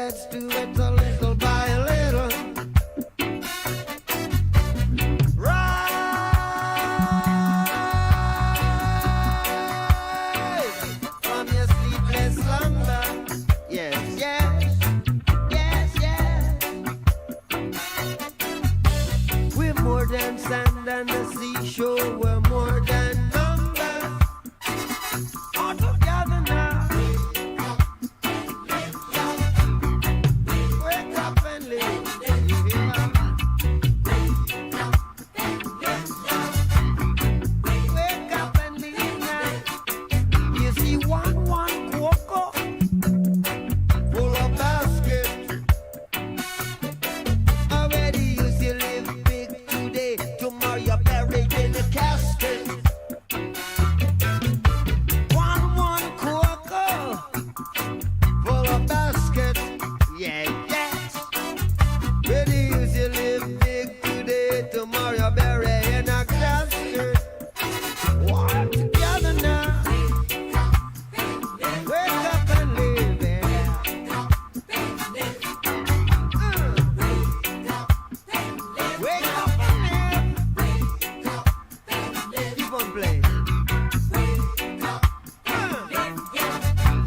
let's do it a little by little. Rise from your sleepless slumber. Yes, yes, yes, yes. We're more than sand and the seashore. We're more than numbers. All together now. Wake up and live. Wake up and live now. You see one cocoa full of baskets. Already you still live big today. Tomorrow you're buried in a casket. One cocoa full of baskets. Yeah, yes. Already you still live big today. Tomorrow you're buried in a casket. Walk together now. Wake up and live. Yeah. Wake up and live. Keep on playing.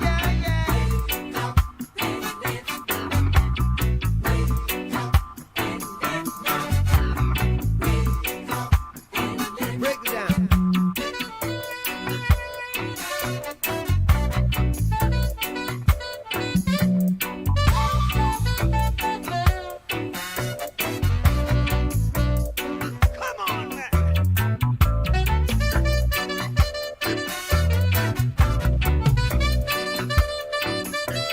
Yeah, yeah. Break it down. Come on, man.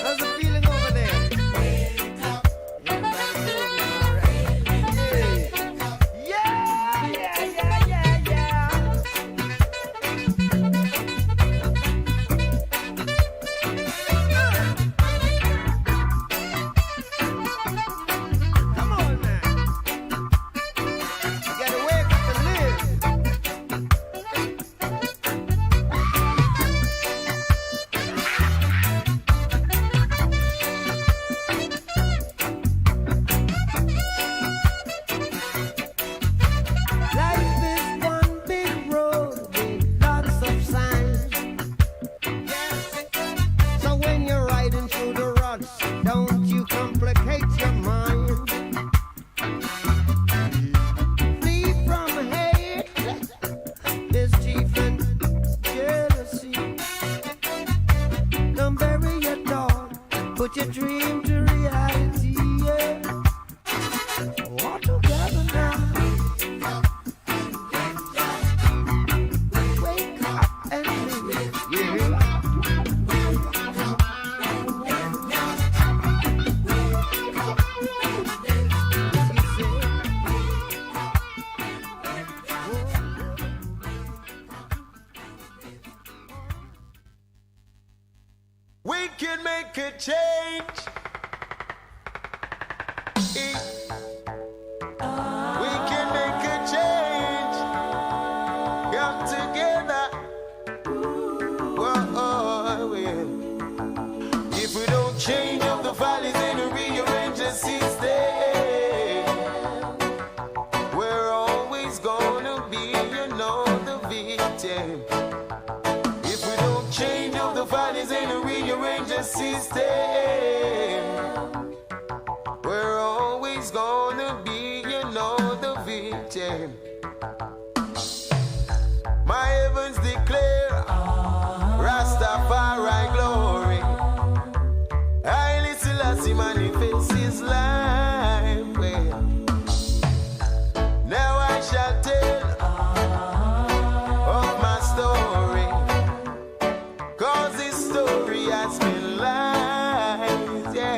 How's the feeling over there? Everybody moving, all right? Yeah, yeah, yeah, yeah, yeah. Come on, man. You gotta wake up and live. Life is one big road with lots of signs. Yes. So when you're riding through the ruts, don't you complicate your mind. Flee from hate, mischief and jealousy. Don't bury your dog, put your dream to reality. Yeah. All together now. Wake up and live. Yeah. We can make a change. We can make a change. Come together. Whoa, yeah. If we don't change up the valleys and rearrange the system, we're always gonna be, the victim. If we don't change up the valleys and rearrange the system, we're always gonna be, the victim. My heavens declare Rastafari glory. Haile Selassie manifests his life. Well, now I shall tell of my story, 'cause this story has been lies, yeah.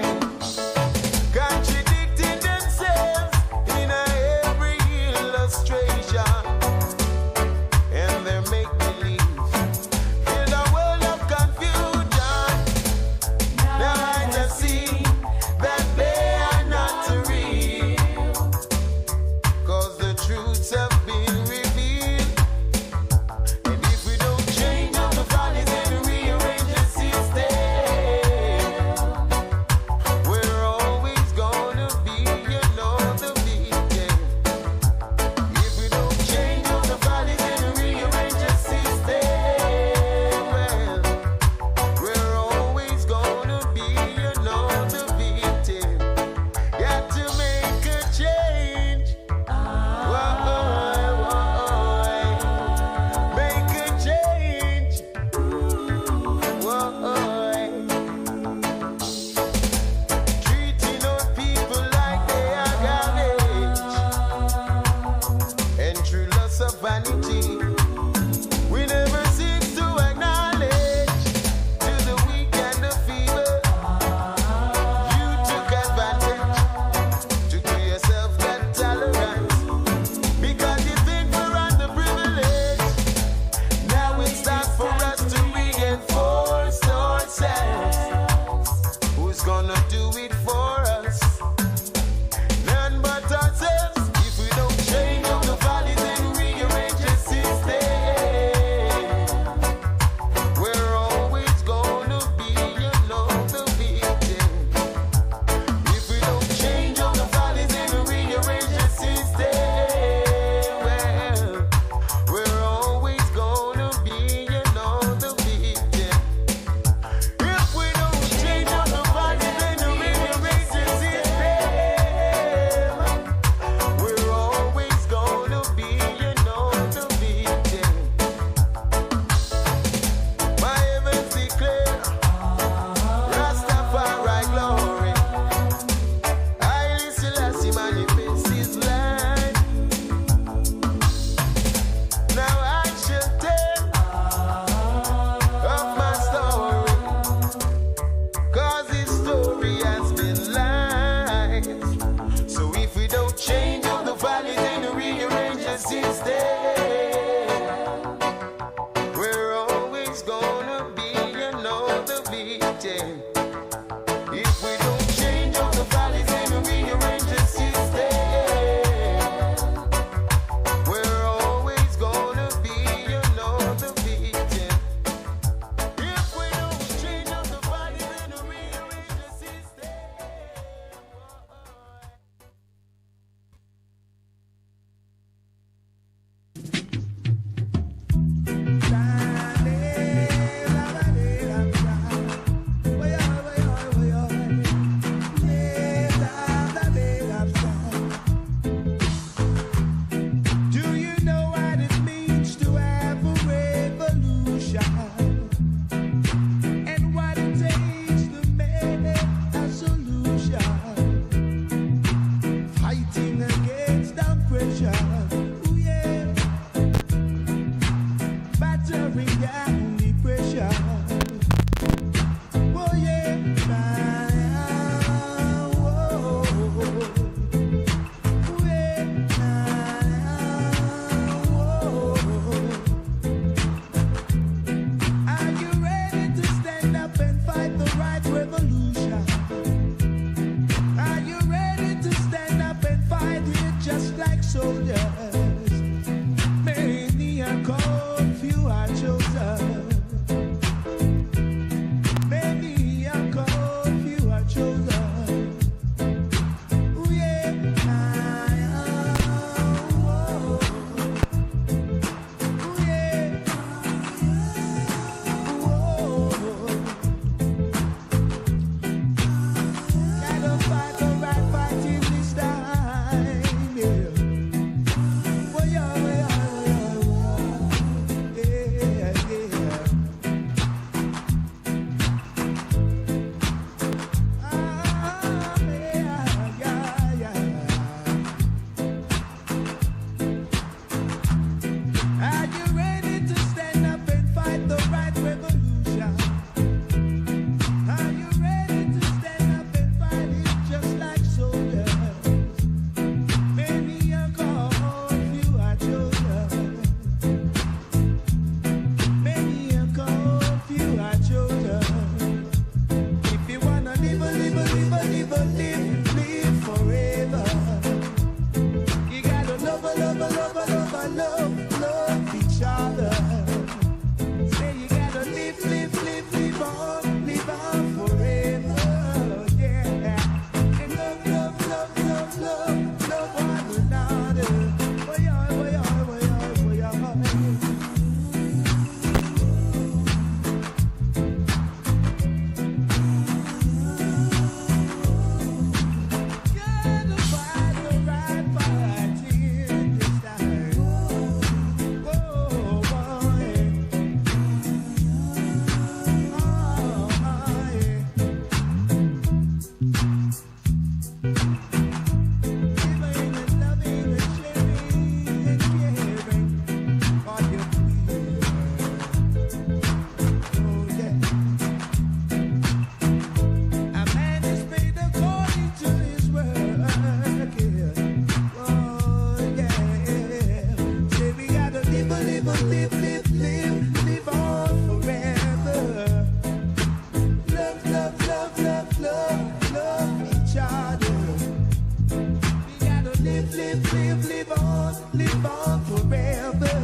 If we don't change up the valleys and rearrange the system, we're always gonna be another victim. If we don't change up the valleys and rearrange the system. Do you know what it means to have a revolution? And what it takes to make a solution? Fighting against oppression. Ooh, yeah. Battering down depression. Oh, yeah. Whoa. Are you ready to stand up and fight the right revolution? Are you ready to stand up and fight it just like soldiers? Many are called, few are chosen. Many are called, few are chosen. Ooh, yeah. Whoa. Ooh, yeah. Whoa. Gotta fight the right fight in this time, yeah. Whoa, yeah, yeah, yeah. Ah, yeah, yeah. Are you ready to stand up and fight the right revolution? Are you ready to stand up and fight it just like soldiers? Many are called, few are chosen. Many are called, few are chosen. If you wanna live forever, you gotta love each other. Say you gotta live on forever, yeah. And love one another. Boy, gotta fight the right fight in this time. Whoa, boy. Oh, yeah. Living and loving and sharing and caring for your people. Oh, yeah. A man is made according to his work, yeah. Oh, yeah. Say we gotta live on forever. Love each other. We gotta live on forever.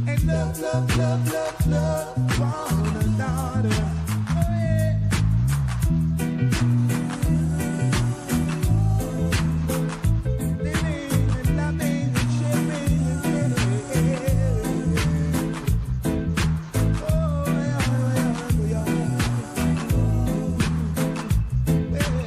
And love one another. Oh, yeah. Living and loving and sharing and caring. Oh, yeah. Well,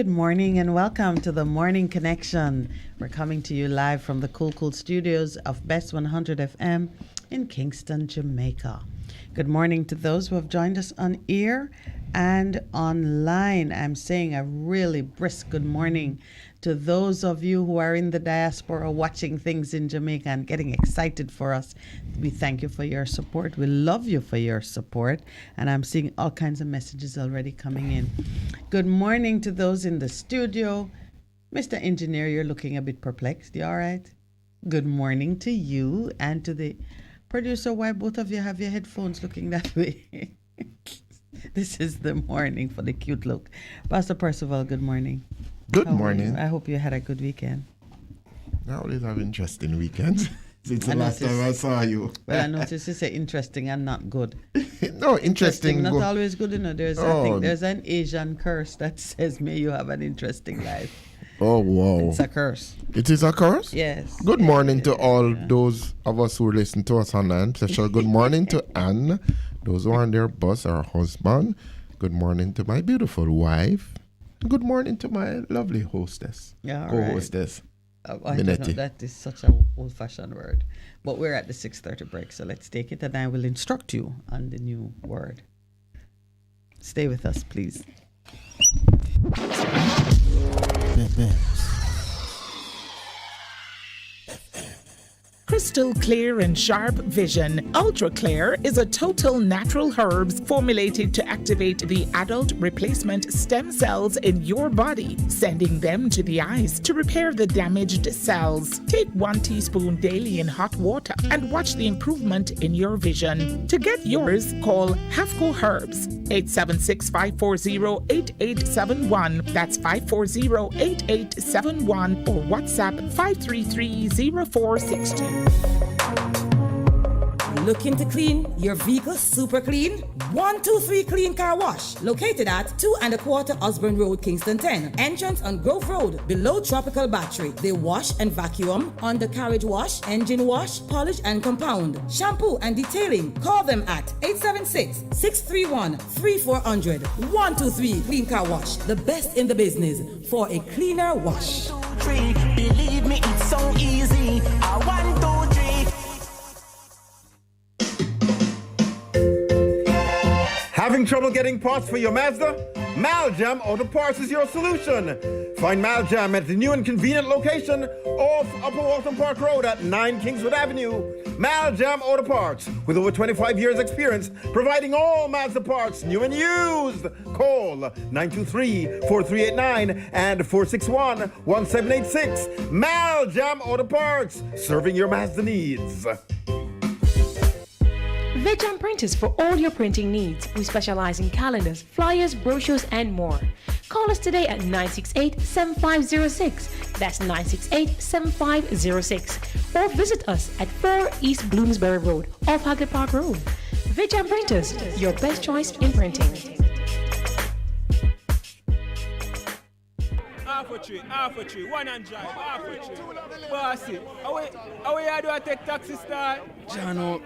Good morning and welcome to the Morning Connection. We're coming to you live from the cool studios of Bess100 FM in Kingston, Jamaica. Good morning to those who have joined us on air and online. I'm saying a really brisk good morning to those of you who are in the diaspora watching things in Jamaica and getting excited for us. We thank you for your support. We love you for your support. And I'm seeing all kinds of messages already coming in. Good morning to those in the studio. Mr. Engineer, you're looking a bit perplexed. You all right? Good morning to you and to the producer. Why both of you have your headphones looking that way? This is the morning for the cute look. Pastor Percival, good morning. Good morning. I hope you had a good weekend. I always have interesting weekends. Since the last time I saw you. Well, I noticed you say interesting and not good. No, interesting. Not always good, you know. I think there's an Asian curse that says, may you have an interesting life. Oh, wow. It's a curse. It is a curse? Yes. Good morning to all those of us who listen to us online. Special good morning to Anne, those who are on their bus, our husband. Good morning to my beautiful wife. Good morning to my lovely hostess, co-hostess, Minett. That is such an old-fashioned word. But we're at the 6:30 break, so let's take it and I will instruct you on the new word. Stay with us, please. Crystal clear and sharp vision. Ultra Clear is a total natural herbs formulated to activate the adult replacement stem cells in your body, sending them to the eyes to repair the damaged cells. Take 1 teaspoon daily in hot water and watch the improvement in your vision. To get yours, call Hafco Herbs 876-540-8871. That's 540-8871 or WhatsApp 533-0462. Looking to clean your vehicle super clean? 123 Clean Car Wash, located at 2 1/4 Osborne Road, Kingston 10. Entrance on Grove Road, below Tropical Battery. They wash and vacuum, undercarriage wash, engine wash, polish and compound, shampoo and detailing. Call them at 876-631-3400. 123 Clean Car Wash, the best in the business for a cleaner wash. 1, 2, 3, believe me, it's so easy. 1, 2, 3. Having trouble getting parts for your Mazda? Maljam Auto Parts is your solution. Find Maljam at the new and convenient location off Upper Walton Park Road at 9 Kingswood Avenue. Maljam Auto Parts, with over 25 years experience, providing all Mazda parts, new and used. Call 923-4389 and 461-1786. Maljam Auto Parts, serving your Mazda needs. Veg Printers for all your printing needs. We specialize in calendars, flyers, brochures, and more. Call us today at 968-7506. That's 968-7506. Or visit us at 4 East Bloomsbury Road, off Hagley Park Road. Veg Printers, your best choice in printing. Half a tree, 1 and drive, half a tree. Bossy, how you do I take taxi star? Jano,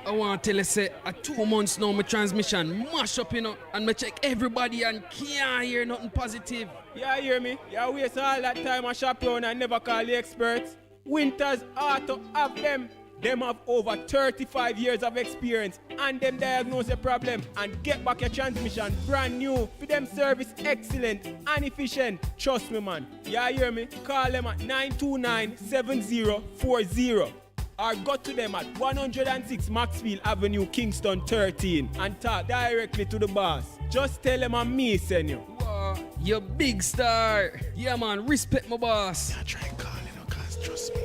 I want to tell you, say, 2 months now, my transmission mash up, and I check everybody and can't hear nothing positive. Yeah, hear me? You waste all that time I shop around and never call the experts. Winters Auto have them. Them have over 35 years of experience and them diagnose the problem and get back your transmission brand new. For them service excellent and efficient. Trust me, man. Yeah, hear me? Call them at 929-7040 or go to them at 106 Maxfield Avenue, Kingston 13 and talk directly to the boss. Just tell them I'm me send you. Wow, you big star. Yeah, man, respect my boss. I try and call cause trust me.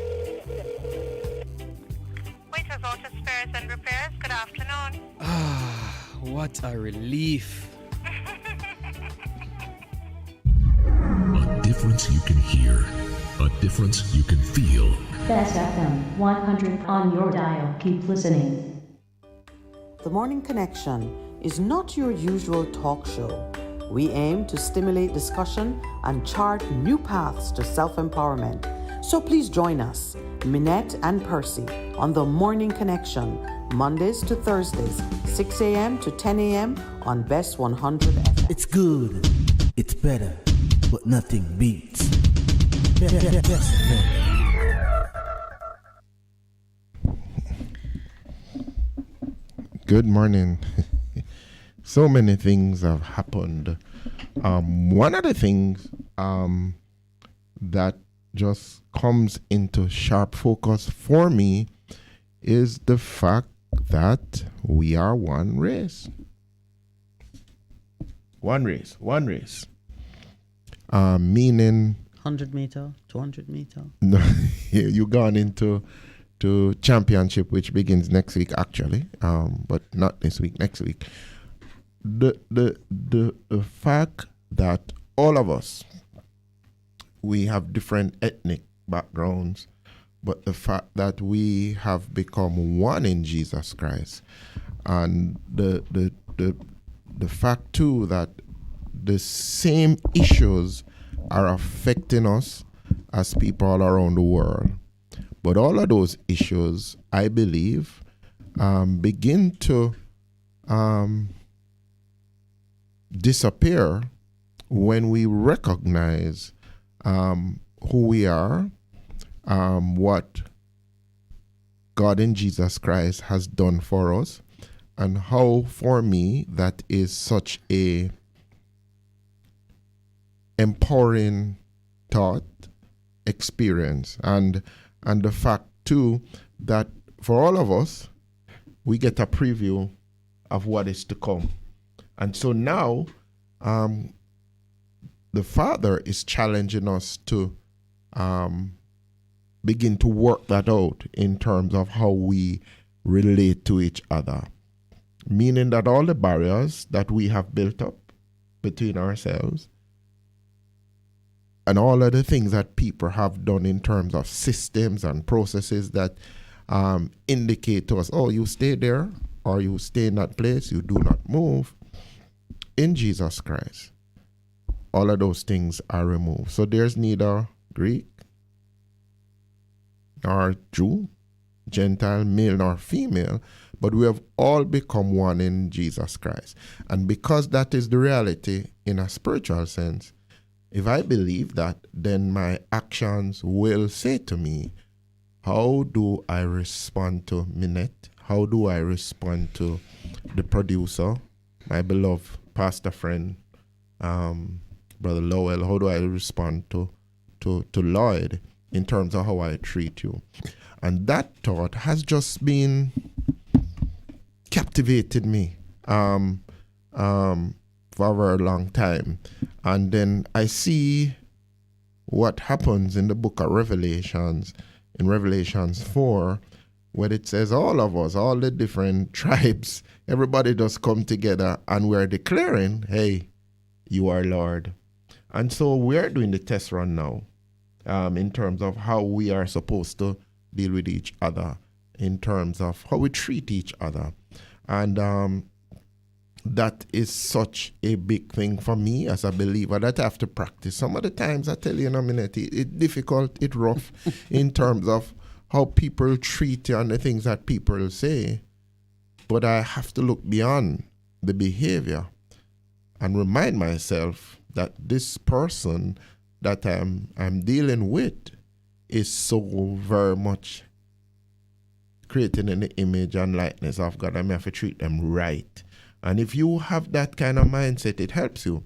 Waiters Auto Spares and Repairs, good afternoon. What a relief. A difference you can hear, a difference you can feel. Bess FM-100 on your dial. Keep listening. The Morning Connection is not your usual talk show. We aim to stimulate discussion and chart new paths to self-empowerment. So please join us, Minett and Percy, on The Morning Connection, Mondays to Thursdays, 6 a.m. to 10 a.m. on Bess100 FM. It's good. It's better. but nothing beats. Bess Good morning. So many things have happened. One of the things that just comes into sharp focus for me is the fact that we are one race. One race. Meaning 100 meter, 200 meter. No, you gone into championship, which begins next week actually, but not this week, next week. The fact that all of us, we have different ethnic backgrounds, but the fact that we have become one in Jesus Christ, and the fact too that the same issues are affecting us as people all around the world. But all of those issues, I believe, begin to disappear when we recognize who we are, what God in Jesus Christ has done for us, and how, for me, that is such a empowering thought, experience, and the fact too that for all of us, we get a preview of what is to come. And so now, the Father is challenging us to begin to work that out in terms of how we relate to each other. Meaning that all the barriers that we have built up between ourselves and all of the things that people have done in terms of systems and processes that indicate to us, oh, you stay there or you stay in that place, you do not move. In Jesus Christ, all of those things are removed. So there's neither Greek nor Jew, Gentile, male nor female, but we have all become one in Jesus Christ. And because that is the reality in a spiritual sense, if I believe that, then my actions will say to me, how do I respond to Minett? How do I respond to the producer, my beloved pastor friend, Brother Lowell? How do I respond to Lloyd in terms of how I treat you? And that thought has just been captivated me for a very long time. And then I see what happens in the book of Revelations, in Revelations 4, where it says all of us, all the different tribes, everybody just come together and we're declaring, hey, you are Lord. And so we're doing the test run now in terms of how we are supposed to deal with each other, in terms of how we treat each other. And that is such a big thing for me as a believer that I have to practice. Some of the times I tell you in a minute, it's difficult, it's rough in terms of how people treat you and the things that people say. But I have to look beyond the behavior and remind myself that this person that I'm dealing with is so very much created in the image and likeness of God. I have to treat them right. And if you have that kind of mindset, it helps you.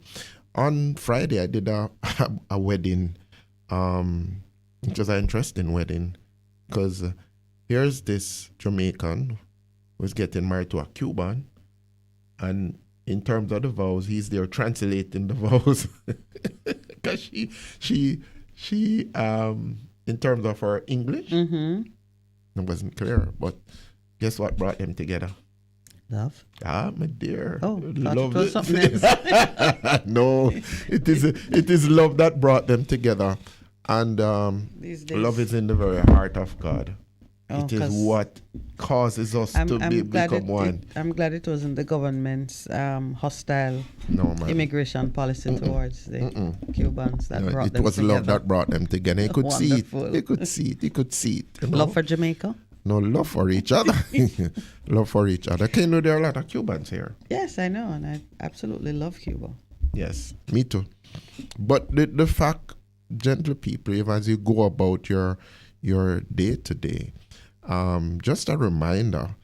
On Friday, I did a wedding. It was an interesting wedding because here's this Jamaican who's getting married to a Cuban. And in terms of the vows, he's there translating the vows. Because she in terms of her English, it wasn't clear. But guess what brought them together? Love. Ah, my dear. Oh, love it was something else. No, it is love that brought them together. And love is in the very heart of God. Oh, it is what causes us to become one. I'm glad it wasn't the government's hostile immigration policy towards the Cubans that brought them together. It was love that brought them together. You could see it. You could see it. You could see it. You know? Love for Jamaica? No, love for each other. Love for each other. Can you know there are a lot of Cubans here? Yes, I know, and I absolutely love Cuba. Yes, me too. But the fact, gentle people, even as you go about your day to day, just a reminder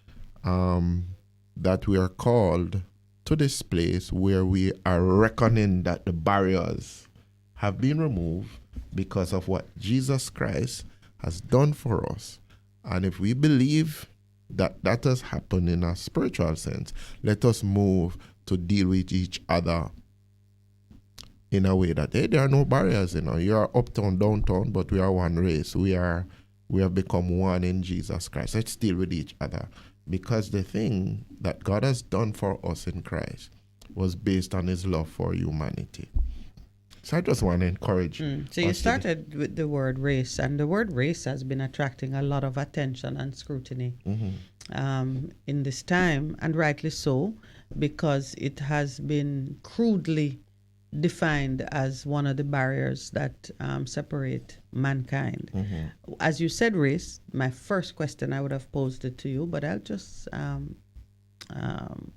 that we are called to this place where we are reckoning that the barriers have been removed because of what Jesus Christ has done for us. And if we believe that that has happened in a spiritual sense, let us move to deal with each other in a way that, hey, there are no barriers, you are uptown, downtown, but we are one race. We have become one in Jesus Christ. Let's deal with each other, because the thing that God has done for us in Christ was based on his love for humanity. So I just want to encourage. So you started with the word race, and the word race has been attracting a lot of attention and scrutiny in this time, and rightly so, because it has been crudely defined as one of the barriers that separate mankind. As you said, race, my first question I would have posed it to you, but I'll just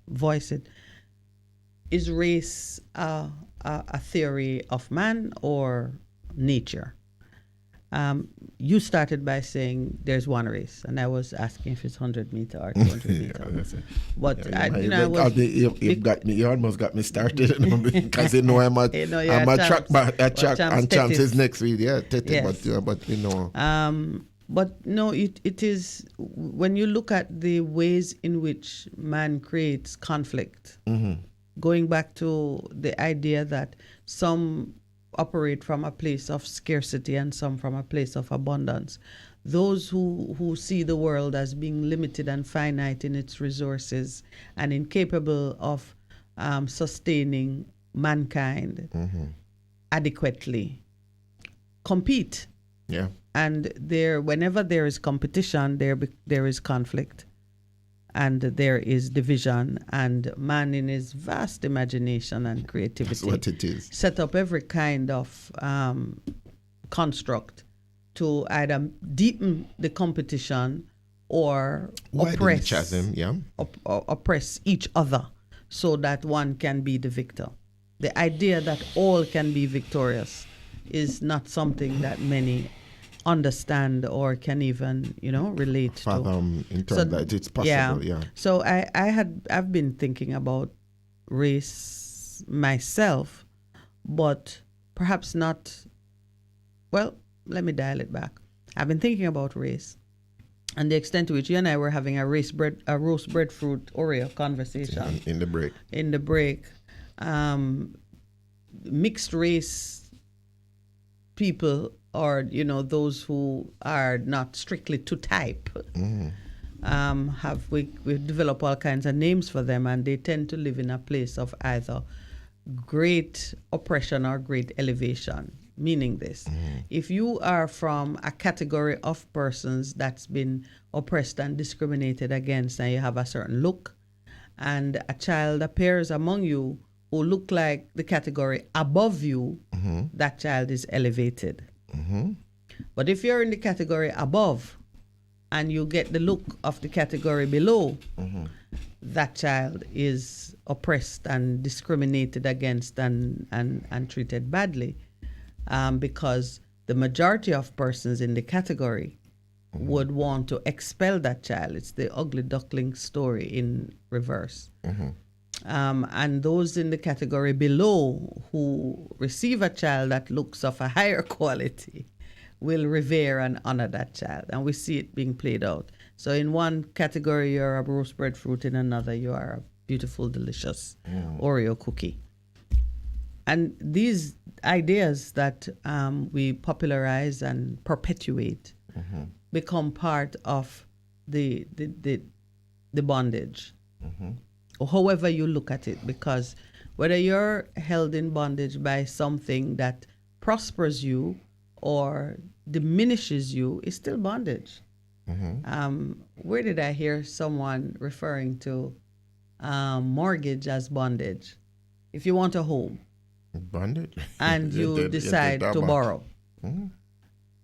voice it. Is race a theory of man or nature? You started by saying there's one race, and I was asking if it's 100 meter or 200 meter. But you almost got me started because I'm a track and chances next week. Yeah, yes. But But no, it is, when you look at the ways in which man creates conflict, going back to the idea that some operate from a place of scarcity and some from a place of abundance. Those who see the world as being limited and finite in its resources and incapable of sustaining mankind adequately compete. Yeah. And whenever there is competition, there is conflict, and there is division, and man in his vast imagination and creativity, that's what it is, set up every kind of construct to either deepen the competition or oppress each other so that one can be the victor. The idea that all can be victorious is not something that many understand or can even, relate to. In terms that it's possible, yeah. So I've been thinking about race myself, but perhaps not. Well, let me dial it back. I've been thinking about race and the extent to which you and I were having a roast breadfruit Oreo conversation in the break. Mixed race people, or those who are not strictly to type, we've developed all kinds of names for them, and they tend to live in a place of either great oppression or great elevation. Meaning this, if you are from a category of persons that's been oppressed and discriminated against, and you have a certain look, and a child appears among you who look like the category above you, that child is elevated. But if you're in the category above and you get the look of the category below, that child is oppressed and discriminated against and treated badly, because the majority of persons in the category would want to expel that child. It's the ugly duckling story in reverse. And those in the category below who receive a child that looks of a higher quality will revere and honor that child. And we see it being played out. So in one category, you're a roast breadfruit. In another, you are a beautiful, delicious Oreo cookie. And these ideas that we popularize and perpetuate become part of the bondage. Or however you look at it, because whether you're held in bondage by something that prospers you or diminishes you, is still bondage. Where did I hear someone referring to mortgage as bondage? If you want a home, bondage, and you decide to borrow,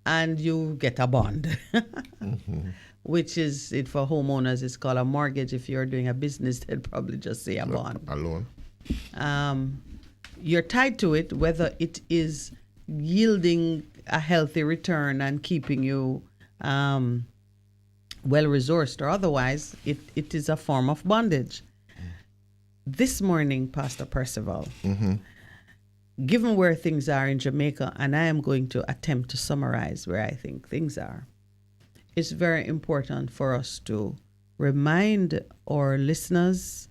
and you get a bond, which is it for homeowners, it's called a mortgage. If you're doing a business, they'd probably just say a bond. A loan. you're tied to it, whether it is yielding a healthy return and keeping you well-resourced or otherwise, it is a form of bondage. This morning, Pastor Percival, given where things are in Jamaica, and I am going to attempt to summarize where I think things are, it's very important for us to remind our listeners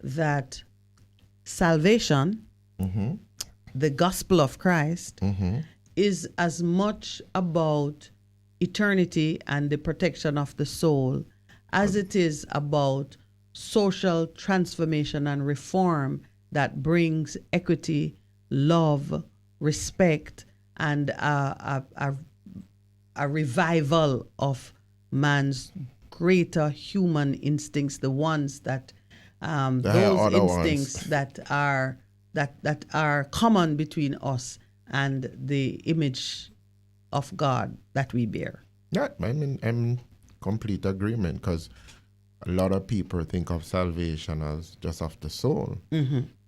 that salvation, the gospel of Christ, is as much about eternity and the protection of the soul as it is about social transformation and reform that brings equity, love, respect, and a revival of man's greater human instincts, the ones that those instincts that are common between us and the image of God that we bear. Yeah, I'm in complete agreement, because a lot of people think of salvation as just of the soul,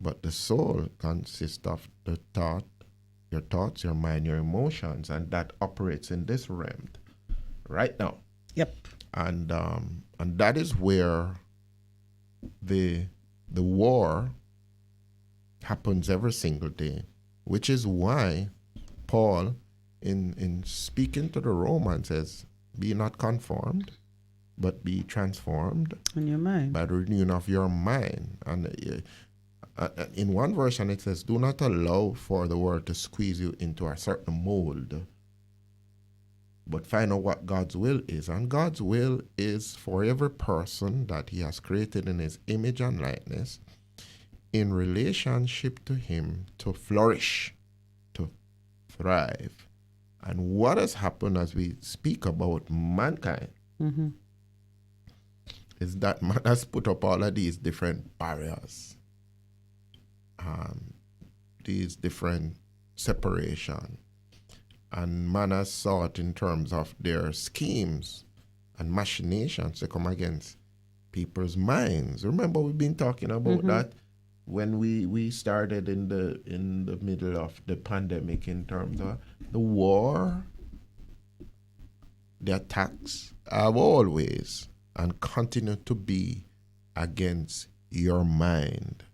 but the soul consists of the thought, your thoughts, your mind, your emotions, and that operates in this realm right now. Yep. And that is where the war happens every single day, which is why Paul, in speaking to the Romans, says, "Be not conformed, but be transformed in your mind by the renewing of your mind." And in one version it says, "Do not allow for the world to squeeze you into a certain mold, but find out what God's will is." And God's will is for every person that he has created in his image and likeness, in relationship to him, to flourish, to thrive. And what has happened as we speak about mankind is that man has put up all of these different barriers, these different separation. And man has sought in terms of their schemes and machinations to come against people's minds. Remember, we've been talking about that when we started in the middle of the pandemic, in terms of the war. The attacks have always and continue to be against your mind,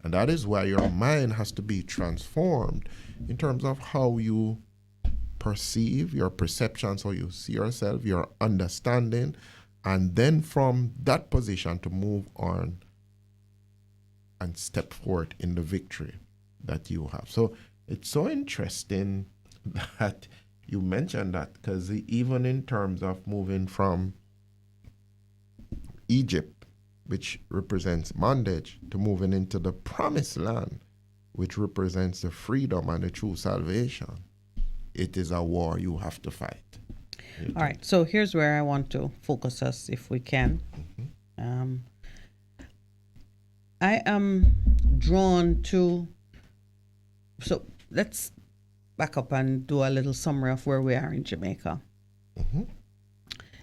And that is why your mind has to be transformed in terms of how you perceive, your perceptions, how you see yourself, your understanding, and then from that position to move on and step forward in the victory that you have. So it's so interesting that you mentioned that, because even in terms of moving from Egypt, which represents bondage, to moving into the promised land, which represents the freedom and the true salvation, it is a war you have to fight. All right, so here's where I want to focus us, if we can. I am drawn to, so let's back up and do a little summary of where we are in Jamaica.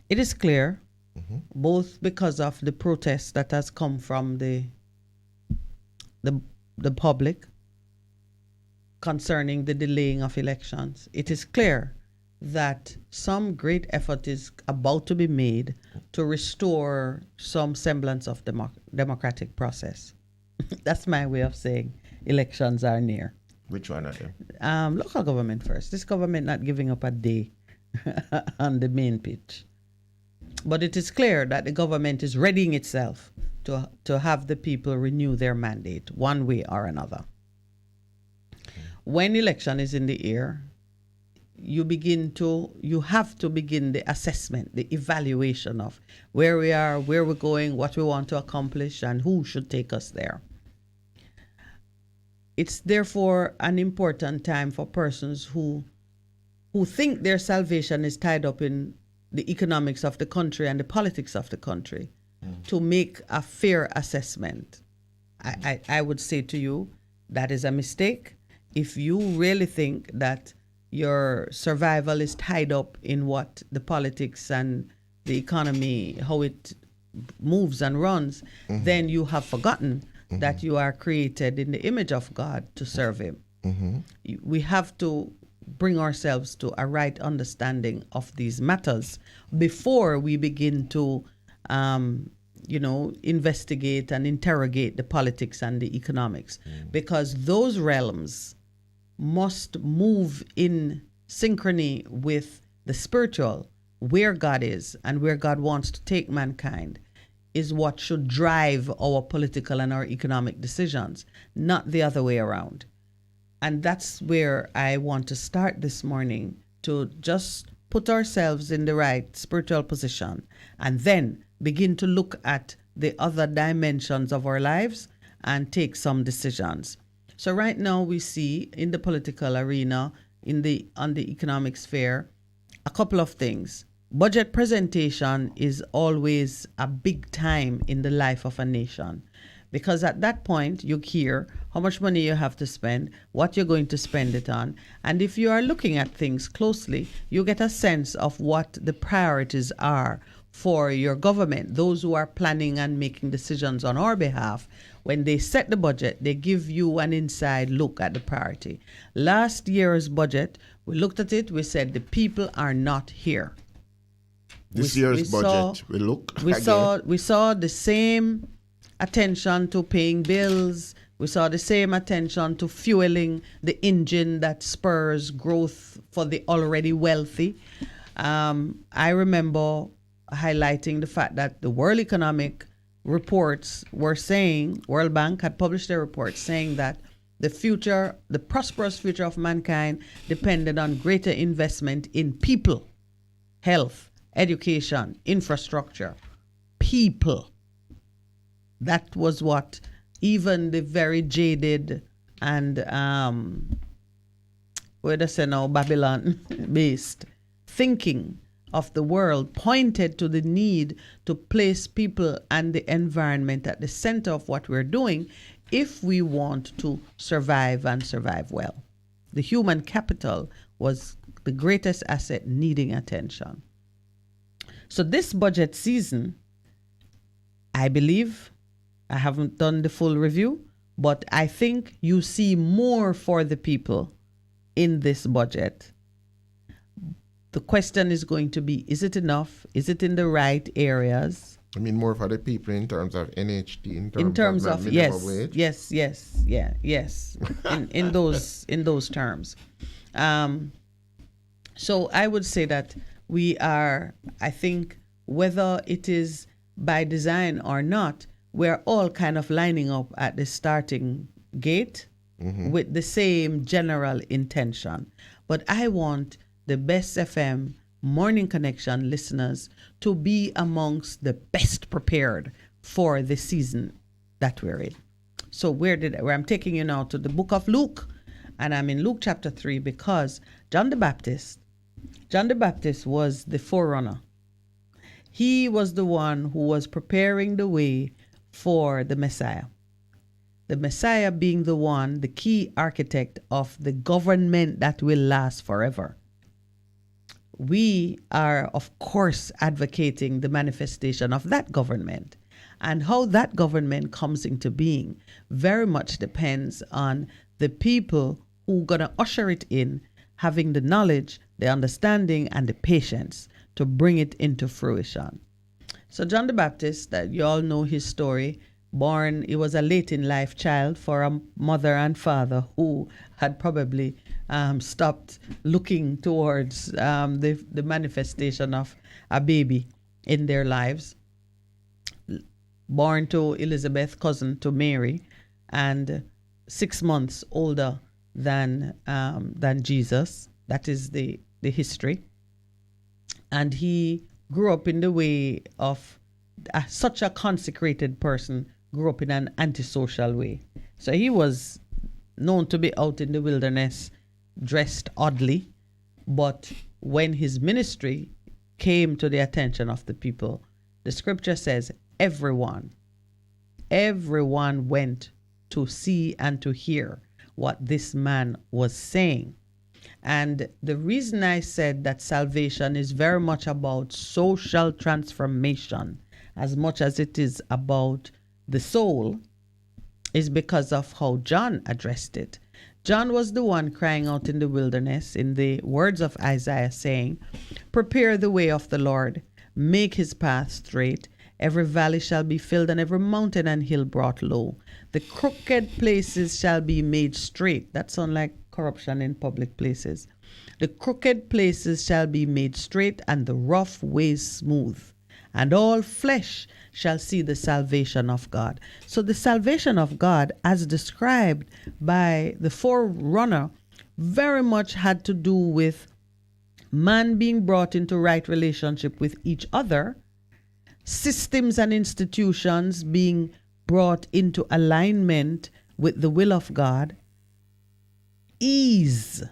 It is clear, both because of the protest that has come from the public concerning the delaying of elections, it is clear that some great effort is about to be made to restore some semblance of democratic process. That's my way of saying elections are near. Which one are they? Local government first. This government not giving up a day on the main pitch. But it is clear that the government is readying itself to have the people renew their mandate one way or another. When election is in the air, you have to begin the assessment, the evaluation of where we are, where we're going, what we want to accomplish, and who should take us there. It's therefore an important time for persons who think their salvation is tied up in the economics of the country and the politics of the country to make a fair assessment. I would say to you, that is a mistake. If you really think that your survival is tied up in what the politics and the economy, how it moves and runs, then you have forgotten that you are created in the image of God to serve Him. We have to bring ourselves to a right understanding of these matters before we begin to, investigate and interrogate the politics and the economics, because those realms must move in synchrony with the spiritual, where God is and where God wants to take mankind is what should drive our political and our economic decisions, not the other way around. And that's where I want to start this morning, to just put ourselves in the right spiritual position and then begin to look at the other dimensions of our lives and take some decisions. So right now we see in the political arena, on the economic sphere, a couple of things. Budget presentation is always a big time in the life of a nation, because at that point you hear how much money you have to spend, what you're going to spend it on, and if you are looking at things closely, you get a sense of what the priorities are for your government. Those who are planning and making decisions on our behalf, when they set the budget, they give you an inside look at the priority. Last year's budget, we looked at it, we said the people are not here. This year's budget, we saw the same attention to paying bills. We saw the same attention to fueling the engine that spurs growth for the already wealthy. I remember highlighting the fact that the World Economic reports were saying, World Bank had published a report saying that the prosperous future of mankind depended on greater investment in people, health, education, infrastructure, people. That was what even the very jaded and Babylon-based thinking of the world pointed to the need to place people and the environment at the center of what we're doing if we want to survive and survive well. The human capital was the greatest asset needing attention. So this budget season, I believe, I haven't done the full review, but I think you see more for the people in this budget. The question is going to be, is it enough? Is it in the right areas? I mean, more for the people in terms of NHT, in terms of minimum wage? Yes, in those terms. So I would say that we are, I think, whether it is by design or not, we're all kind of lining up at the starting gate with the same general intention. But I want the Best FM Morning Connection listeners to be amongst the best prepared for the season that we're in. So where I'm taking you now to the book of Luke, and I'm in Luke chapter 3 because John the Baptist was the forerunner. He was the one who was preparing the way for the Messiah. The Messiah being the key architect of the government that will last forever. We are, of course, advocating the manifestation of that government. And how that government comes into being very much depends on the people who are going to usher it in, having the knowledge, the understanding, and the patience to bring it into fruition. So John the Baptist, that you all know his story, he was a late in life child for a mother and father who had probably stopped looking towards the manifestation of a baby in their lives. Born to Elizabeth, cousin to Mary, and 6 months older than Jesus. That is the history. And he grew up in the way of such a consecrated person, grew up in an antisocial way. So he was known to be out in the wilderness, dressed oddly. But when his ministry came to the attention of the people, the scripture says everyone went to see and to hear what this man was saying. And the reason I said that salvation is very much about social transformation as much as it is about the soul is because of how John addressed it. John was the one crying out in the wilderness in the words of Isaiah, saying, "Prepare the way of the Lord, make his path straight. Every valley shall be filled, and every mountain and hill brought low. The crooked places shall be made straight." That sounds like corruption in public places. "The crooked places shall be made straight, and the rough ways smooth. And all flesh shall see the salvation of God." So the salvation of God, as described by the forerunner, very much had to do with man being brought into right relationship with each other, systems and institutions being brought into alignment with the will of God, ease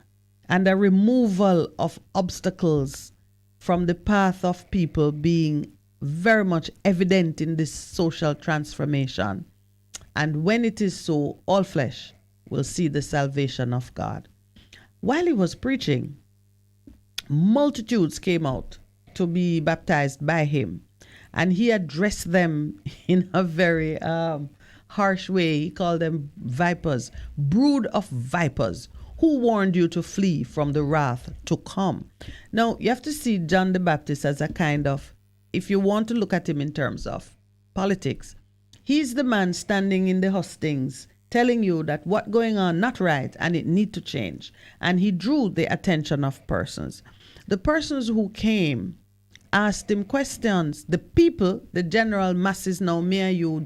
and a removal of obstacles from the path of people being very much evident in this social transformation. And when it is so, all flesh will see the salvation of God. While he was preaching, multitudes came out to be baptized by him, and he addressed them in a very harsh way. He called them vipers, brood of vipers. Who warned you to flee from the wrath to come? Now, you have to see John the Baptist as a kind of, if you want to look at him in terms of politics, he's the man standing in the hustings telling you that what's going on not right and it need to change. And he drew the attention of persons. The persons who came asked him questions. The people, the general masses, now me and you,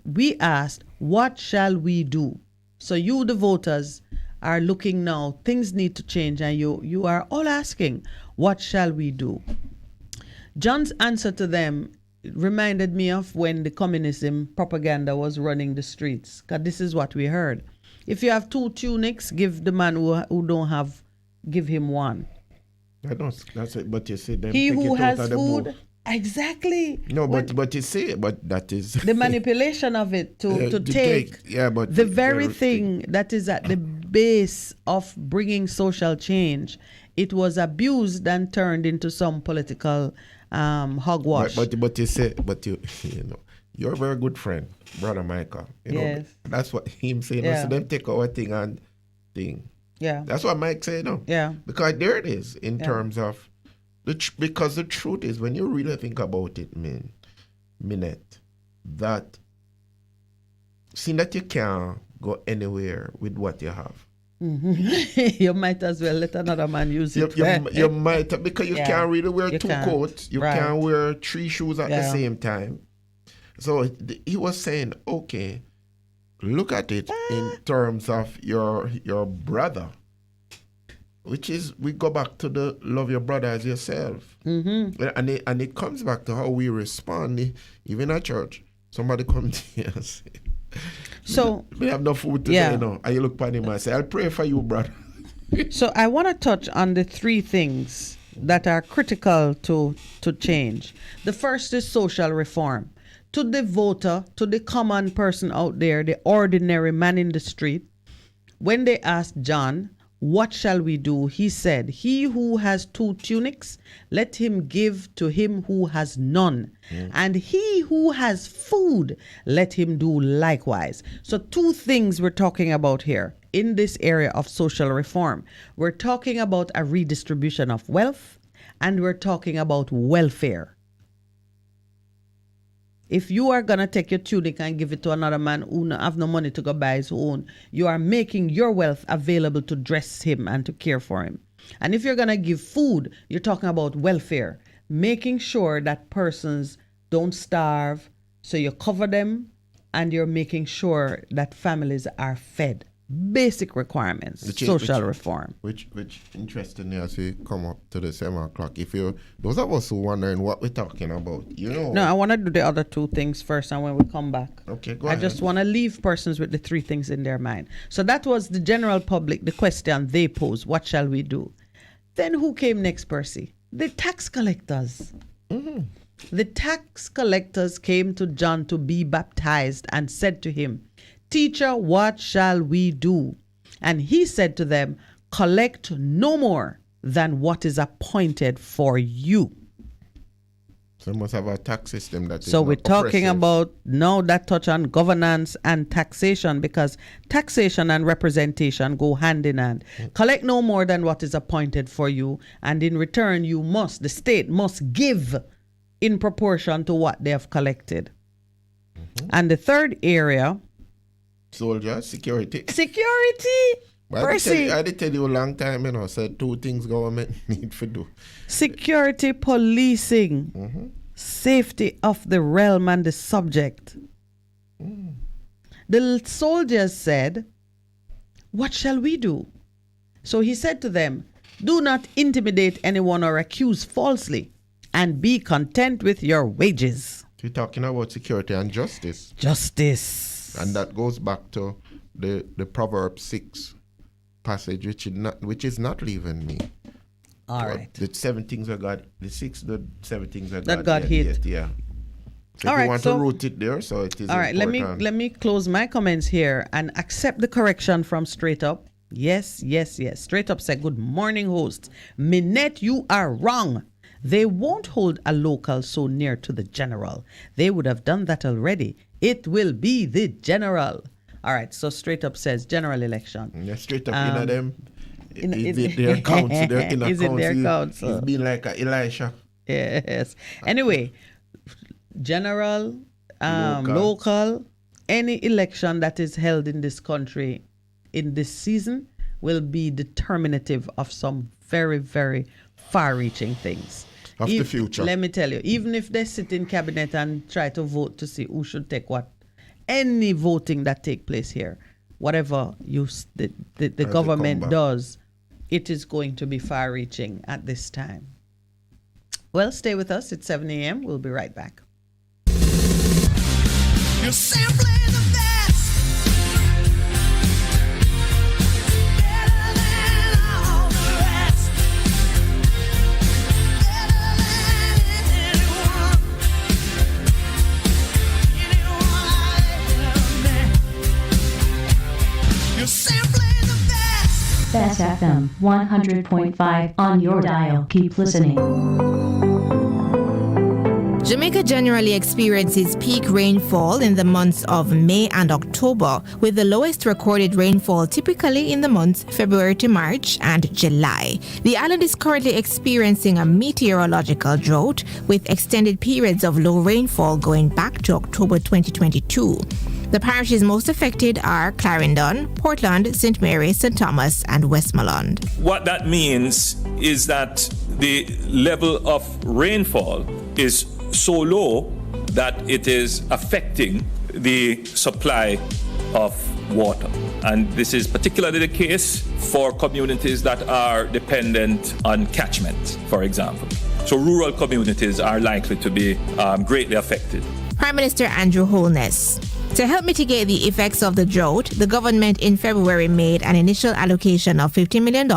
we asked, what shall we do? So you, the voters, are looking now, things need to change, and you are all asking, what shall we do? John's answer to them reminded me of when the communism propaganda was running the streets, because this is what we heard. If you have 2 tunics, give the man who don't have, give him 1. That's it. But you see, them he take who it out has of the food, bowl. exactly. No, but you see, but that is the manipulation of it to take yeah, but the very thing that is at the base of bringing social change. It was abused and turned into some political hogwash. But you say, you know, you're a very good friend, Brother Michael. You know, that's what him saying. Yeah. So them take our thing and thing. Yeah, that's what Mike said. No, yeah, because there it is in terms of because the truth is, when you really think about it, Minett, that seeing that you can't go anywhere with what you have. Mm-hmm. You might as well let another man use it. You might, because you can't really wear 2 coats. You can't wear 3 shoes at the same time. So he was saying, okay, look at it in terms of your brother, which is, we go back to the love your brother as yourself. Mm-hmm. And it comes back to how we respond, even at church. Somebody comes to you and say, so we have no food today, you know. And you look at him and say, I'll pray for you, brother. So I want to touch on the 3 things that are critical to change. The first is social reform. To the voter, to the common person out there, the ordinary man in the street, when they asked John, what shall we do? He said, he who has 2 tunics, let him give to him who has none. And he who has food, let him do likewise. So 2 things we're talking about here in this area of social reform. We're talking about a redistribution of wealth, and we're talking about welfare. If you are going to take your tunic and give it to another man who have no money to go buy his own, you are making your wealth available to dress him and to care for him. And if you're going to give food, you're talking about welfare, making sure that persons don't starve, so you cover them, and you're making sure that families are fed. Basic requirements, social reform. Which interestingly, as we come up to the 7 o'clock, if you, those of us who wondering what we're talking about, you know. No, I want to do the other 2 things first, and when we come back. Okay, go ahead. I just want to leave persons with the 3 things in their mind. So that was the general public, the question they posed, what shall we do? Then who came next, Percy? The tax collectors. Mm-hmm. The tax collectors came to John to be baptized and said to him, Teacher, what shall we do? And he said to them, collect no more than what is appointed for you. So we must have a tax system that is So we're not talking oppressive. about now that touch on governance and taxation, because taxation and representation go hand in hand. Collect no more than what is appointed for you, and in return the state must give in proportion to what they have collected. And the third area, soldiers, security. Well, Percy. I did tell you a long time, said two things government need to do. Security, policing, safety of the realm and the subject. The soldiers said, what shall we do? So he said to them, do not intimidate anyone or accuse falsely, and be content with your wages. We're talking about security and justice. Justice. And that goes back to the Proverbs 6 passage, which is not leaving me. All right. The 7 things of God, the 7 things of God. That God hid. Yeah. So All if right, you want to root it there, so it is all right, important. let me close my comments here and accept the correction from Straight Up. Yes. Straight Up said, good morning, host. Minett, you are wrong. They won't hold a local so near to the general. They would have done that already. It will be the general. All right, so Straight Up says general election. Yeah, Straight Up, them. Is it their council? Is it their council? It's been like a Elisha. Yes. Anyway, general, local, any election that is held in this country in this season will be determinative of some very, very far-reaching things. Of the future. Let me tell you, even if they sit in cabinet and try to vote to see who should take what, any voting that take place here, whatever the government does, it is going to be far-reaching at this time. Well, stay with us. It's 7 a.m. We'll be right back. You're simply the best. Better than all the rest. Better than anyone. Anyone I ever met. You're simply the best. Bess FM 100.5 on your dial. Keep listening. Jamaica generally experiences peak rainfall in the months of May and October, with the lowest recorded rainfall typically in the months February to March and July. The island is currently experiencing a meteorological drought, with extended periods of low rainfall going back to October 2022. The parishes most affected are Clarendon, Portland, St. Mary, St. Thomas, and Westmoreland. What that means is that the level of rainfall is so low that it is affecting the supply of water. And this is particularly the case for communities that are dependent on catchment, for example. So rural communities are likely to be greatly affected. Prime Minister Andrew Holness. To help mitigate the effects of the drought, the government in February made an initial allocation of $50 million,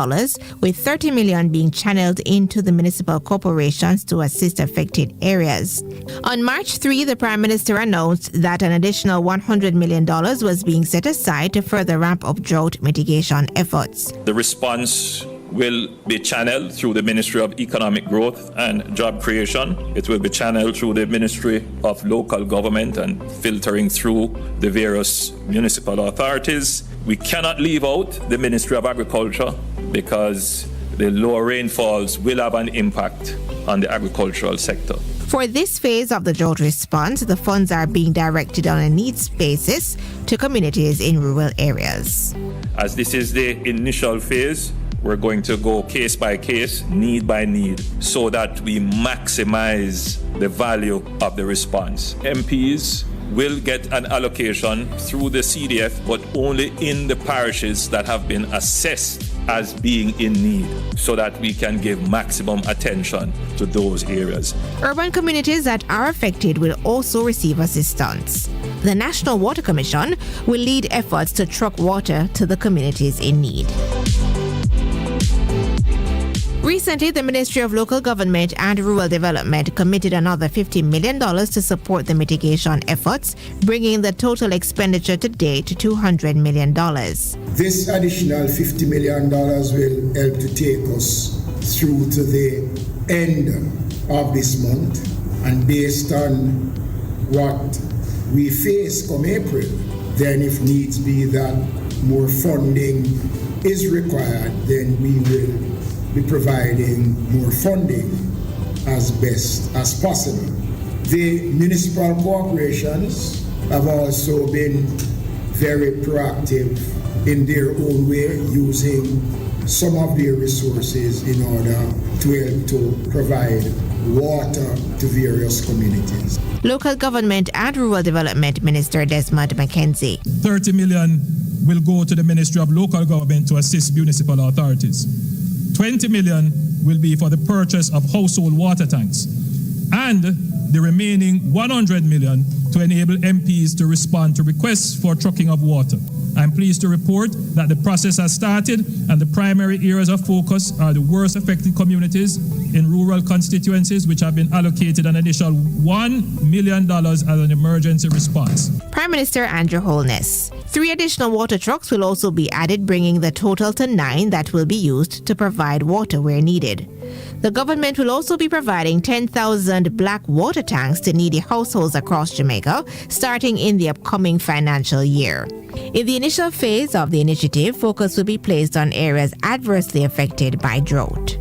with $30 million being channeled into the municipal corporations to assist affected areas. On March 3, the Prime Minister announced that an additional $100 million was being set aside to further ramp up drought mitigation efforts. The response will be channeled through the Ministry of Economic Growth and Job Creation. It will be channeled through the Ministry of Local Government and filtering through the various municipal authorities. We cannot leave out the Ministry of Agriculture because the lower rainfalls will have an impact on the agricultural sector. For this phase of the drought response, the funds are being directed on a needs basis to communities in rural areas. As this is the initial phase, we're going to go case by case, need by need, so that we maximize the value of the response. MPs will get an allocation through the CDF, but only in the parishes that have been assessed as being in need, so that we can give maximum attention to those areas. Urban communities that are affected will also receive assistance. The National Water Commission will lead efforts to truck water to the communities in need. Recently, the Ministry of Local Government and Rural Development committed another $50 million to support the mitigation efforts, bringing the total expenditure to date to $200 million. This additional $50 million will help to take us through to the end of this month. And based on what we face come April, then if needs be that more funding is required, then we will be providing more funding as best as possible. The municipal corporations have also been very proactive in their own way, using some of their resources in order to help to provide water to various communities. Local Government and Rural Development Minister Desmond McKenzie. 30 million will go to the Ministry of Local Government to assist municipal authorities. 20 million will be for the purchase of household water tanks. And the remaining 100 million to enable MPs to respond to requests for trucking of water. I'm pleased to report that the process has started, and the primary areas of focus are the worst affected communities in rural constituencies, which have been allocated an additional $1 million as an emergency response. Prime Minister Andrew Holness. 3 additional water trucks will also be added, bringing the total to 9 that will be used to provide water where needed. The government will also be providing 10,000 black water tanks to needy households across Jamaica, starting in the upcoming financial year. In the initial phase of the initiative, focus will be placed on areas adversely affected by drought.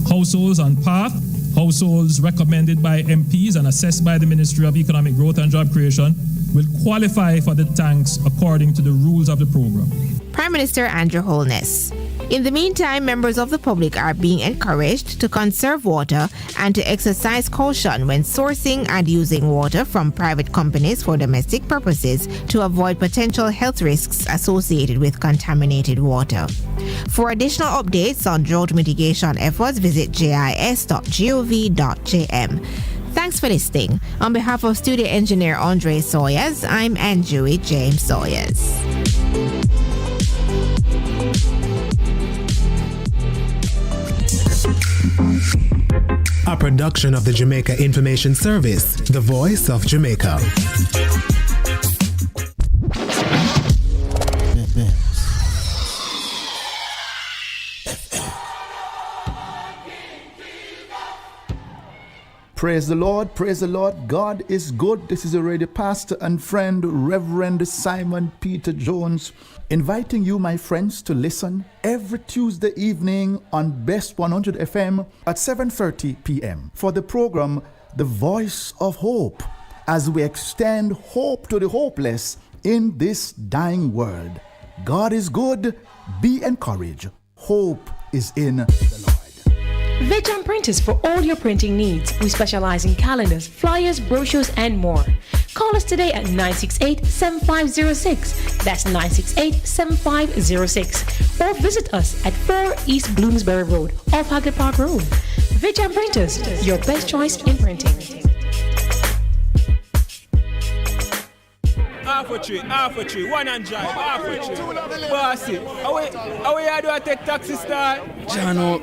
Households on path, households recommended by MPs and assessed by the Ministry of Economic Growth and Job Creation will qualify for the tanks according to the rules of the program. Prime Minister Andrew Holness. In the meantime, members of the public are being encouraged to conserve water and to exercise caution when sourcing and using water from private companies for domestic purposes to avoid potential health risks associated with contaminated water. For additional updates on drought mitigation efforts, visit jis.gov.jm. Thanks for listening. On behalf of studio engineer Andre Sawyers, I'm Anjui James Sawyers. A production of the Jamaica Information Service, the voice of Jamaica. Praise the Lord, praise the Lord. God is good. This is already pastor and friend, Reverend Simon Peter Jones, inviting you, my friends, to listen every Tuesday evening on Bess100 FM at 7:30 p.m. for the program The Voice of Hope, as we extend hope to the hopeless in this dying world. God is good. Be encouraged. Hope is in the Lord. Vegan Printers for all your printing needs. We specialize in calendars, flyers, brochures, and more. Call us today at 968-7506. That's 968-7506. Or visit us at 4 East Bloomsbury Road, off Hagley Park Road. Vegan Printers, your best choice in printing. Half a tree, one and drive, half a tree. Bossy, how do I take taxi star? Jano,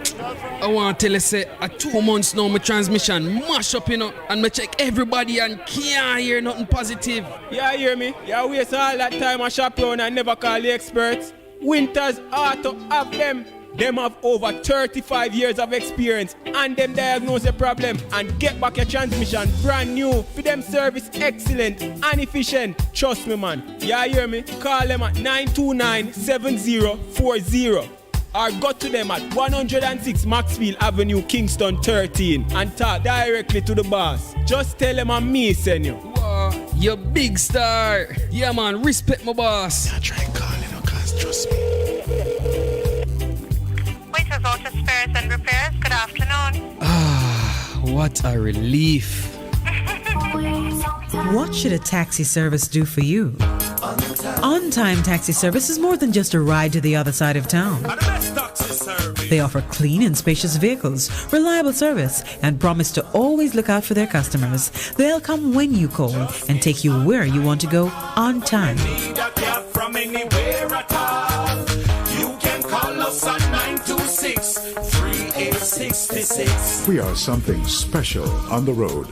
I want to tell you, say, 2 months now, my transmission mash up, and I check everybody and can't hear nothing positive. Yeah, hear me? Yeah, waste all that time I shop around and never call the experts. Winters Auto have them. Them have over 35 years of experience, and them diagnose the problem and get back your transmission brand new. For them service excellent and efficient. Trust me, man. Yeah, hear me? Call them at 929-7040 or go to them at 106 Maxfield Avenue, Kingston 13 and talk directly to the boss. Just tell them I'm me, senior. Wow, you big star. Yeah, man, respect my boss. Yeah, try and call him, cause trust me. Auto Spares and Repairs, good afternoon. What a relief. What should a taxi service do for you? On-Time Taxi Service is more than just a ride to the other side of town. They offer clean and spacious vehicles, reliable service, and promise to always look out for their customers. They'll come when you call and take you where you want to go on time. From anywhere at all. You can call us on 926-3866. We are something special on the road.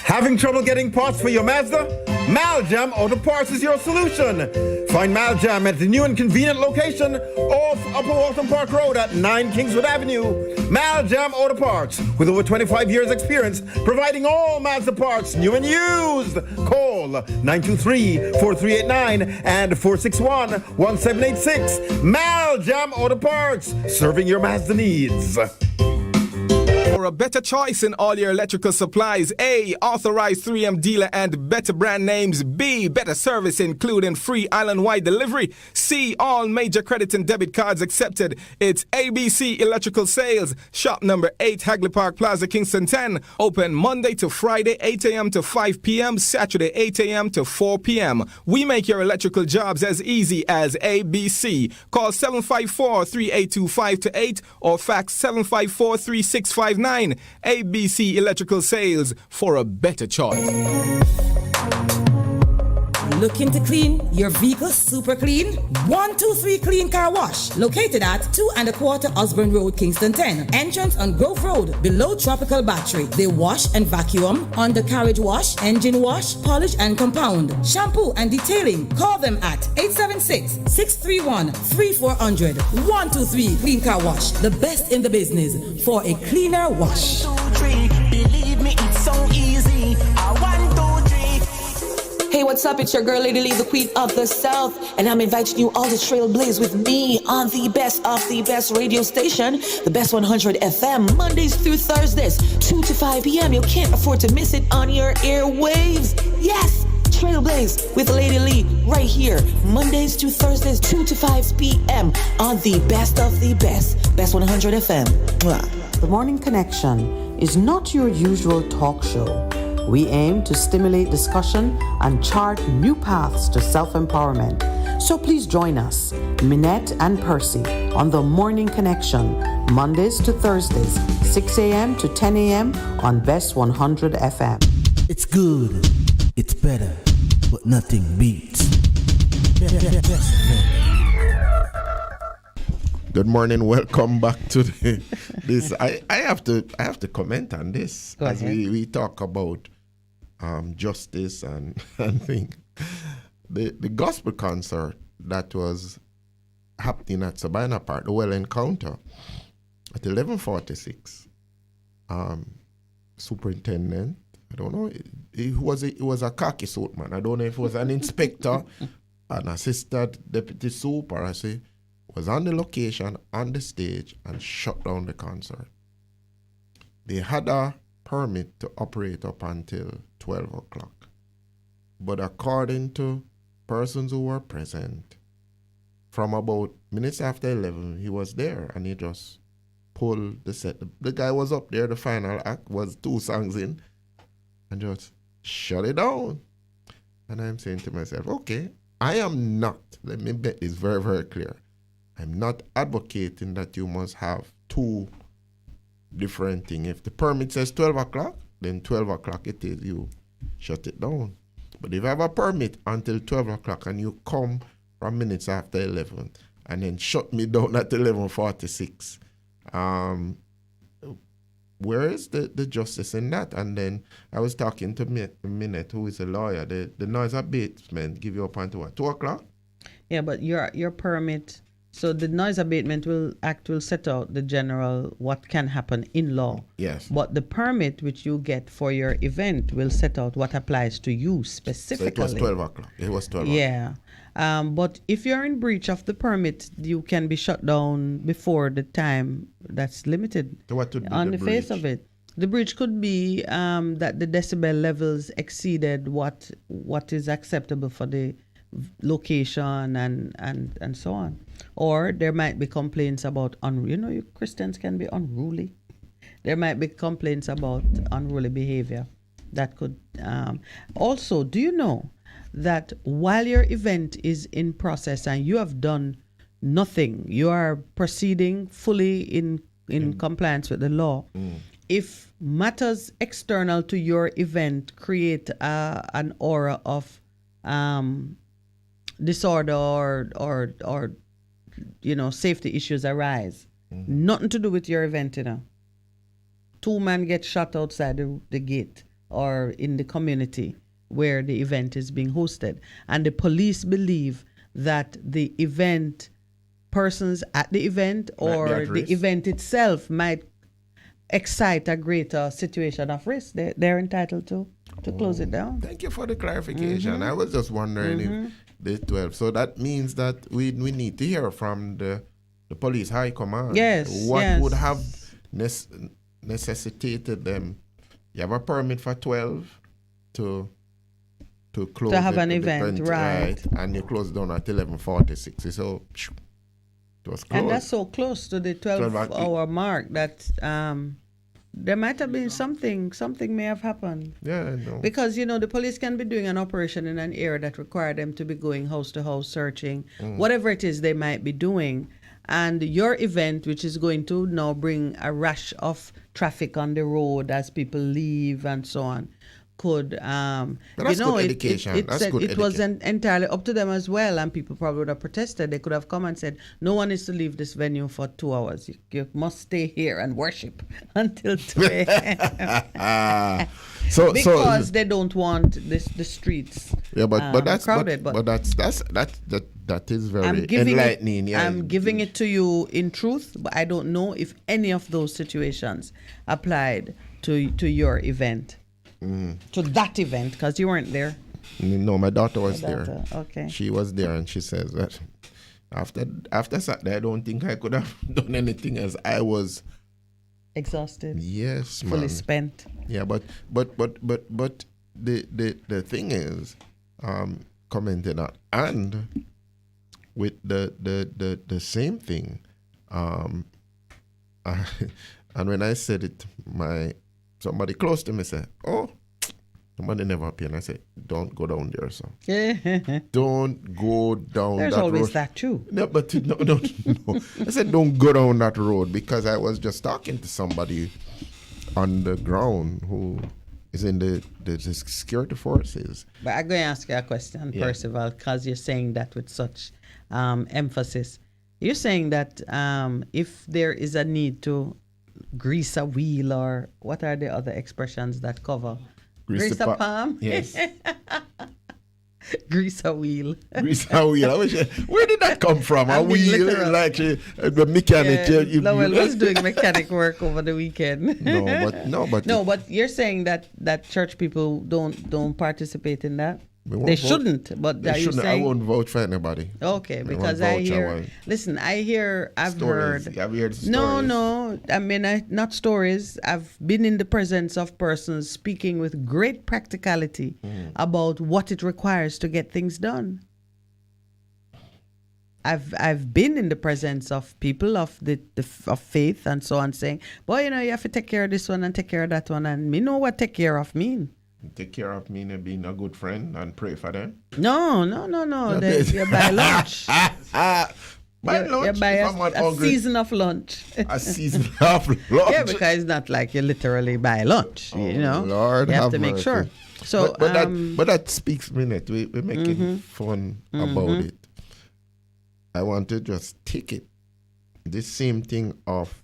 Having trouble getting parts for your Mazda? Maljam Auto Parts is your solution. Find Maljam at the new and convenient location off Upper Waltham Park Road at 9 Kingswood Avenue. Maljam Auto Parts, with over 25 years experience, providing all Mazda parts, new and used. Call 923-4389 and 461-1786. Maljam Auto Parts, serving your Mazda needs. For a better choice in all your electrical supplies, A, authorized 3M dealer and better brand names. B, better service including free island-wide delivery. C, all major credit and debit cards accepted. It's ABC Electrical Sales. Shop number 8, Hagley Park Plaza, Kingston 10. Open Monday to Friday, 8 a.m. to 5 p.m. Saturday, 8 a.m. to 4 p.m. We make your electrical jobs as easy as ABC. Call 754-382-528 or fax 754-3659. ABC Electrical Sales, for a better choice. Looking to clean your vehicle super clean? 123 Clean Car Wash, located at 2 1/4 Osborne Road, Kingston 10. Entrance on Grove Road, below Tropical Battery. They wash and vacuum, undercarriage wash, engine wash, polish and compound, shampoo and detailing. Call them at 876-631-3400. 123 Clean Car Wash, the best in the business for a cleaner wash. 1, 2, 3, believe me, it's so easy. 1, 2, 3. Hey, what's up? It's your girl, Lady Lee, the Queen of the South, and I'm inviting you all to trailblaze with me on the best of the best radio station, the Bess100 FM, Mondays through Thursdays, 2 to 5 p.m. You can't afford to miss it on your airwaves. Yes, trailblaze with Lady Lee right here, Mondays to Thursdays, 2 to 5 p.m. on the best of the best, Bess100 FM. Mwah. The Morning Connection is not your usual talk show. We aim to stimulate discussion and chart new paths to self-empowerment. So please join us, Minett and Percy, on The Morning Connection, Mondays to Thursdays, 6 a.m. to 10 a.m. on Bess100 FM. It's good, it's better, but nothing beats. Best FM. Good morning. Welcome back to this. I have to comment on this as we talk about justice and things. The gospel concert that was happening at Sabina Park, the Well Encounter, at 11:46. Superintendent, I don't know, it was a khaki suit man. I don't know if it was an inspector, an assistant deputy super, I say, was on the location, on the stage, and shut down the concert. They had a permit to operate up until 12 o'clock. But according to persons who were present, from about minutes after 11, he was there, and he just pulled the set. The guy was up there, the final act was 2 songs in, and just shut it down. And I'm saying to myself, okay, I am not, let me make this very, very clear, I'm not advocating that you must have 2 different things. If the permit says 12 o'clock, then 12 o'clock it is, you shut it down. But if you have a permit until 12 o'clock and you come from minutes after 11 and then shut me down at 11:46, where is the justice in that? And then I was talking to Minett, who is a lawyer. The noise abatement give you up until what, 2 o'clock? Yeah, but your permit, so the noise abatement will set out the general what can happen in law. Yes. But the permit which you get for your event will set out what applies to you specifically. So it was 12 o'clock. It was 12 o'clock. Yeah. But if you're in breach of the permit, you can be shut down before the time that's limited. So what would be on the the face of it? The breach could be that the decibel levels exceeded what is acceptable for the location and so on. Or there might be complaints about you Christians can be unruly. There might be complaints about unruly behavior that could also, do you know that while your event is in process and you have done nothing, you are proceeding fully in compliance with the law, if matters external to your event create an aura of disorder or safety issues arise, nothing to do with your event, 2 men get shot outside the gate or in the community where the event is being hosted, and the police believe that the event, persons at the event or the event itself might excite a greater situation of risk, they're entitled to close it down. Thank you for the clarification. I was just wondering if the 12. So that means that we need to hear from the police high command. Yes. What would have necessitated them? You have a permit for 12 to close to have an event, right? And you close down at 11:46. So it was close. And that's so close to the 12-hour mark that there might have been something may have happened. Yeah, I know. Because, the police can be doing an operation in an area that require them to be going house to house searching, whatever it is they might be doing. And your event, which is going to now bring a rush of traffic on the road as people leave and so on, could, but that's good education. It wasn't entirely up to them as well, and people probably would have protested. They could have come and said, no one is to leave this venue for 2 hours. You must stay here and worship until 2 a.m. because they don't want the streets crowded. But that is very enlightening. I'm giving it to you in truth, but I don't know if any of those situations applied to your event. To that event, because you weren't there. No, my daughter was there. Okay. She was there, and she says that after Saturday, I don't think I could have done anything else. I was exhausted. Yes, fully spent. Yeah, but the thing is, commenting on and with the same thing, and when I said it, somebody close to me said, "Oh, somebody never appear." And I said, "Don't go down there, son. Don't go down There's that road." There's always that too. No, but no. I said, "Don't go down that road," because I was just talking to somebody on the ground who is in the security forces. But I'm going to ask you a question, Percival, because you're saying that with such emphasis. You're saying that if there is a need to grease a wheel, or what are the other expressions that cover? Grease a palm? Yes. Grease a wheel. Grease a wheel. Where did that come from? A wheel, literal. Like the mechanic. Lowell was doing mechanic work over the weekend. But you're saying that church people don't participate in that? They shouldn't, but they shouldn't. I won't vouch for anybody. Okay, because I've heard. I've heard stories. No. I mean, not stories. I've been in the presence of persons speaking with great practicality about what it requires to get things done. I've been in the presence of people of of faith and so on, saying, "Boy, you have to take care of this one and take care of that one," and me know what take care of mean. Take care of me and being a good friend and pray for them? No. You buy lunch. Buy lunch? You buy a season of lunch. A season of lunch? Yeah, because it's not like you literally buy lunch, Lord, you have to make sure. So, but that speaks, Minett. We're making fun about it. I want to just take it. This same thing of,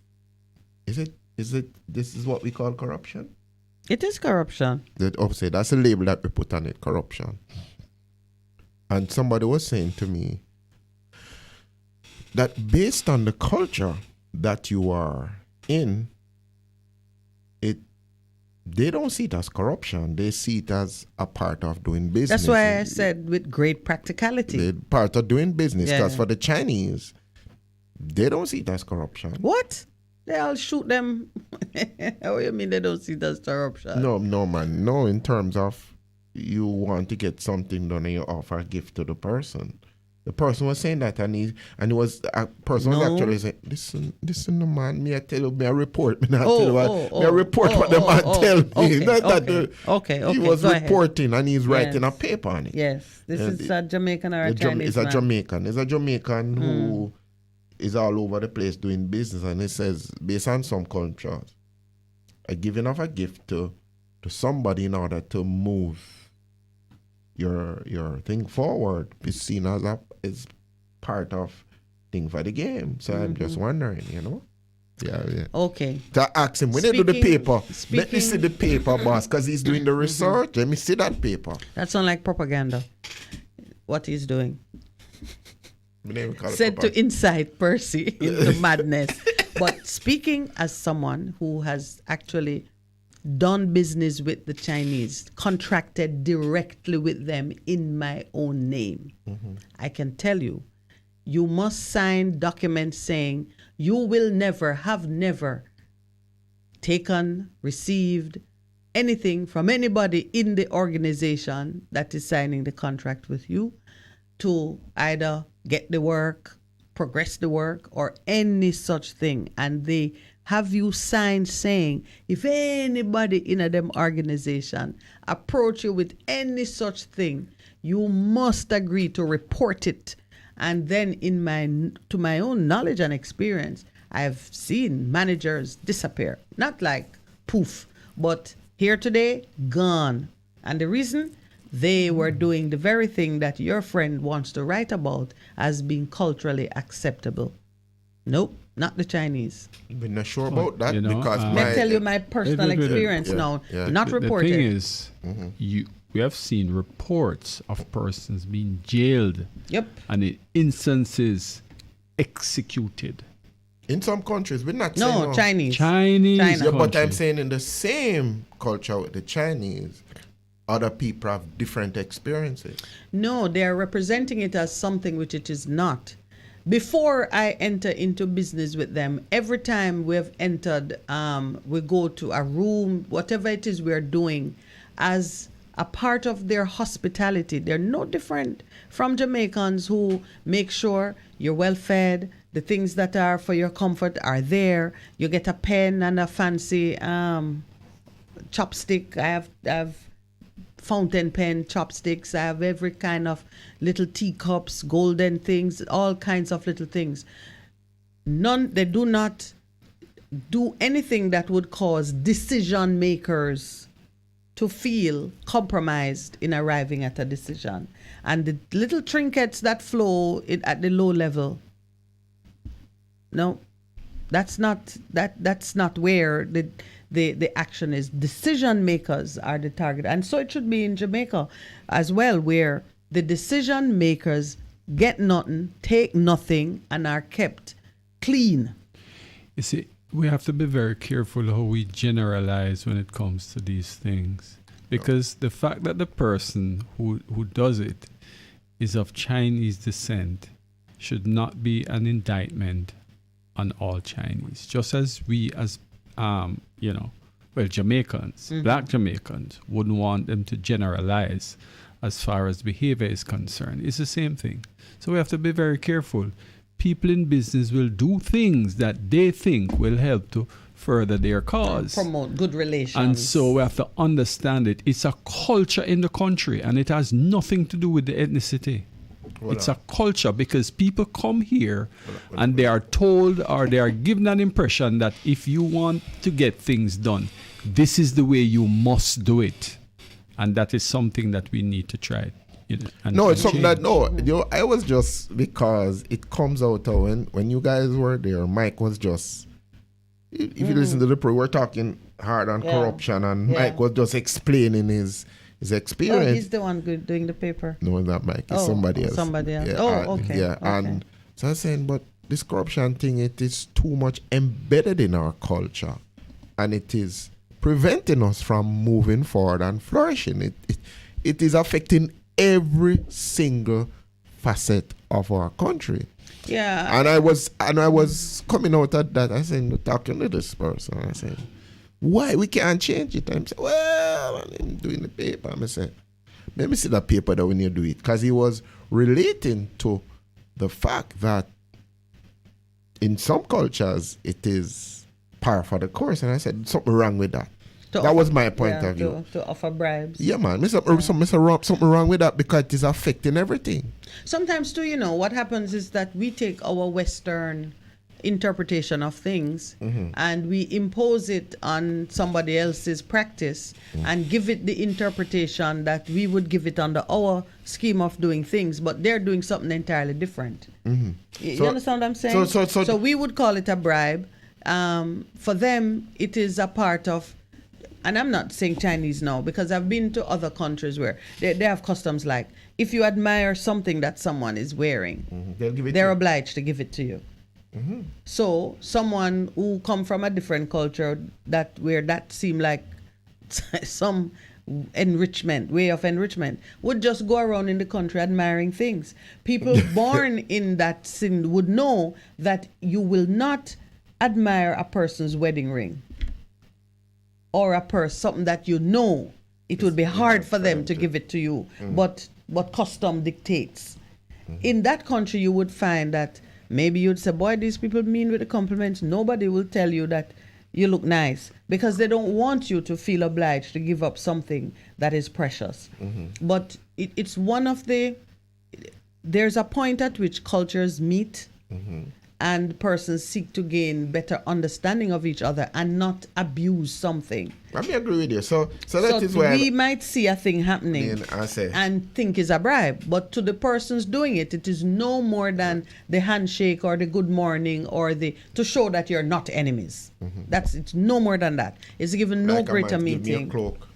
this is what we call corruption? It is corruption. That's a label that we put on it, corruption. And somebody was saying to me that based on the culture that you are in, they don't see it as corruption. They see it as a part of doing business. That's why I said with great practicality. They're part of doing business. Because for the Chinese, they don't see it as corruption. What? They all shoot them. How you mean they don't see it as corruption? No, man. No, in terms of you want to get something done and you offer a gift to the person. The person was saying that, and he was a person was actually saying, listen, no man, me I tell you, me I report, me not tell you what, me I report what the man tell me. Okay. He was reporting and he's writing a paper on it. Yes, this is a Jamaican or a Chinese man. It's a Jamaican who is all over the place doing business, and it says, based on some cultures, a giving of a gift to somebody in order to move your thing forward is seen as part of thing for the game. So I'm just wondering, Yeah. Okay. To ask him, when they do the paper, let me see the paper, boss, because he's doing the research. Let me see that paper. That sounds like propaganda, what he's doing. said to incite Percy into madness. But speaking as someone who has actually done business with the Chinese, contracted directly with them in my own name, I can tell you, you must sign documents saying you will have never taken, received anything from anybody in the organization that is signing the contract with you to either get the work, progress the work, or any such thing. And they have you sign saying if anybody in a them organization approach you with any such thing, you must agree to report it. And then to my own knowledge and experience, I've seen managers disappear. Not like poof, but here today, gone. And the reason? They were doing the very thing that your friend wants to write about as being culturally acceptable. Nope, not the Chinese. We're not sure about that because I tell you my personal experience now. Not reported. The thing is, we have seen reports of persons being jailed. Yep. And in instances executed. In some countries, we're not saying Chinese. Chinese. Yeah, but I'm saying in the same culture with the Chinese, other people have different experiences. No, they are representing it as something which it is not. Before I enter into business with them, every time we have entered, we go to a room, whatever it is we're doing, as a part of their hospitality. They're no different from Jamaicans who make sure you're well fed, the things that are for your comfort are there. You get a pen and a fancy chopstick. I have fountain pen, chopsticks. I have every kind of little teacups, golden things, all kinds of little things. They do not do anything that would cause decision makers to feel compromised in arriving at a decision. And the little trinkets that flow at the low level, no, that's not where the action is. Decision makers are the target. And so it should be in Jamaica as well, where the decision makers get nothing, take nothing, and are kept clean. You see, we have to be very careful how we generalize when it comes to these things. Because the fact that the person who does it is of Chinese descent should not be an indictment on all Chinese. Just as we as, Jamaicans, black Jamaicans, wouldn't want them to generalize as far as behavior is concerned. It's the same thing. So we have to be very careful. People in business will do things that they think will help to further their cause. Promote good relations. And so we have to understand it. It's a culture in the country and it has nothing to do with the ethnicity. It's a culture because people come here and they are told or they are given an impression that if you want to get things done, this is the way you must do it. And that is something that we need to try. It's something that, I was just, because it comes out when you guys were there, Mike was just, if you listen to the pro, we're talking hard on corruption and Mike was just explaining his experience. Oh, he's the one doing the paper. No, not Mike. It's somebody else. Somebody else. Yeah, okay. Yeah, okay. And so I'm saying, but this corruption thing, it is too much embedded in our culture, and it is preventing us from moving forward and flourishing. It is affecting every single facet of our country. Yeah. And I was coming out at that. I said, talking to this person, I said, why we can't change it? I'm saying, well, I'm doing the paper. I said, let me see the paper that when you do it. Because he was relating to the fact that in some cultures, it is par for the course. And I said, something wrong with that. That was my point of view. To offer bribes. Yeah, man. Something wrong with that because it is affecting everything. Sometimes, too, what happens is that we take our Western interpretation of things and we impose it on somebody else's practice and give it the interpretation that we would give it under our scheme of doing things, but they're doing something entirely different. You understand what I'm saying? So we would call it a bribe. For them, it is a part of and I'm not saying Chinese now, because I've been to other countries where they have customs like, if you admire something that someone is wearing, they'll give it they're to you. obliged to give it to you. So someone who come from a different culture where that seemed like some way of enrichment would just go around in the country admiring things. People born in that sin would know that you will not admire a person's wedding ring or something that you know it would be hard for them to give it to you, but what custom dictates. In that country you would find that maybe you'd say, boy, these people mean with the compliments. Nobody will tell you that you look nice, because they don't want you to feel obliged to give up something that is precious. But it's one of there's a point at which cultures meet and persons seek to gain better understanding of each other and not abuse something. I agree with you. So that is where we might see a thing happening and think it's a bribe, but to the persons doing it, it is no more than the handshake or the good morning or to show that you're not enemies. It's no more than that. It's given no greater meaning. Give me a cloak.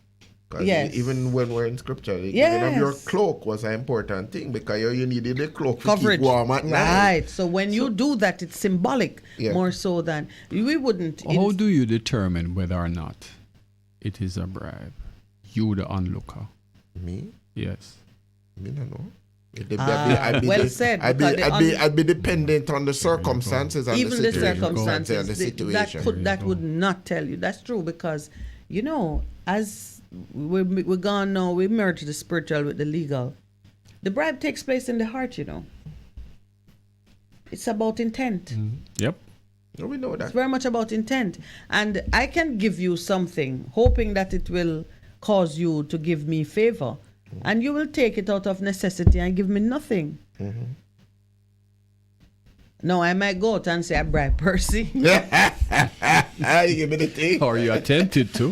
Yes. Even when we're in scripture, giving of your cloak was an important thing, because you needed a cloak to coverage. Keep warm at night. Right. So when you do that, it's symbolic more so than we wouldn't. How do you determine whether or not it is a bribe? You, the onlooker. Me? Yes. Me don't know. I'd be dependent on the circumstances and even the circumstances and the situation. That would not tell you. That's true, because as we're gone now, we merge the spiritual with the legal. The bribe takes place in the heart, It's about intent. Yep. No, we know that. It's very much about intent. And I can give you something, hoping that it will cause you to give me favor. And you will take it out of necessity and give me nothing. No, I might go out and say I bribe Percy. You give me the thing. Or you attempted to.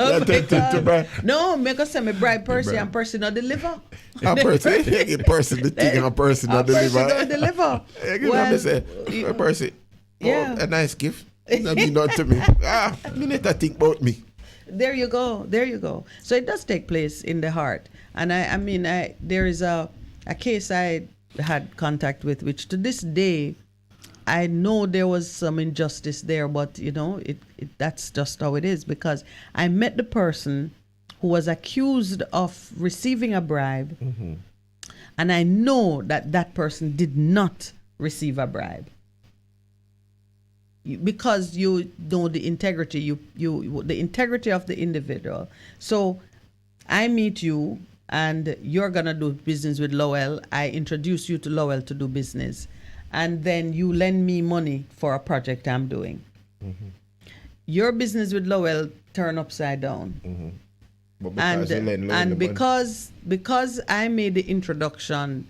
Bribe. No, make us say me bribe Percy and Percy not deliver. Percy, give Percy the thing and Percy not deliver. Percy don't deliver. Percy, a nice gift. That mean nothing to me. Minett think about me. There you go. So it does take place in the heart. And there is a case I had contact with, which to this day, I know there was some injustice there, but that's just how it is, because I met the person who was accused of receiving a bribe, and I know that person did not receive a bribe, because you know the integrity, the integrity of the individual. So I meet you, and you're gonna do business with Lowell. I introduce you to Lowell to do business. And then you lend me money for a project I'm doing. Your business with Lowell turn upside down. But because because I made the introduction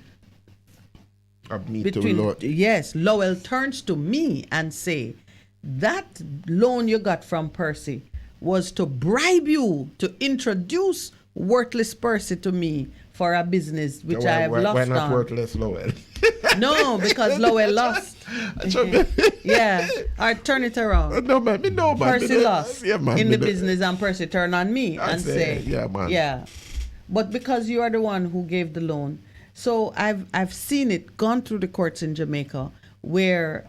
of me to Lowell. Yes, Lowell turns to me and say, that loan you got from Percy was to bribe you to introduce worthless Percy to me for a business which I have lost on. Why not worthless Lowell? No, because Lowell lost. Or turn it around. No, man. Percy lost in the business, and Percy turn on me and say, man. But because you are the one who gave the loan. So I've seen it gone through the courts in Jamaica, where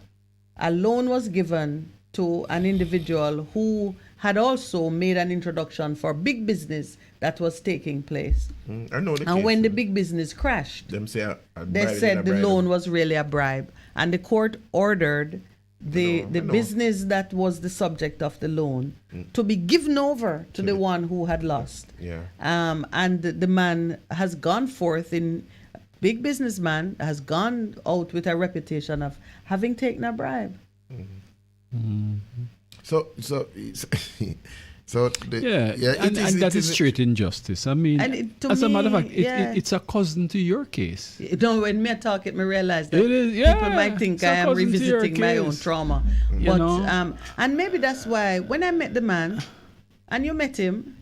a loan was given to an individual who had also made an introduction for big business that was taking place. I know the and case. when the big business crashed, they said the loan was really a bribe, and the court ordered the business that was the subject of the loan to be given over to the one who had lost. And the man has gone forth big businessman has gone out with a reputation of having taken a bribe. That is straight injustice. I mean, as a matter of fact, it's a cousin to your case. When me talk it, me realize that people might think I am revisiting my own trauma. And maybe that's why when I met the man, and you met him,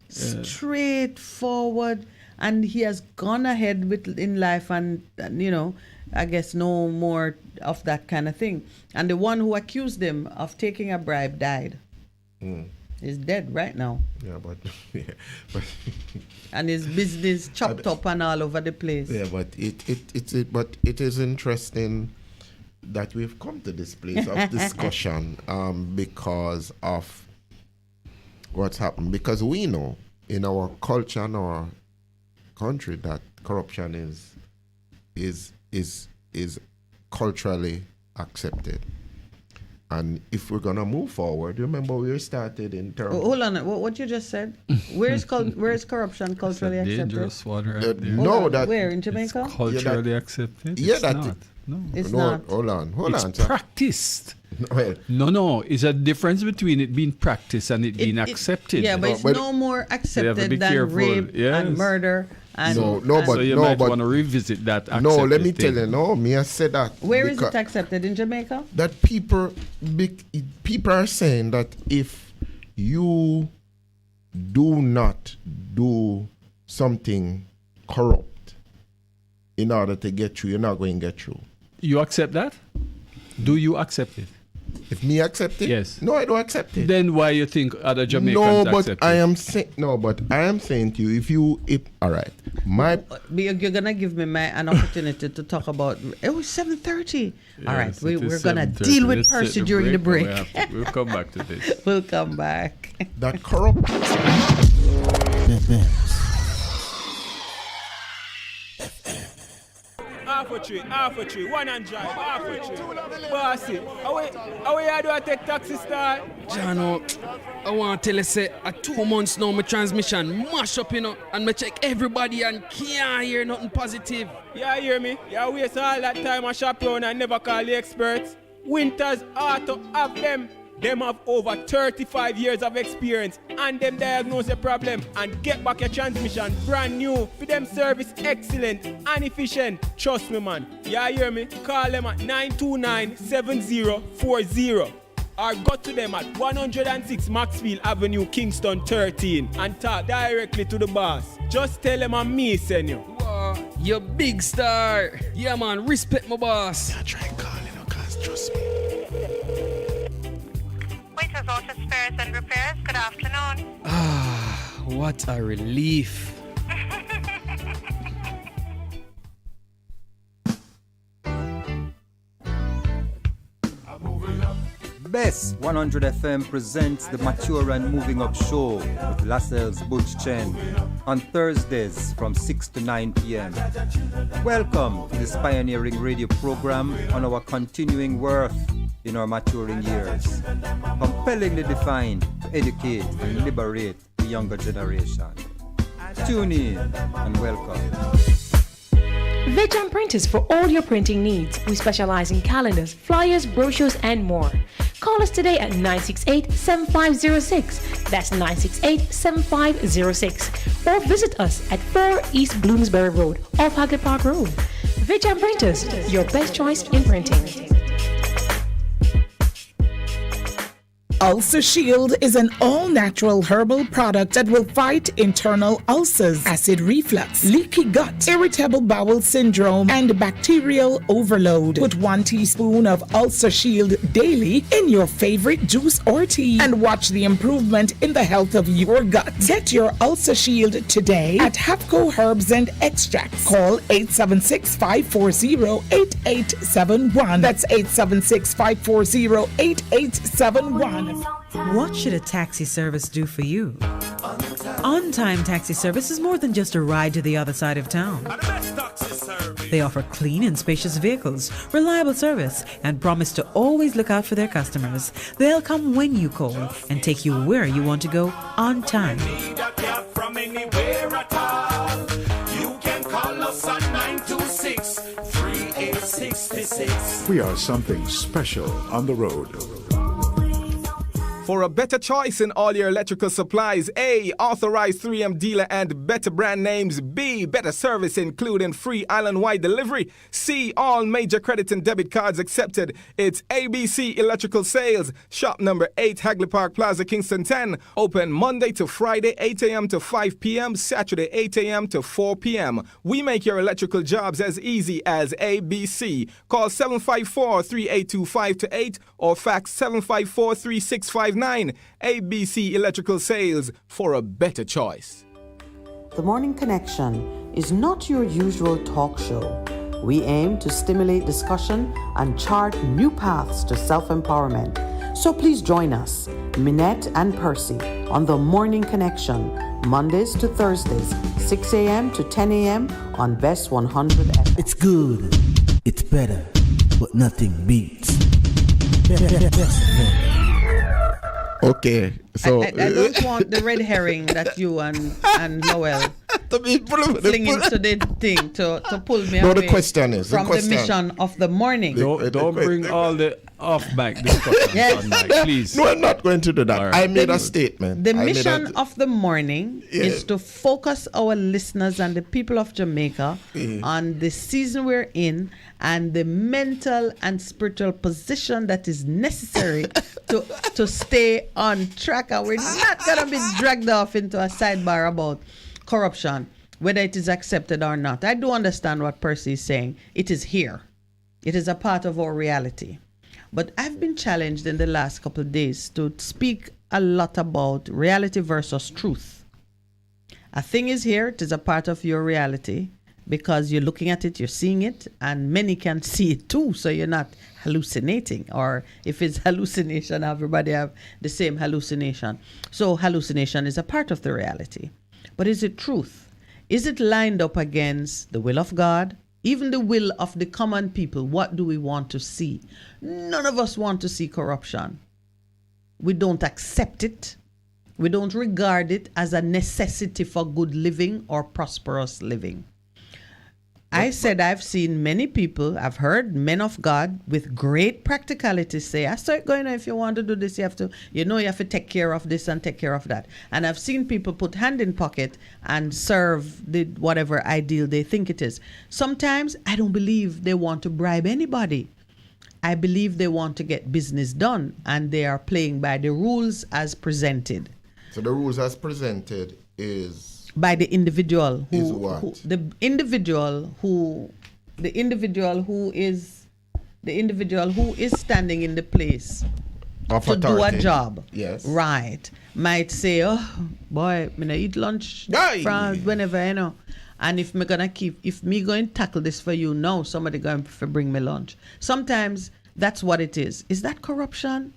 straightforward, and he has gone ahead in life, and I guess no more of that kind of thing. And the one who accused him of taking a bribe died. He's dead right now. Yeah, but and his business chopped up and all over the place. Yeah, but it is interesting that we've come to this place of discussion because of what's happened. Because we know in our culture and our country that corruption is culturally accepted. And if we're gonna move forward, remember we started in terms. Hold on, what you just said? Where is corruption culturally accepted? Dangerous one right there. No, that where in Jamaica? It's culturally accepted. Yeah, it's that not. No, it's not. Hold on. It's practiced. No, it's a difference between it being practiced and it being accepted. Yeah, but it's no more accepted than rape and murder. And so you might want to revisit that. No, let me tell you. No, me I said that. Where is it accepted in Jamaica? That people are saying that if you do not do something corrupt in order to get through, you're not going to get through. You accept that? Do you accept it? If me accept it? Yes. No, I don't accept it. Then why you think other Jamaicans accept it? I am saying to you, all right, you're gonna give me an opportunity to talk about. It was 7:30. Yes, all right, we're gonna 7:30. deal with Percy during the break. We'll come back to this. We'll come back. That corrupt. Half a tree, one and drive, half a tree. Bossy, how you do I take taxi star? Jano, I want to tell you, say, 2 months now, my transmission mash up, and me check everybody and can't hear nothing positive. Yeah, hear me? You waste all that time I shop around and never call the experts. Winters Auto have them. Them have over 35 years of experience and them diagnose the problem and get back your transmission brand new. For them service excellent and efficient. Trust me, man. Yeah, hear me? Call them at 929-7040 or go to them at 106 Maxfield Avenue, Kingston 13 and talk directly to the boss. Just tell them I'm me, send you. Wow, you big star. Yeah, man, respect my boss. Yeah, try calling her, cause trust me. Waiters Auto Spares and Repairs, good afternoon. What a relief. Bess100 FM presents the Mature and Moving Up Show with Lascelles Butch Chen on Thursdays from 6 to 9 p.m. Welcome to this pioneering radio program on our continuing worth in our maturing years, compellingly defined to educate and liberate the younger generation. Tune in and welcome. Veg Printers for all your printing needs. We specialize in calendars, flyers, brochures, and more. Call us today at 968-7506. That's 968-7506. Or visit us at 4 East Bloomsbury Road, off Hagley Park Road. Veg Printers, your best choice in printing. Ulcer Shield is an all-natural herbal product that will fight internal ulcers, acid reflux, leaky gut, irritable bowel syndrome, and bacterial overload. Put 1 teaspoon of Ulcer Shield daily in your favorite juice or tea and watch the improvement in the health of your gut. Get your Ulcer Shield today at Hapco Herbs and Extracts. Call 876-540-8871. That's 876-540-8871. What should a taxi service do for you? On-Time Taxi Service is more than just a ride to the other side of town. They offer clean and spacious vehicles, reliable service, and promise to always look out for their customers. They'll come when you call and take you where you want to go on time. From anywhere at all. You can call us on 926-3866. We are something special on the road. For a better choice in all your electrical supplies, A, authorized 3M dealer and better brand names. B, better service including free island-wide delivery. C, all major credit and debit cards accepted. It's ABC Electrical Sales, shop number 8, Hagley Park Plaza, Kingston 10. Open Monday to Friday, 8 a.m. to 5 p.m., Saturday, 8 a.m. to 4 p.m. We make your electrical jobs as easy as ABC. Call 754-382-528 or fax 754-365 59. ABC Electrical Sales, for a better choice. The Morning Connection is not your usual talk show. We aim to stimulate discussion and chart new paths to self-empowerment. So please join us, Minett and Percy, on The Morning Connection, Mondays to Thursdays, 6 a.m. to 10 a.m. on Bess100 FM. It's good, it's better, but nothing beats. Best FM. Okay, so I don't want the red herring that you and Noel fling into the thing to pull me No, away the question is, from the mission of the morning. Don't bring all the off-back discussions Yes. on mic, please. No, I'm not going to do that. All right. I made a statement. The I made mission a- of the morning is to focus our listeners and the people of Jamaica on the season we're in and the mental and spiritual position that is necessary to stay on track. And we're not going to be dragged off into a sidebar about corruption, whether it is accepted or not. I do understand what Percy is saying. It is here. It is a part of our reality. But I've been challenged in the last couple of days to speak a lot about reality versus truth. A thing is here, it is a part of your reality because you're looking at it, you're seeing it, and many can see it too, so you're not hallucinating. Or if it's hallucination, everybody have the same hallucination. So hallucination is a part of the reality. But is it truth? Is it lined up against the will of God? Even the will of the common people? What do we want to see? None of us want to see corruption. We don't accept it. We don't regard it as a necessity for good living or prosperous living. I said I've seen many people, I've heard men of God with great practicality say, I start going, if you want to do this, you have to take care of this and take care of that. And I've seen people put hand in pocket and serve the whatever ideal they think it is. Sometimes I don't believe they want to bribe anybody. I believe they want to get business done and they are playing by the rules as presented. So the rules as presented is by the individual who, is what? The individual who is standing in the place of to authority. do a job. Yes. Right. Might say, oh boy, I'm gonna eat lunch from whenever, And if me going to tackle this for you now, somebody going to bring me lunch. Sometimes that's what it is. Is that corruption?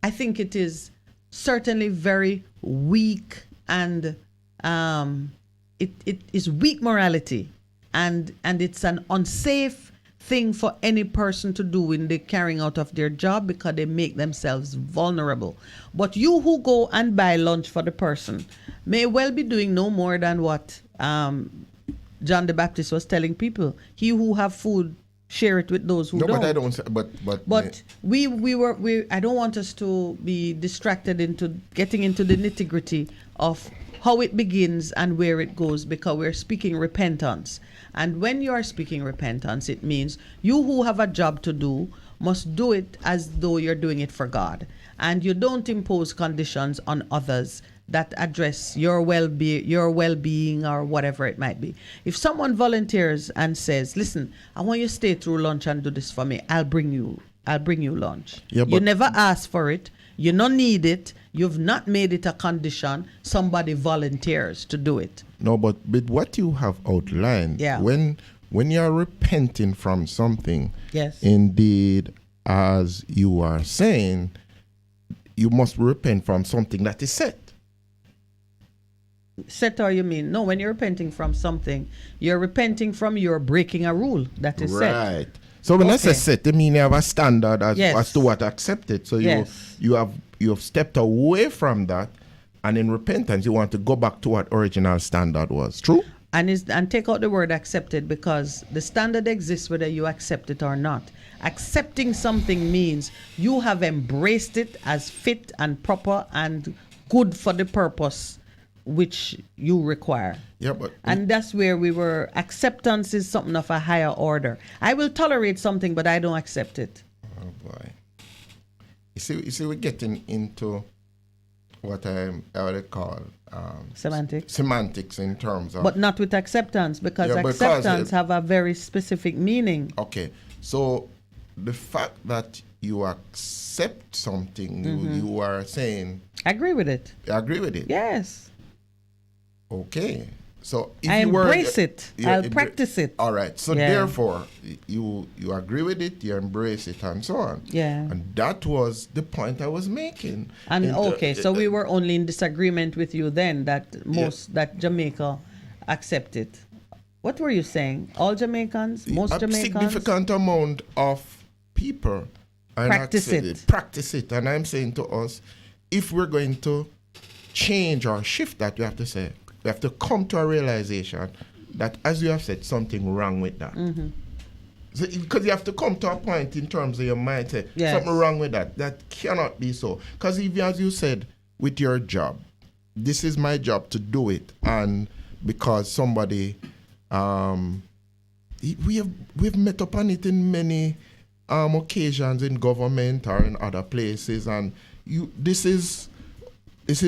I think it is certainly very weak and it is weak morality and it's an unsafe thing for any person to do in the carrying out of their job because they make themselves vulnerable. But you who go and buy lunch for the person may well be doing no more than what John the Baptist was telling people. He who have food, share it with those who don't. But I don't say, but I don't want us to be distracted into getting into the nitty-gritty of how it begins and where it goes, because we're speaking repentance. And when you are speaking repentance, it means you who have a job to do must do it as though you're doing it for God. And you don't impose conditions on others that address your well-being or whatever it might be. If someone volunteers and says, listen, I want you to stay through lunch and do this for me, I'll bring you lunch. Yeah, you never ask for it. You don't need it. You've not made it a condition. Somebody volunteers to do it. No, but with what you have outlined, when you're repenting from something, yes, indeed, as you are saying, you must repent from something that is set. Set, or you mean? No, when you're repenting from something, you're repenting from your breaking a rule that is set. Right. So when I say set, I mean you have a standard as to what accepted. So you have stepped away from that, and in repentance you want to go back to what original standard was. True? And take out the word accepted, because the standard exists whether you accept it or not. Accepting something means you have embraced it as fit and proper and good for the purpose which you require. Yeah, but and that's where we were. Acceptance is something of a higher order. I will tolerate something, but I don't accept it. Oh boy! You see, we're getting into what I would call semantics in terms of, but not with acceptance, because acceptance have a very specific meaning. Okay, so the fact that you accept something, you are saying, I agree with it. You agree with it? Yes. Okay. So if I you were, embrace it. I'll practice it. All right. So Yeah. therefore, you agree with it, you embrace it, and so on. Yeah. And that was the point I was making. And In so we were only in disagreement with you then that that Jamaica accept it. What were you saying? All Jamaicans? Most a Jamaicans? significant amount of people are practice it. And I'm saying to us, if we're going to change or shift that, we have to come to a realization that, as you have said, something wrong with that. Because you have to come to a point in terms of your mindset, something wrong with that. That cannot be so. Because even as you said, with your job, this is my job to do it, and because somebody, we've met upon it in many occasions in government or in other places, and this is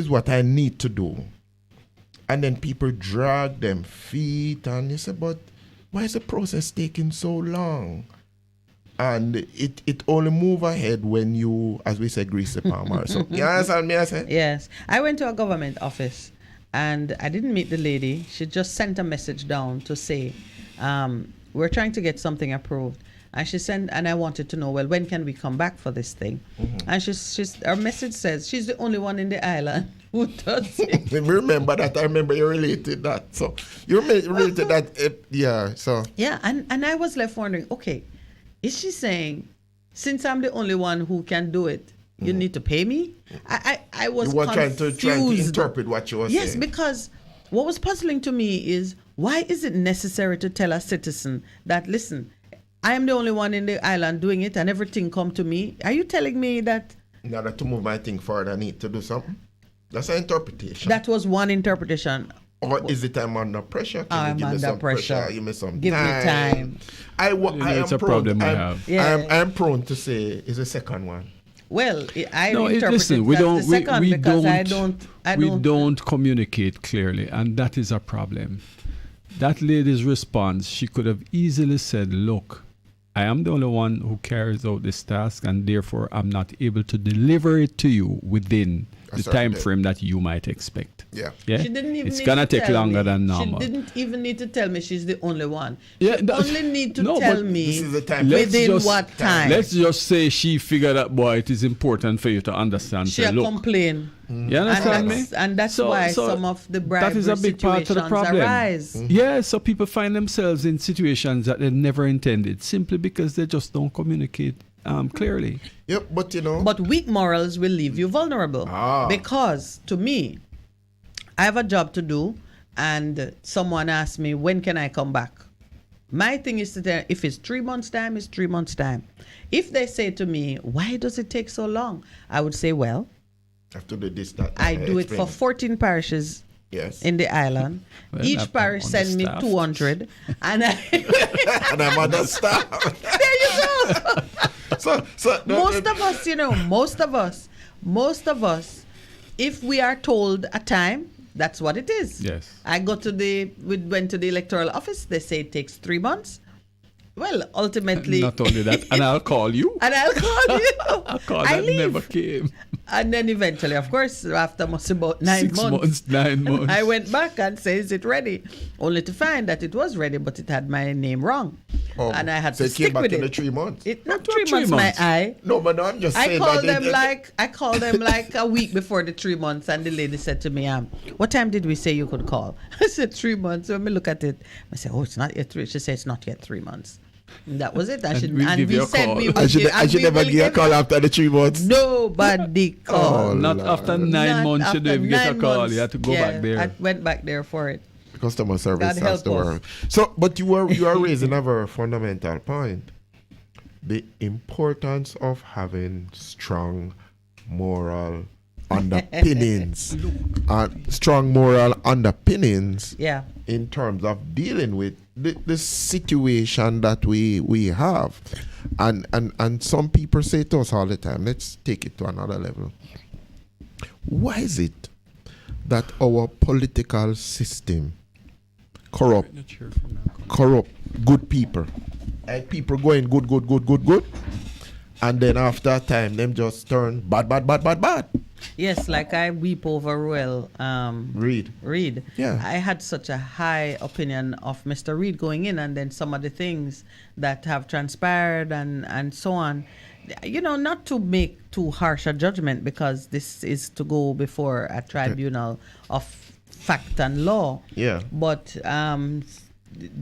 what I need to do. And then people drag them feet, and you say, but why is the process taking so long? And it only move ahead when you, as we say, grease the palm or something. You understand me? I say? Yes. I went to a government office, and I didn't meet the lady. She just sent a message down to say, we're trying to get something approved. And she sent, and I wanted to know, well, when can we come back for this thing? And her message says she's the only one in the island who does it. Remember that. I remember you related that. So you related that. Yeah. So. Yeah, and I was left wondering, okay, is she saying, since I'm the only one who can do it, you need to pay me? I was you were confused. trying to interpret what you were saying. Yes, because what was puzzling to me is, why is it necessary to tell a citizen that, listen, I am the only one in the island doing it and everything come to me? Are you telling me that? In order to move my thing forward, I need to do something? That's an interpretation. That was one interpretation. Or is it I'm under pressure? I'm give me under some pressure. Give me some Give time. me time. It's a problem we have. I'm prone to say it's the second one. Well, I No, interpret listen, it we as don't, the second we because don't, we don't communicate clearly, and that is a problem. That lady's response, she could have easily said, look, I am the only one who carries out this task, and therefore I'm not able to deliver it to you within the time frame that you might expect. Yeah. She didn't even it's gonna take longer than normal. She didn't even need to tell me she's the only one. Yeah, she only need to tell me this is the time. within what time. Let's just say she figured out, boy, it is important for you to understand. She say, look, complain. You understand me? And that's why some of the bribery that is a big part of the problem. arise. Yeah, so people find themselves in situations that they never intended, simply because they just don't communicate clearly. Yep, but you know. But weak morals will leave you vulnerable. Because to me, I have a job to do, and someone asks me, when can I come back? My thing is to tell, if it's 3 months' time, it's 3 months' time. If they say to me, why does it take so long? I would say, well, I have to do this, that. I do it for 14 parishes in the island. Well, each parish send me 200, and and I'm understaffed. There you go. Most of us, if we are told a time, that's what it is. Yes. We went to the electoral office. They say it takes 3 months. Well, ultimately. Not only that, and I'll call you. I that never came. And then eventually, of course, after about 9 6 months, 9 months. I went back and said, is it ready? Only to find that it was ready, but it had my name wrong. And I had to stick with it. So it came back in the 3 months? Not 3 months, my eye. No, but no, I'm just saying. I called them like a week before the 3 months, and the lady said to me, what time did we say you could call? I said 3 months. So let me look at it. I said, oh, it's not yet 3. She said, it's not yet 3 months. And that was it. I should never give a call after the 3 months. Nobody called. Not after 9 months. You don't get a call. You have to go back there. I went back there for it. Customer service has to work. So, but you are raising a very fundamental point: the importance of having strong moral underpinnings. Strong moral underpinnings. Yeah. In terms of dealing with the situation that we have, and some people say to us all the time, let's take it to another level. Why is it that our political system corrupt good people like people going good. And then after a time, them just turn bad. Yes, like I weep over Royal Reed. Yeah. I had such a high opinion of Mr. Reed going in, and then some of the things that have transpired and so on. You know, not to make too harsh a judgment, because this is to go before a tribunal of fact and law. Yeah. But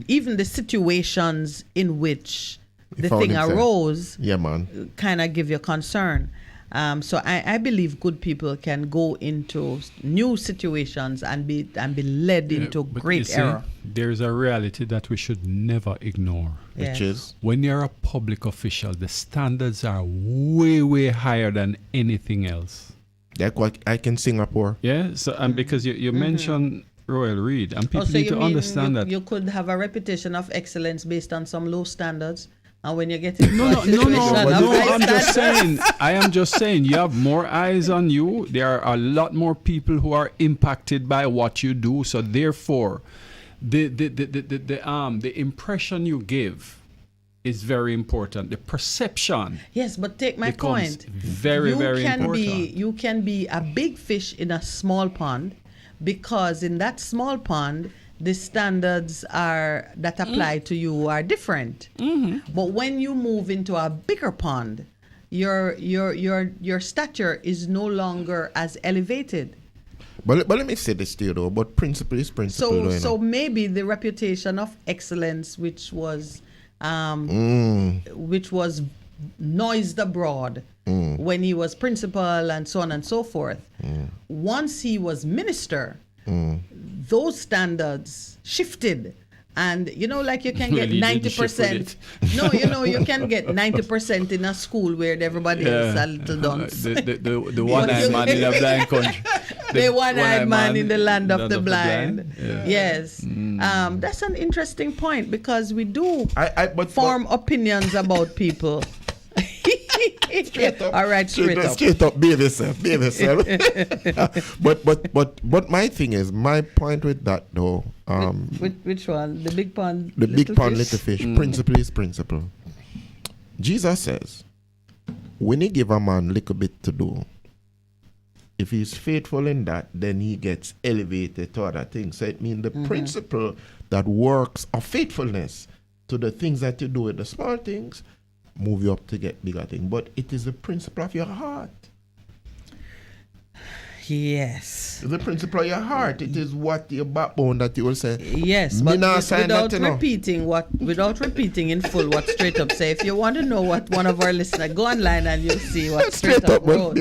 even the situations in which the thing arose, yeah, man, kind of give you concern. So I believe good people can go into new situations and be led into great error. There's a reality that we should never ignore. Yes. Which is? When you're a public official, the standards are way higher than anything else. Like what I can Singapore. Yeah, so and because you mentioned Royal Reed, and people so need you to mean understand that you could have a reputation of excellence based on some low standards, and when you get into No, I'm just saying. I am just saying. You have more eyes on you. There are a lot more people who are impacted by what you do. So therefore, the impression you give is very important. The perception. Yes, but take my point. Very important. You can be a big fish in a small pond, because in that small pond, the standards that apply to you are different. Mm-hmm. But when you move into a bigger pond, your stature is no longer as elevated. But let me say this to you though. But principle is principle. So maybe the reputation of excellence, which was noised abroad when he was principal and so on and so forth. Once he was minister, those standards shifted. And like you can get 90%. No, you can get 90% in a school where everybody else a little dunce. The one-eyed man in a blind country. The one-eyed man in the land of the blind. Yeah. Yes. That's an interesting point, because we do form opinions about people. All right, straight up. Behave yourself. But my thing is, my point with that though. Which one? The big pond. The big pond, little fish. Principle is principle. Jesus says, when he give a man little bit to do, if he's faithful in that, then he gets elevated to other things. So it means the principle that works of faithfulness to the things that you do with the small things move you up to get bigger things. But it is the principle of your heart. Yes. The principle of your heart. It is what your backbone that you will say. Yes, but without repeating in full what Straight Up say. If you want to know what one of our listeners, go online and you'll see what Straight Up wrote.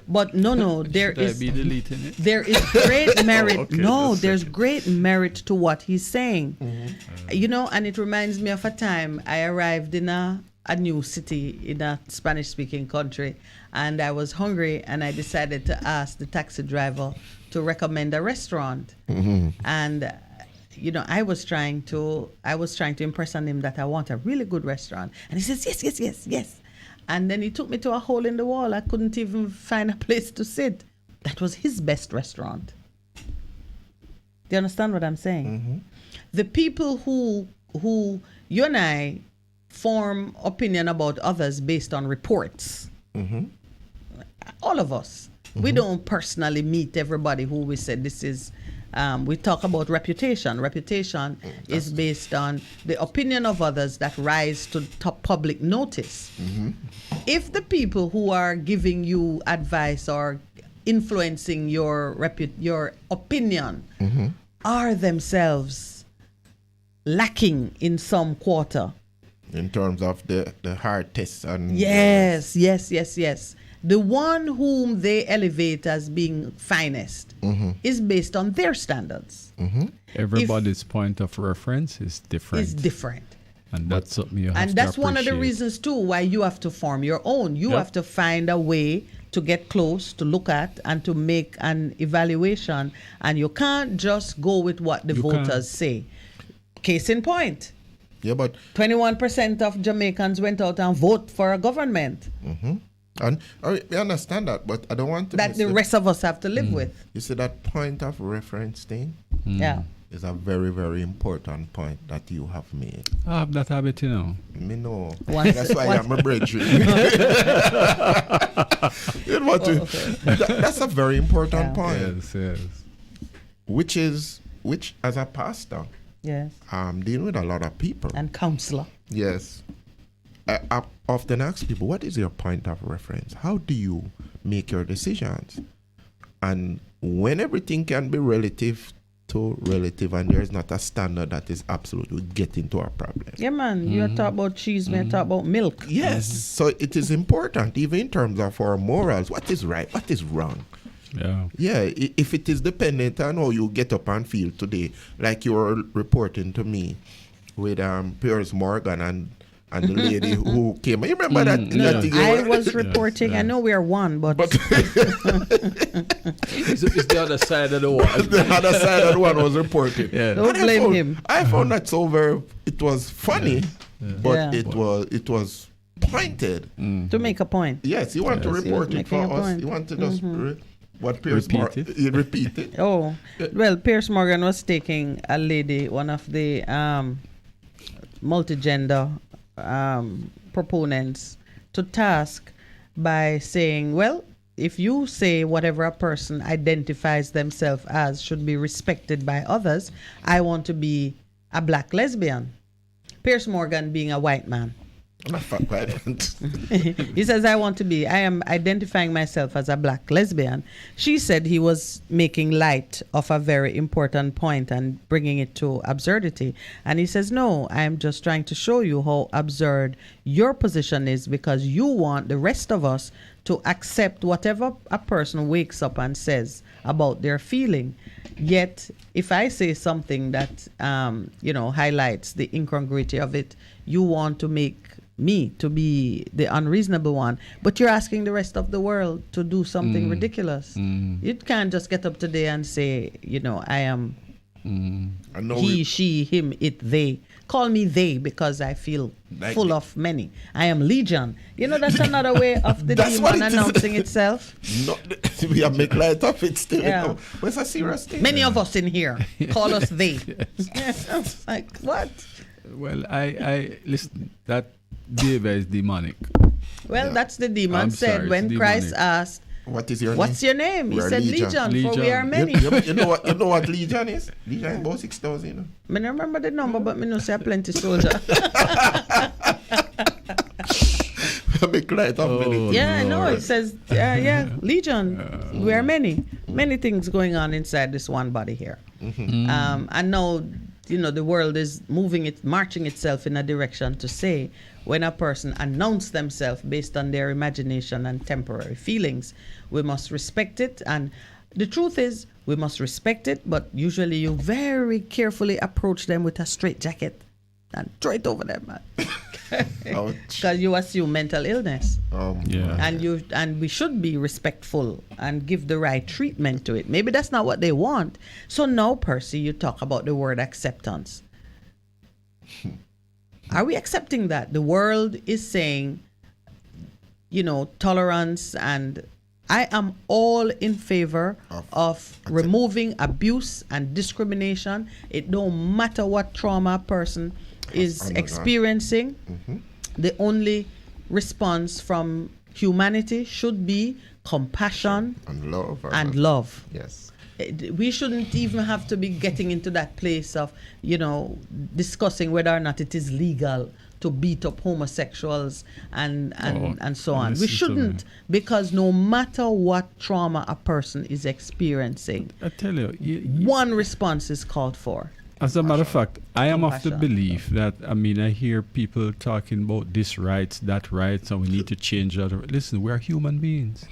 But no, there is great merit. Okay, there's great merit to what he's saying. And it reminds me of a time I arrived in a new city in a Spanish-speaking country, and I was hungry, and I decided to ask the taxi driver to recommend a restaurant. And I was trying to impress on him that I want a really good restaurant, and he says yes. And then he took me to a hole in the wall. I couldn't even find a place to sit. That was his best restaurant. Do you understand what I'm saying? The people who you and I form opinion about others based on reports. All of us. We don't personally meet everybody who we said this is. We talk about reputation. Reputation is based on the opinion of others that rise to top public notice. If the people who are giving you advice or influencing your opinion are themselves lacking in some quarter, in terms of the hard tests and yes. The one whom they elevate as being finest is based on their standards. Everybody's point of reference is different. Is different. And that's something you have to appreciate. And that's one of the reasons too why you have to form your own. You have to find a way to get close, to look at, and to make an evaluation. And you can't just go with what the voters say. Case in point. Yeah, but 21% of Jamaicans went out and vote for a government. And we understand that, but I don't want to. That the rest of us have to live with. You see that point of reference thing? Yeah. is a very, very important point that you have made. I have that habit, you know. Me know. Once- That's why I'm a brethren. You know what? That's a very important point. Yes, yes. Which as a pastor, Yes. I'm dealing with a lot of people. And counselor. Yes. I often ask people, what is your point of reference? How do you make your decisions? And when everything can be relative to relative and there's not a standard that is absolute, we get into a problem. Yeah, man. You talk about cheese, man. Talk about milk. Yes. So it is important, even in terms of our morals. What is right? What is wrong? Yeah. Yeah. If it is dependent on how you get up and feel today, like you were reporting to me with Piers Morgan and the lady who came. You remember that? No, I was reporting. I know we are one, but it's the other side of the wall. The other side of the one was reporting. Yeah. Don't blame him. I found that so very. It was funny, but it was pointed to make a point. Yes, you want to report it for us. Point. You want to just what Piers Morgan. You repeat it. Oh, well, Piers Morgan was taking a lady, one of the multigender proponents, to task by saying, well, if you say whatever a person identifies themselves as should be respected by others, I want to be a black lesbian. Piers Morgan being a white man. He says, I am identifying myself as a black lesbian. She said he was making light of a very important point and bringing it to absurdity. And he says, no, I'm just trying to show you how absurd your position is, because you want the rest of us to accept whatever a person wakes up and says about their feeling. Yet, if I say something that, highlights the incongruity of it, you want to make me to be the unreasonable one, but you're asking the rest of the world to do something ridiculous. You can't just get up today and say, I am he, she, him, it, they. Call me they because I feel full of many. I am legion. That's another way of the demon announcing itself. No, we have make light of it still. Yeah. But it's a serious thing. Many of us in here call us they. Like, what? Well, I listen, that behavior is demonic. Well, that's the demon I'm said sorry, when it's Christ demonic. asked, What's your name? He said Legion, for we are many. You know what Legion is? Legion is about 6,000. I don't remember the number, but I know say plenty soldier. Make light of it. Yeah, no, it says, Legion. We are many. Many things going on inside this one body here. And now, the world is marching itself in a direction to say, when a person announces themselves based on their imagination and temporary feelings, we must respect it. And the truth is, we must respect it, but usually you very carefully approach them with a straight jacket and throw it over them, man. Because you assume mental illness. And we should be respectful and give the right treatment to it. Maybe that's not what they want. So now, Percy, you talk about the word acceptance. Are we accepting that? The world is saying, tolerance, and I am all in favor of removing abuse and discrimination. It don't matter what trauma a person is experiencing. The only response from humanity should be compassion and love. Yes. We shouldn't even have to be getting into that place of, discussing whether or not it is legal to beat up homosexuals and so on. We shouldn't, because no matter what trauma a person is experiencing, I tell you, one response is called for. As a matter of fact, I am of the belief that, I hear people talking about this rights, that rights, and we need to change that. Listen, we're human beings.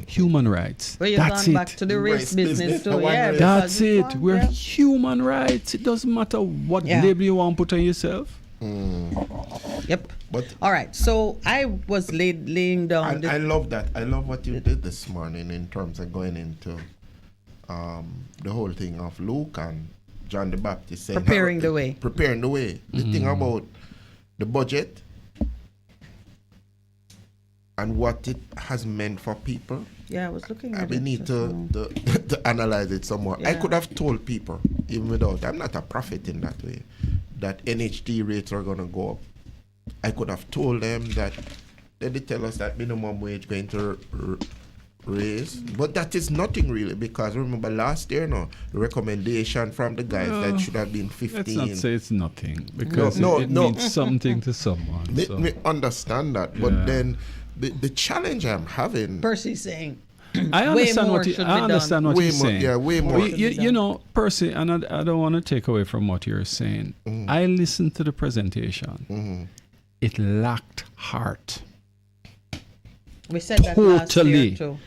Human rights. Well, that's it. Back to the race business too. Yeah, that's it. We're human rights. It doesn't matter what label you want to put on yourself. Yep. But all right. So I was laying down. I love that. I love what you did this morning in terms of going into the whole thing of Luke and John the Baptist saying preparing the way. The thing about the budget and what it has meant for people. Yeah, I was looking at it. We need to analyze it some more. Yeah. I could have told people even without, I'm not a prophet in that way, that NHT rates are going to go up. I could have told them that they did tell us that minimum wage going to raise, but that is nothing really, because remember last year, the recommendation from the guys that should have been 15. Let's not say it's nothing, because it means something to someone. Me understand that, but then the challenge I'm having. Percy's saying. I understand what you're saying. Yeah, way more. You know, Percy, and I don't want to take away from what you're saying. I listened to the presentation. It lacked heart. We said that last year too.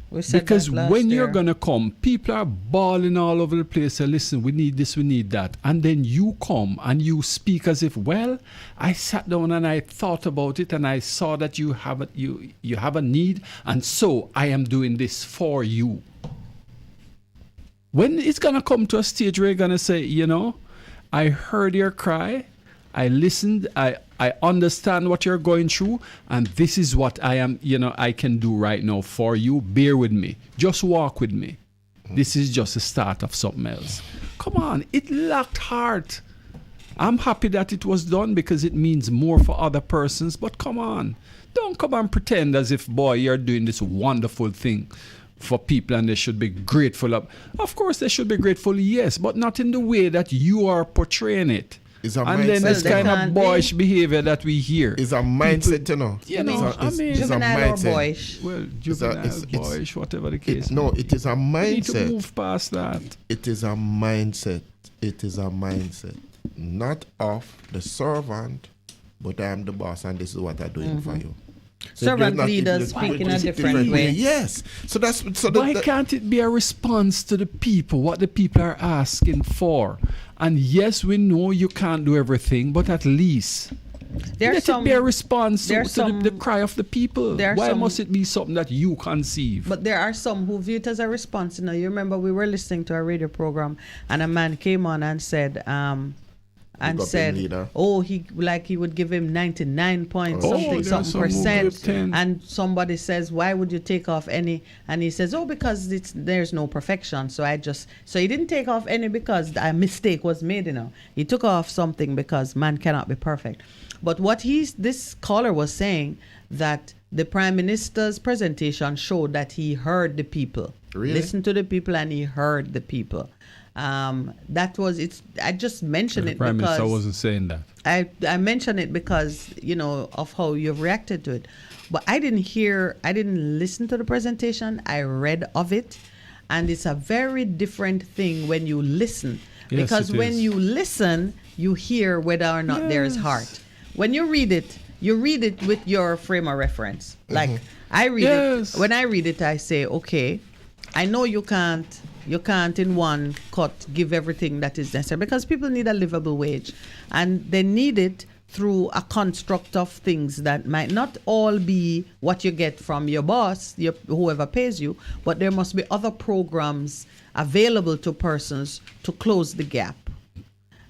Because when you're going to come, people are bawling all over the place. Say, listen, we need this, we need that. And then you come and you speak as if, well, I sat down and I thought about it and I saw that you have a need, and so I am doing this for you. When it's going to come to a stage where you're going to say, you know, I heard your cry, I listened, I understand what you're going through, and this is what I can do right now for you. Bear with me. Just walk with me. This is just a start of something else. Come on, it lacked heart. I'm happy that it was done because it means more for other persons, but come on. Don't come and pretend as if, boy, you're doing this wonderful thing for people and they should be grateful. Of course, they should be grateful, yes, but not in the way that you are portraying it. And then this kind of boyish behavior that we hear. It's a mindset, you know. Juvenile or boyish. Well, juvenile, boyish, whatever the case. It is a mindset. We need to move past that. It is a mindset. It is a mindset. Not of the servant, but I am the boss and this is what I'm doing for you. Servant leaders speak in a different way. Yes. Why can't it be a response to the people, what the people are asking for? And yes, we know you can't do everything, but at least let it be a response to the cry of the people. Why must it be something that you conceive? But there are some who view it as a response. You know, you remember we were listening to a radio program and a man came on and said, oh, he would give him 99 points, something percent. And somebody says, why would you take off any? And he says, because there's no perfection. So he didn't take off any because a mistake was made, you know. He took off something because man cannot be perfect. But what this caller was saying, that the Prime Minister's presentation showed that he heard the people. Really? Listened to the people and he heard the people. I just mentioned it because Prime Minister wasn't saying that. I mentioned it because, you know, of how you've reacted to it. But I didn't listen to the presentation. I read of it. And it's a very different thing when you listen. Yes, because when you listen, you hear whether or not there is heart. When you read it with your frame of reference. Like I read it. When I read it, I say, okay, I know you can't in one cut give everything that is necessary because people need a livable wage and they need it through a construct of things that might not all be what you get from your boss, whoever pays you, but there must be other programs available to persons to close the gap.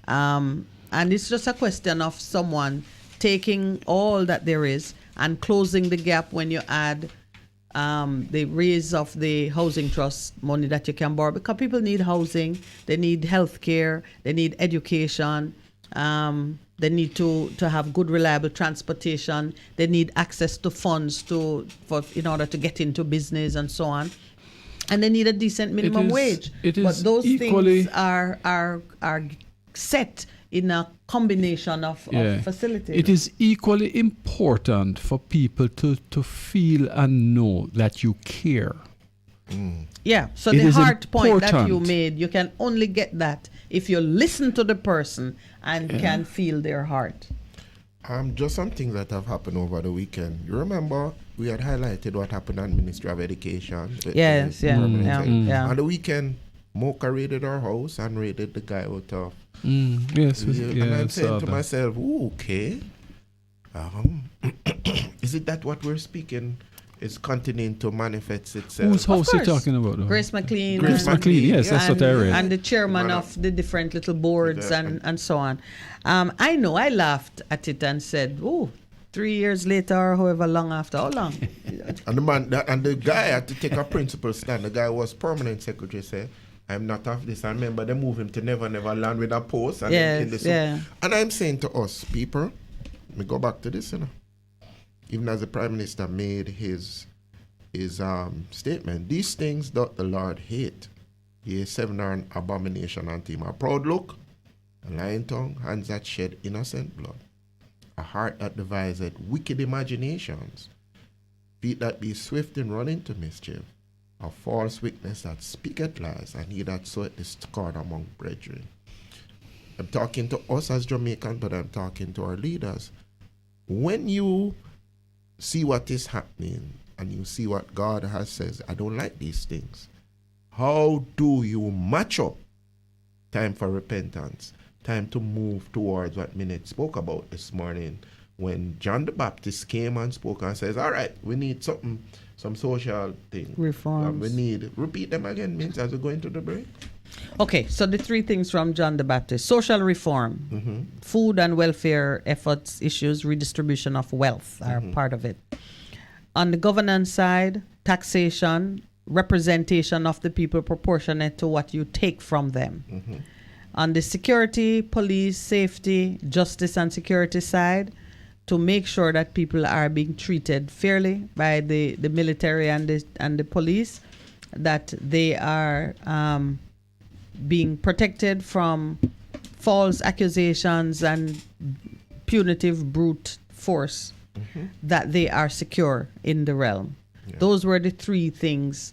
And it's just a question of someone taking all that there is and closing the gap when you add the raise of the housing trust money that you can borrow, because people need housing, they need health care, they need education, they need to have good reliable transportation, they need access to funds in order to get into business and so on, and they need a decent minimum wage. But those things are set in a combination of facilities. It is equally important for people to feel and know that you care. Yeah, so the heart point that you made, you can only get that if you listen to the person and can feel their heart. Just some things that have happened over the weekend. You remember we had highlighted what happened at Ministry of Education. On the weekend, Mocha raided our house and raided the guy out of. And I'm saying to myself, okay, is it that what we're speaking is continuing to manifest itself? Whose house are you talking about? Grace McLean. Yes, that's what I read. And the chairman of the different little boards and so on. I know, I laughed at it and said, 3 years later or however long after, how long? And the guy had to take a principal stand. The guy was permanent secretary, say, I'm not of this. I remember they move him to Never Never Land with a post. And Yes, yeah. And I'm saying to us, people, let me go back to this, Even as the Prime Minister made his statement, these things doth the Lord hate. Ye 7 are an abomination unto him. A proud look, a lying tongue, hands that shed innocent blood, a heart that deviseth wicked imaginations, feet that be swift in running to mischief, a false witness that speaketh lies, and he that soweth discord among brethren. I'm talking to us as Jamaicans, but I'm talking to our leaders. When you see what is happening and you see what God has said, I don't like these things. How do you match up time for repentance, time to move towards what Minett spoke about this morning when John the Baptist came and spoke and says, all right, we need something, some social thing. Reforms. We need, repeat them again, Minett, as we go into the break. Okay, so the 3 things from John the Baptist: social reform, food and welfare efforts, issues, redistribution of wealth are part of it. On the governance side, taxation, representation of the people proportionate to what you take from them. On the security, police, safety, justice and security side, to make sure that people are being treated fairly by the military and the police, that they are being protected from false accusations and punitive brute force, that they are secure in the realm. Those were the 3 things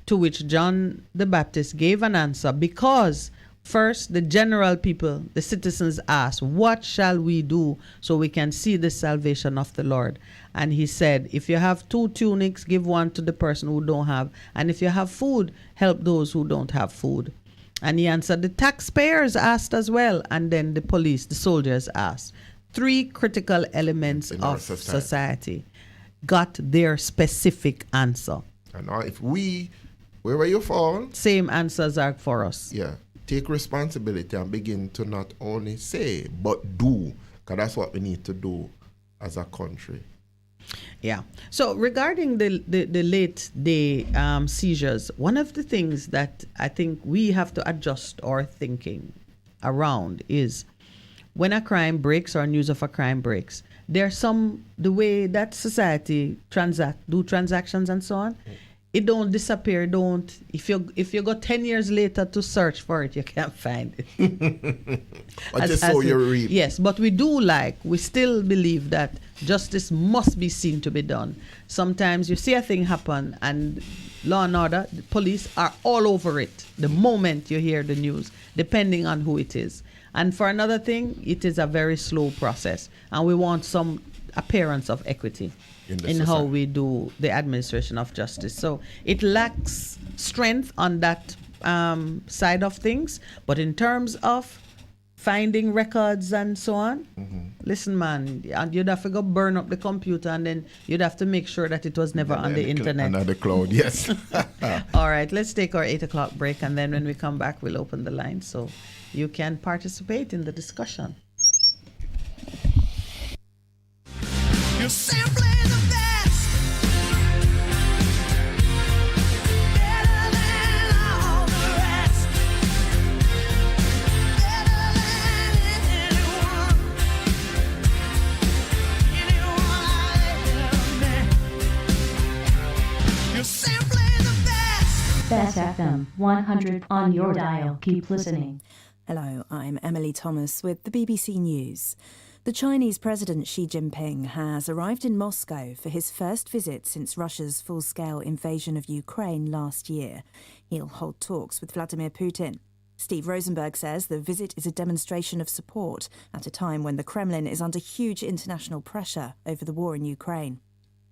to which John the Baptist gave an answer, because first the general people, the citizens, asked, what shall we do so we can see the salvation of the Lord? And he said, if you have 2 tunics, give one to the person who don't have, and if you have food, help those who don't have food. And he answered, the taxpayers asked as well, and then the police, the soldiers asked. 3 critical elements of society got their specific answer. And if we, wherever you fall, same answers are for us. Yeah. Take responsibility and begin to not only say, but do, because that's what we need to do as a country. Yeah. So regarding the late day seizures, one of the things that I think we have to adjust our thinking around is when a crime breaks or news of a crime breaks, there's the way that society do transactions and so on, it don't disappear. If you go 10 years later to search for it, you can't find it. Yes, but we still believe that justice must be seen to be done. Sometimes you see a thing happen and law and order, the police are all over it the moment you hear the news, depending on who it is. And for another thing, it is a very slow process, and we want some appearance of equity in how we do the administration of justice. So it lacks strength on that side of things, but in terms of finding records and so on, listen, man, you'd have to go burn up the computer, and then you'd have to make sure that it was never on the internet. Another cloud, yes. All right, let's take our 8 o'clock break, and then when we come back, we'll open the line so you can participate in the discussion. You're simply the best. Better than all the rest. Better than anyone. Anyone I ever met. You're simply the best. Bess FM 100 on your dial. Keep listening. Hello, I'm Emily Thomas with the BBC News. The Chinese President Xi Jinping has arrived in Moscow for his first visit since Russia's full-scale invasion of Ukraine last year. He'll hold talks with Vladimir Putin. Steve Rosenberg says the visit is a demonstration of support at a time when the Kremlin is under huge international pressure over the war in Ukraine.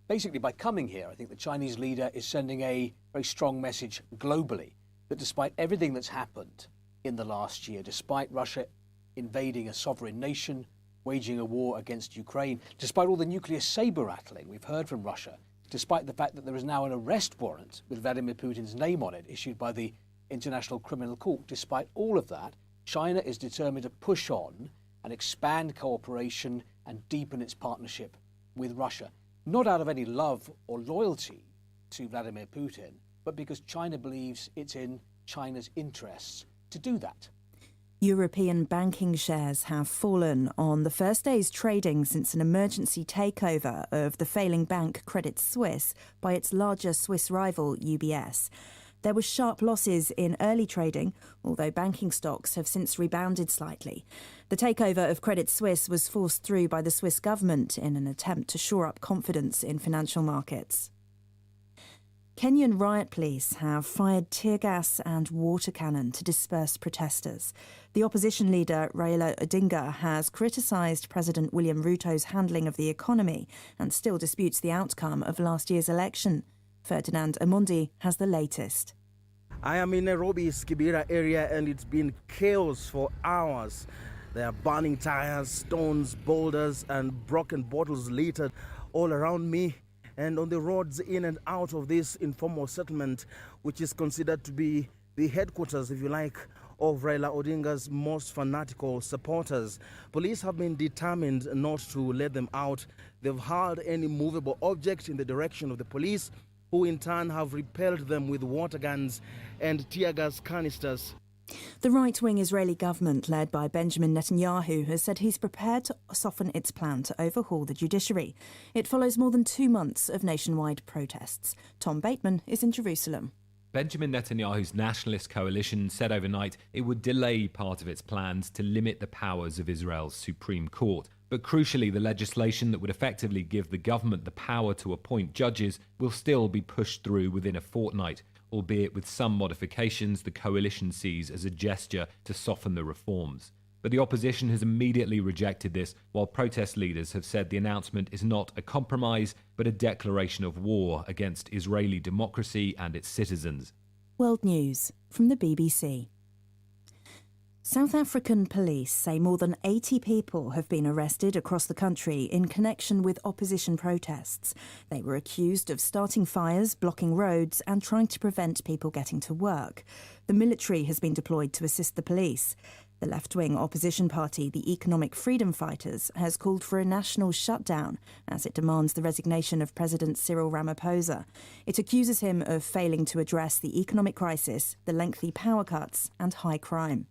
Basically, by coming here, I think the Chinese leader is sending a very strong message globally that despite everything that's happened in the last year, despite Russia invading a sovereign nation, waging a war against Ukraine, despite all the nuclear saber-rattling we've heard from Russia, despite the fact that there is now an arrest warrant with Vladimir Putin's name on it issued by the International Criminal Court, despite all of that, China is determined to push on and expand cooperation and deepen its partnership with Russia, not out of any love or loyalty to Vladimir Putin, but because China believes it's in China's interests to do that. European banking shares have fallen on the first day's trading since an emergency takeover of the failing bank Credit Suisse by its larger Swiss rival UBS. There were sharp losses in early trading, although banking stocks have since rebounded slightly. The takeover of Credit Suisse was forced through by the Swiss government in an attempt to shore up confidence in financial markets. Kenyan riot police have fired tear gas and water cannon to disperse protesters. The opposition leader Raila Odinga has criticised President William Ruto's handling of the economy and still disputes the outcome of last year's election. Ferdinand Amundi has the latest. I am in Nairobi's Kibera area and it's been chaos for hours. There are burning tires, stones, boulders and broken bottles littered all around me and on the roads in and out of this informal settlement, which is considered to be the headquarters, if you like, of Raila Odinga's most fanatical supporters. Police have been determined not to let them out. They've hurled any movable object in the direction of the police, who in turn have repelled them with water guns and tear gas canisters. The right-wing Israeli government, led by Benjamin Netanyahu, has said he's prepared to soften its plan to overhaul the judiciary. It follows more than 2 months of nationwide protests. Tom Bateman is in Jerusalem. Benjamin Netanyahu's nationalist coalition said overnight it would delay part of its plans to limit the powers of Israel's Supreme Court. But crucially, the legislation that would effectively give the government the power to appoint judges will still be pushed through within a fortnight, albeit with some modifications the coalition sees as a gesture to soften the reforms. But the opposition has immediately rejected this, while protest leaders have said the announcement is not a compromise, but a declaration of war against Israeli democracy and its citizens. World News from the BBC. South African police say more than 80 people have been arrested across the country in connection with opposition protests. They were accused of starting fires, blocking roads and trying to prevent people getting to work. The military has been deployed to assist the police. The left-wing opposition party, the Economic Freedom Fighters, has called for a national shutdown as it demands the resignation of President Cyril Ramaphosa. It accuses him of failing to address the economic crisis, the lengthy power cuts and high crime.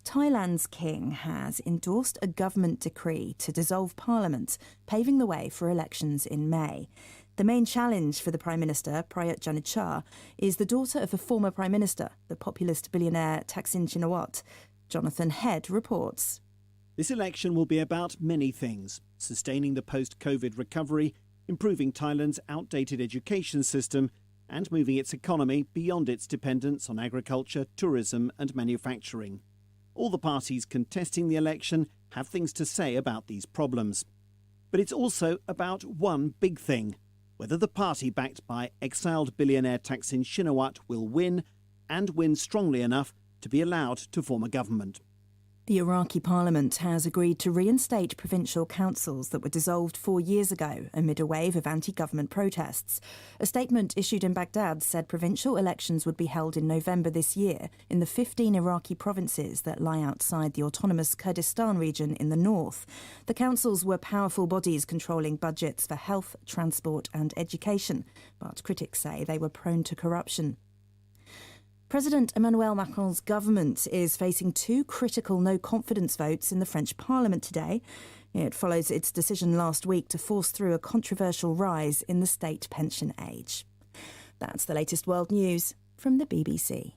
Thailand's king has endorsed a government decree to dissolve parliament, paving the way for elections in May. The main challenge for the Prime Minister, Prayut Chan-o-cha, is the daughter of a former Prime Minister, the populist billionaire Thaksin Shinawatra. Jonathan Head reports. This election will be about many things: sustaining the post-COVID recovery, improving Thailand's outdated education system, and moving its economy beyond its dependence on agriculture, tourism and manufacturing. All the parties contesting the election have things to say about these problems. But it's also about one big thing: whether the party backed by exiled billionaire Thaksin Shinawatra will win, and win strongly enough to be allowed to form a government. The Iraqi parliament has agreed to reinstate provincial councils that were dissolved 4 years ago amid a wave of anti-government protests. A statement issued in Baghdad said provincial elections would be held in November this year in the 15 Iraqi provinces that lie outside the autonomous Kurdistan region in the north. The councils were powerful bodies controlling budgets for health, transport and education, but critics say they were prone to corruption. President Emmanuel Macron's government is facing 2 critical no-confidence votes in the French Parliament today. It follows its decision last week to force through a controversial rise in the state pension age. That's the latest world news from the BBC.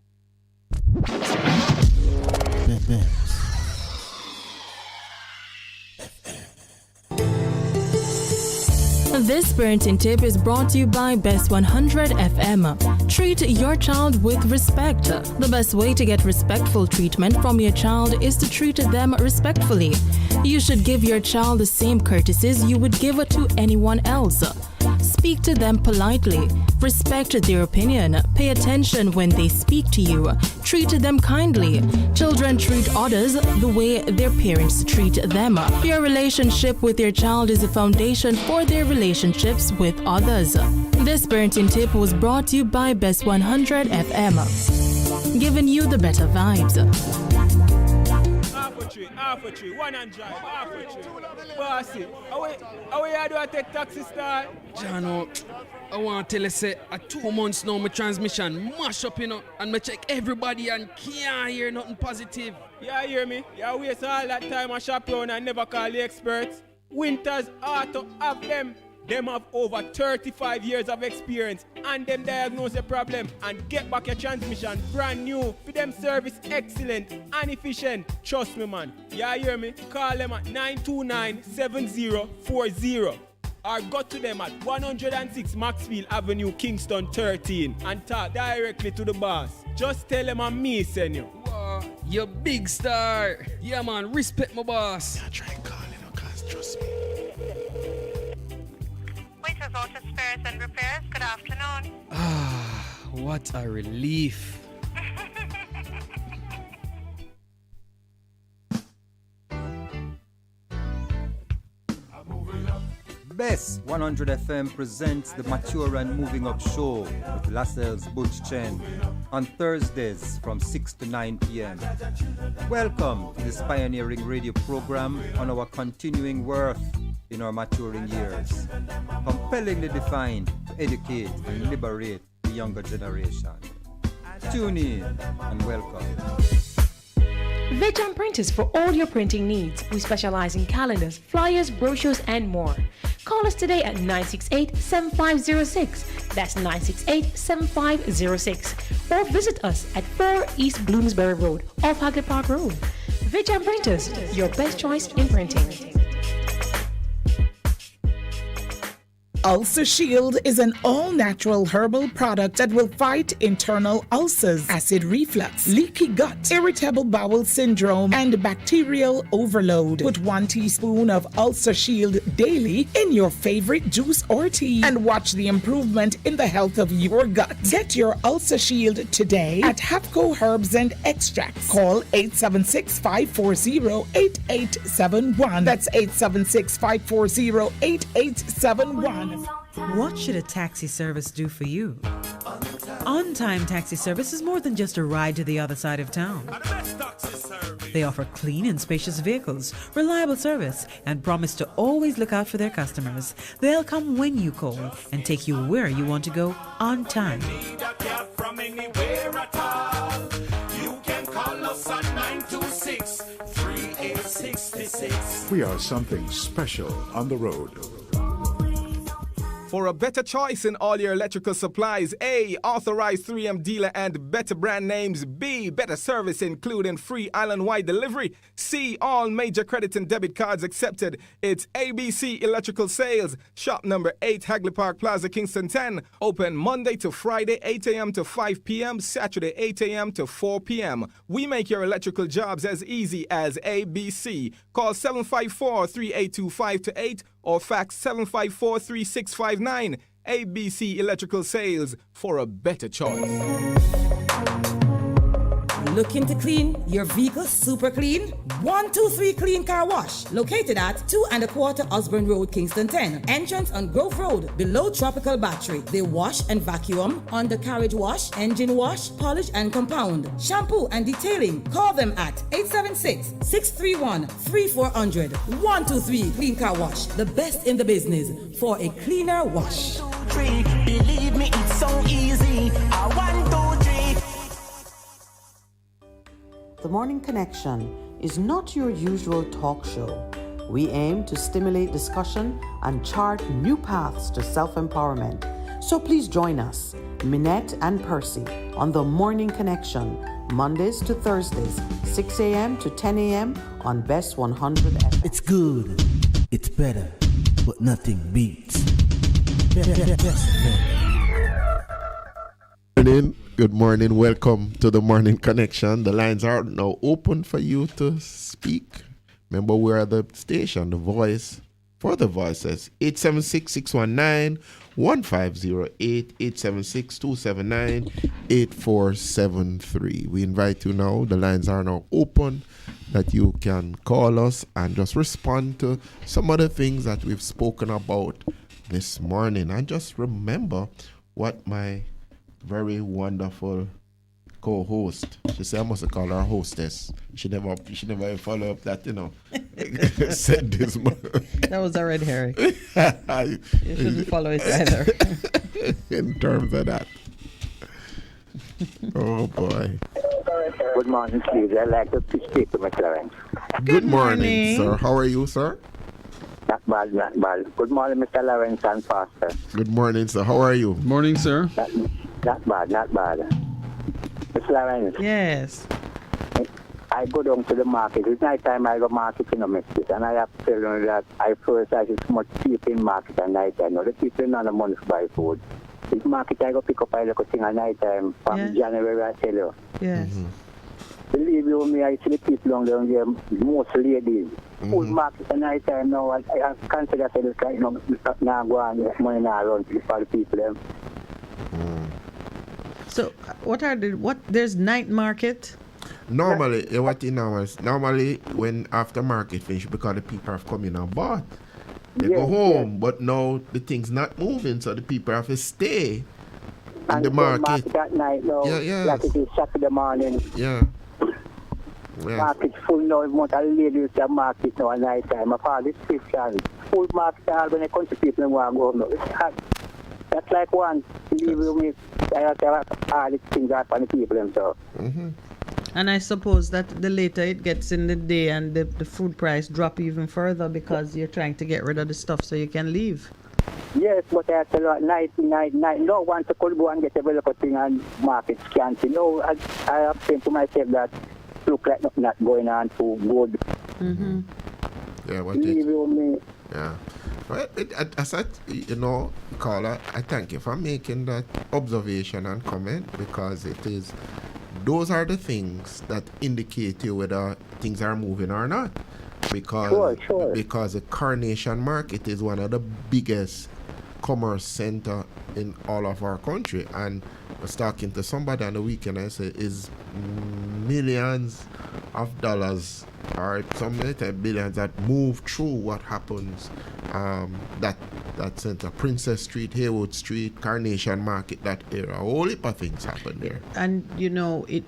This parenting tip is brought to you by Bess100 FM. Treat your child with respect. The best way to get respectful treatment from your child is to treat them respectfully. You should give your child the same courtesies you would give to anyone else. Speak to them politely. Respect their opinion. Pay attention when they speak to you. Treat them kindly. Children treat others the way their parents treat them. Your relationship with your child is a foundation for their relationships with others. This parenting tip was brought to you by Bess100 FM. Giving you the better vibes. half a tree, one and drive, half a tree. Bossy, how you do I take taxi start? Jano, I want to tell you, say, 2 months now, my transmission mash up, and me check everybody and can't hear nothing positive. Yeah, hear me? You waste all that time I shop around and never call the experts. Winters Auto have them. Them have over 35 years of experience and them diagnose the problem and get back your transmission brand new. For them service excellent and efficient. Trust me, man. You hear me? Call them at 929-7040 or go to them at 106 Maxfield Avenue, Kingston 13 and talk directly to the boss. Just tell them I'm me, send you. Wow, you big star. Yeah, man, respect my boss. Yeah, try and call cause trust me. Voiceless Auto Spares and Repairs, good afternoon. What a relief. Bess100 FM presents the Mature and Moving Up Show with Lascelles Butch Chen on Thursdays from 6 to 9 p.m. Welcome to this pioneering radio program on our continuing worth in our maturing years, compellingly defined to educate and liberate the younger generation. Tune in and welcome. Vejan Printers for all your printing needs. We specialize in calendars, flyers, brochures, and more. Call us today at 968-7506. That's 968-7506. Or visit us at 4 East Bloomsbury Road, off Hagley Park Road. Vejan Printers, your best choice in printing. Ulcer Shield is an all-natural herbal product that will fight internal ulcers, acid reflux, leaky gut, irritable bowel syndrome, and bacterial overload. Put 1 teaspoon of Ulcer Shield daily in your favorite juice or tea and watch the improvement in the health of your gut. Get your Ulcer Shield today at Hapco Herbs and Extracts. Call 876-540-8871. That's 876-540-8871. What should a taxi service do for you? On-Time Taxi Service is more than just a ride to the other side of town. They offer clean and spacious vehicles, reliable service, and promise to always look out for their customers. They'll come when you call and take you where you want to go on time. We are something special on the road. For a better choice in all your electrical supplies, A, authorized 3M dealer and better brand names. B, better service including free island-wide delivery. C, all major credit and debit cards accepted. It's ABC Electrical Sales. Shop number 8, Hagley Park Plaza, Kingston 10. Open Monday to Friday, 8 a.m. to 5 p.m. Saturday, 8 a.m. to 4 p.m. We make your electrical jobs as easy as ABC. Call 754-3825-8 or fax 754-3659. ABC Electrical Sales, for a better choice. Looking to clean your vehicle super clean? 123 Clean Car Wash, located at 2 1/4 Osborne Road, Kingston 10. Entrance on Grove Road, below Tropical Battery. They wash and vacuum, undercarriage wash, engine wash, polish and compound, shampoo and detailing. Call them at 876-631-3400. 123 Clean Car Wash, the best in the business for a cleaner wash. Believe me, it's so easy. 1, 2, 3. The Morning Connection is not your usual talk show. We aim to stimulate discussion and chart new paths to self-empowerment. So please join us, Minett and Percy, on The Morning Connection, Mondays to Thursdays, 6 a.m. to 10 a.m. on Bess100 FM. It's good, it's better, but nothing beats. Good morning. Welcome to the Morning Connection. The lines are now open for you to speak. Remember, we are the station, the voice for the voices. 876-619-1508, 876-279-8473. We invite you now. The lines are now open that you can call us and just respond to some of the things that we've spoken about this morning. And just remember what my very wonderful co-host. She said I must call her hostess. She never even follow up that, said this. That was already Harry. You shouldn't follow it either. In terms of that. Oh boy. Good morning, please. I'd like to speak to Mr. Lawrence. Good morning, sir. How are you, sir? Not bad, not bad. Good morning, Mr. Lawrence and Pastor. Good morning, sir. How are you? Morning, sir. Not bad, not bad. Mr. Lawrence. Yes. I go down to the market. It's night time I go marketing a message, and I have to tell you that I first I see so much cheap in market at night time. The people don't have the money to buy food. This market I go pick up a little thing at night time from January, I tell you. Yes. Believe you me, I see the people down there, most ladies. Food market at night time now, I consider this like, now go on, money now run for the people them. So, there's night market? Normally, normally when after market finish, because the people have come in and bought, they go home, but now the thing's not moving, so the people have to stay in the market. At night now, like it is Saturday morning. Yeah. Market full now, most of the ladies at market now at night time. I call it Christian. Full market all when the country people want to go home now. That's like one. Believe me, I have to have all the things out for the people themselves. And I suppose that the later it gets in the day and the food price drop even further because you're trying to get rid of the stuff so you can leave. Yes, but I tell you, night. No one to go and get a little thing and market scanty. No, I have said to myself that look like nothing not going on too good. Yeah, what Believe you me. Yeah. Well, as I, caller, I thank you for making that observation and comment, because those are the things that indicate to you whether things are moving or not. Because the Coronation Market is one of the biggest commerce center in all of our country. And I was talking to somebody on the weekend, I said, is millions of dollars or some billions that move through what happens that center, Princess Street, Haywood Street, Carnation Market, that area. A whole heap of things happen there. And it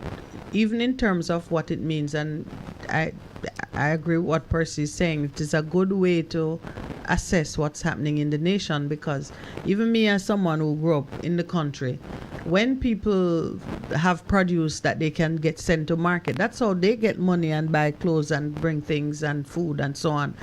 even in terms of what it means, and I agree with what Percy is saying, it is a good way to assess what's happening in the nation, because even me as someone who grew up in the country, when people have produce that they can get sent to market, that's how they get money and buy clothes and bring things and food and so on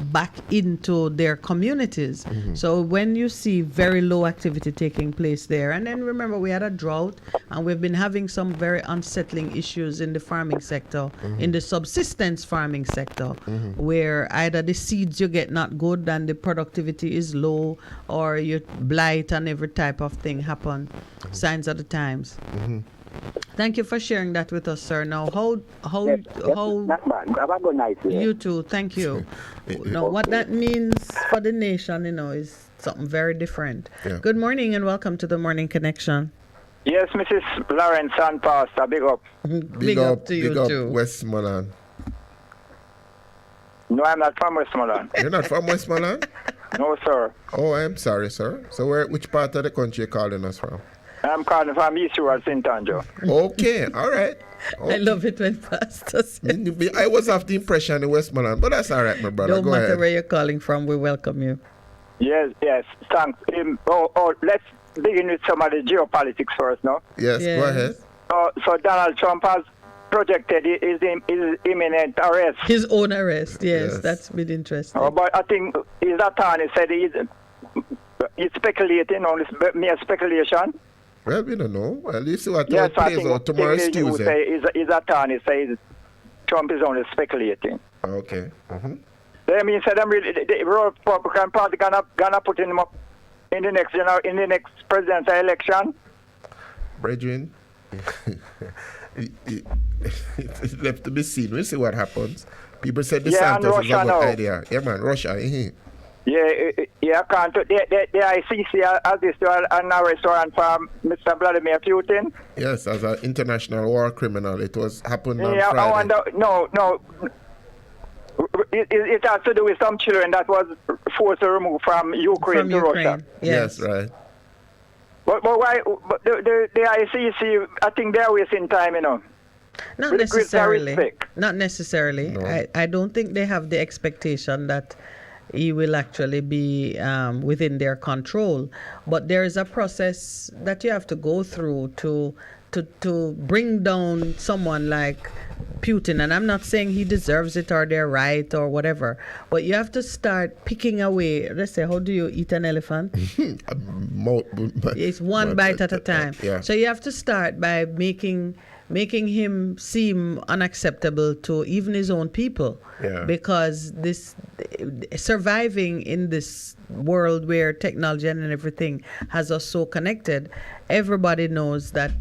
back into their communities. So when you see very low activity taking place there, and then remember we had a drought and we've been having some very unsettling issues in the farming sector, in the subsistence farming sector, where either the seeds you get not good and the productivity is low, or you blight and every type of thing happen. Signs of the times. Thank you for sharing that with us, sir. Now, how not bad. Have a good night. You too. Thank you. Now, what that means for the nation, is something very different. Good morning and welcome to the Morning Connection. Yes, Mrs. Lawrence and Pastor, big up. Big up to you too. Westmoreland. No, I'm not from Westmoreland. You're not from Westmoreland? No, sir. Oh, I'm sorry, sir. So which part of the country are you calling us from? I'm calling from East Road, St. Andrew. Okay, all right. Okay. I love it when pastors. I was of the impression in Westmoreland, but that's all right, my brother. Don't matter where you're calling from, we welcome you. Yes, thanks. Let's begin with some of the geopolitics first, no? Yes. Go ahead. So Donald Trump has projected his imminent arrest. His own arrest, yes. That's been interesting. But I think his attorney said he's speculating on this mere speculation. Well, we don't know. Well, you see what plays out tomorrow is Tuesday. His attorney says Trump is only speculating. Okay. That means that the Republican Party gonna put him up in the next presidential election. Brethren, it's left to be seen. We'll see what happens. People said DeSantis is a good idea. Yeah, man, Russia. Yeah, can't. The ICC has this an arrest warrant for Mr. Vladimir Putin. Yes, as an international war criminal. It was happened on Friday. I wonder, no. It has to do with some children that was forced to remove from Ukraine to Russia. Yes, right. But why? But the ICC, I think they're wasting time, you know. Not With great necessarily. respect. Not necessarily. No. I don't think they have the expectation that he will actually be within their control. But there is a process that you have to go through to bring down someone like Putin. And I'm not saying he deserves it or they're right or whatever. But you have to start picking away. Let's say, how do you eat an elephant? It's one bite at a time. Yeah. So you have to start by making him seem unacceptable to even his own people. Yeah. Because this surviving in this world where technology and everything has us so connected, everybody knows that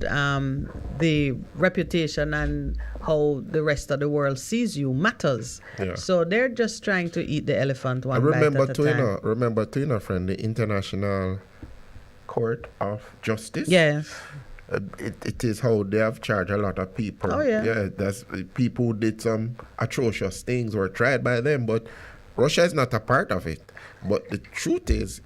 the reputation and how the rest of the world sees you matters. Yeah. So they're just trying to eat the elephant one bite Remember at a time. remember too, friend, the International Court of Justice. Yes. It is how they have charged a lot of people. Oh, yeah. Yeah, that's people who did some atrocious things were tried by them, but Russia is not a part of it. But the truth is,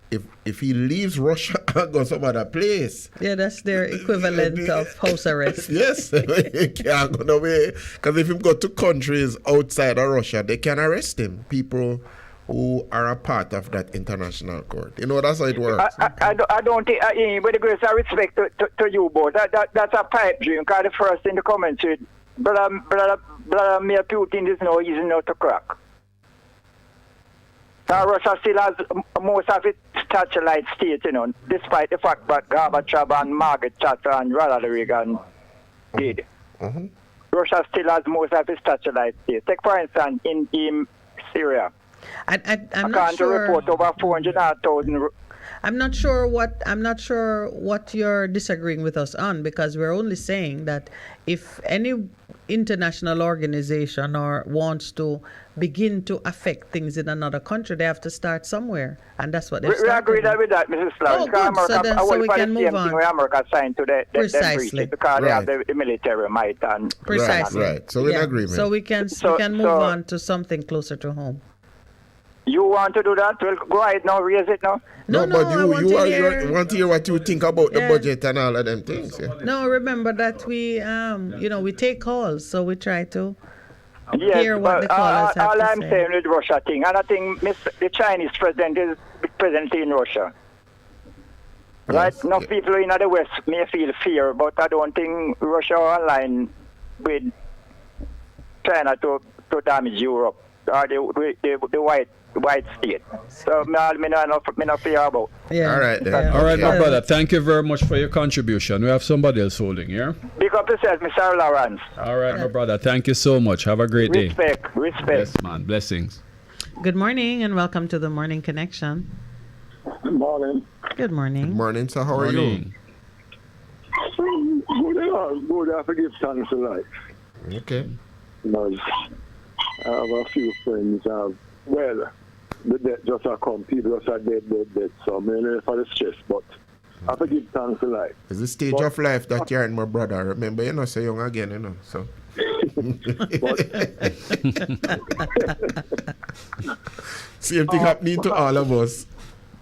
if he leaves Russia and goes some other place, Yeah, that's their equivalent of house arrest. yes, he can't go nowhere. Because if he go to countries outside of Russia, they can arrest him. People who are a part of that international court. You know, that's how it works. I don't think, with the greatest respect to you both, that's a pipe dream. Because the first in the comments, Vladimir Putin is no easy not to crack. Now Russia still has most of its satellite states, you know, despite the fact that Gorbachev and Margaret Thatcher and Ronald Reagan did. Mm-hmm. Russia still has most of its satellite states. Take for instance in Syria. I'm I not can't sure. report over 400,000. I'm not sure what you're disagreeing with us on, because we're only saying that if any international organization or wants to begin to affect things in another country, they have to start somewhere, and that's what they've We started. agree with that, Mrs. Flowers. Oh, good. So then- so we can move on. Where America signed to the Precisely. treaty because they have Right. the military might and Precisely. Right. So we're in Yeah. agreement. So we can move on to something closer to home. You want to do that? Well, go ahead now, raise it now. No, but I want to hear- you want to hear what you think about the Yeah. budget and all of them things. Yeah. No, remember that we we take calls, so we try to Yes, hear what the but callers have all to I'm say. saying with Russia thing, and I think the Chinese president is presently in Russia. Right? Yes, Now yeah. people in the West may feel fear, but I don't think Russia online with China to damage Europe or the white state. So me no fear about. Yeah. All right then. All right, my Yeah. brother. Thank you very much for your contribution. We have somebody else holding here. Big up yourself, Mr. Lawrence. All right, my brother. Thank you so much. Have a great day. Respect. Yes, man. Blessings. Good morning and welcome to the Morning Connection. Good morning. Good morning. Good morning, sir. How are you? Morning. Good. I forgive thanks to life. Okay. Because I have a few friends. The death just a come. People just are dead. So I'm in for the stress, but I forgive thanks to life. It's the stage of life that you're in, my brother. Remember, you're not so young again, you know. So. Same thing happening to all of us.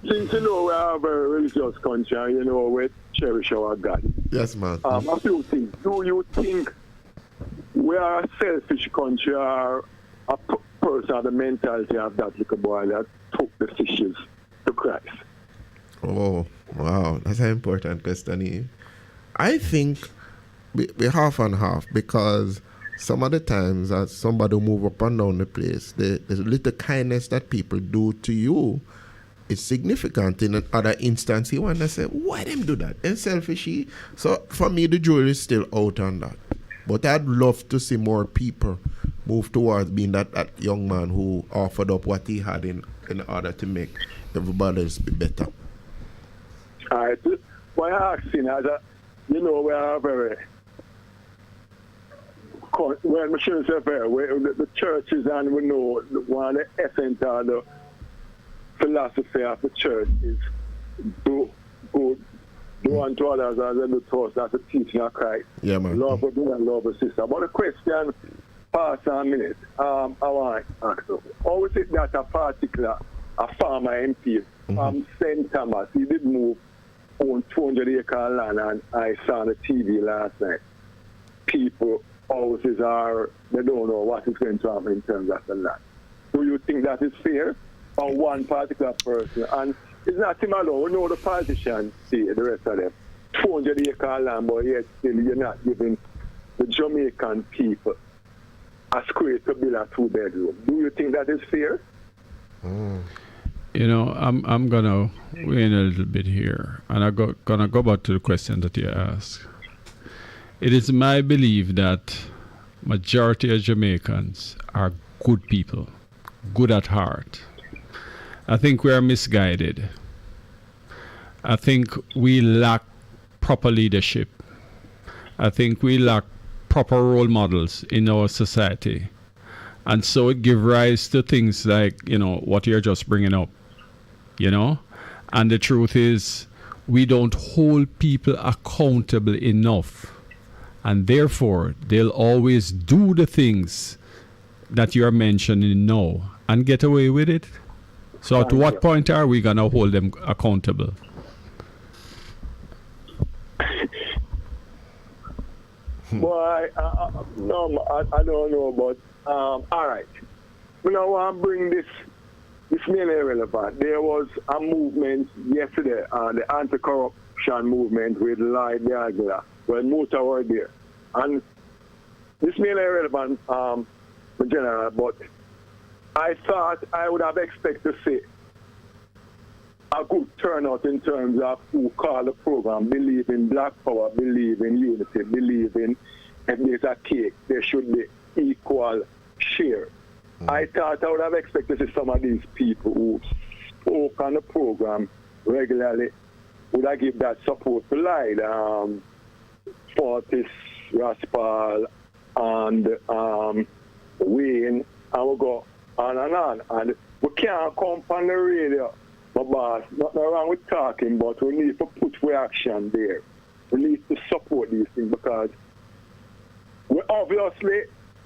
Since you know we are a very religious country, and you know we cherish our God. Yes, man. A few things. Do you think we are a selfish country, or a person have the mentality of that little boy that took the fishes to Christ? Oh, wow. That's an important question, Eve. I think we're half and half, because some of the times as somebody move up and down the place, the little kindness that people do to you is significant. In another instance, you want to say, why them do that? They're selfishy. So for me, the jury is still out on that. But I'd love to see more people move towards being that young man who offered up what he had in order to make everybody else be better. All right. Why I asking is that, you know, we are very, well, I shouldn't say very, the churches, and we know one of the essence of the philosophy of the church is do unto others as they do to us. That's the teaching of Christ. Yeah, man. Love a brother and love a sister. But the question, Pastor a minute, I want to ask you, how is it that a farmer MP from St. Thomas, he did move own 200-acre land, and I saw on the TV last night. People, houses they don't know what is going to happen in terms of the land. Do you think that is fair on one particular person? And it's not him alone. We know the politicians see the rest of them. 200-acre land, but yet still you're not giving the Jamaican people a square to build a 2-bedroom. Do you think that is fair? You know, I'm gonna weigh in a little bit here, and I'm gonna go back to the question that you asked. It is my belief that majority of Jamaicans are good people, good at heart. I think we are misguided. I think we lack proper leadership. I think we lack proper role models in our society. And so it gives rise to things like, you know, what you're just bringing up, you know? And the truth is, we don't hold people accountable enough. And therefore, they'll always do the things that you're mentioning now and get away with it. So at what point are we going to hold them accountable? Boy, no, I don't know, but all right. You know, I bring this mainly relevant. There was a movement yesterday, the anti-corruption movement with Lloyd Diagla. Well, most were there. And this mainly relevant in general, but I thought I would have expected to see a good turnout in terms of who call the program, believe in black power, believe in unity, believe in if there's a cake, there should be equal share. I thought I would have expected to see some of these people who spoke on the program regularly would have given that support to Lloyd, Fortis, Raspal, and Wayne, and we'll go on and on. And we can't come on the radio, my boss, nothing wrong with talking, but we need to put reaction there. We need to support these things because we obviously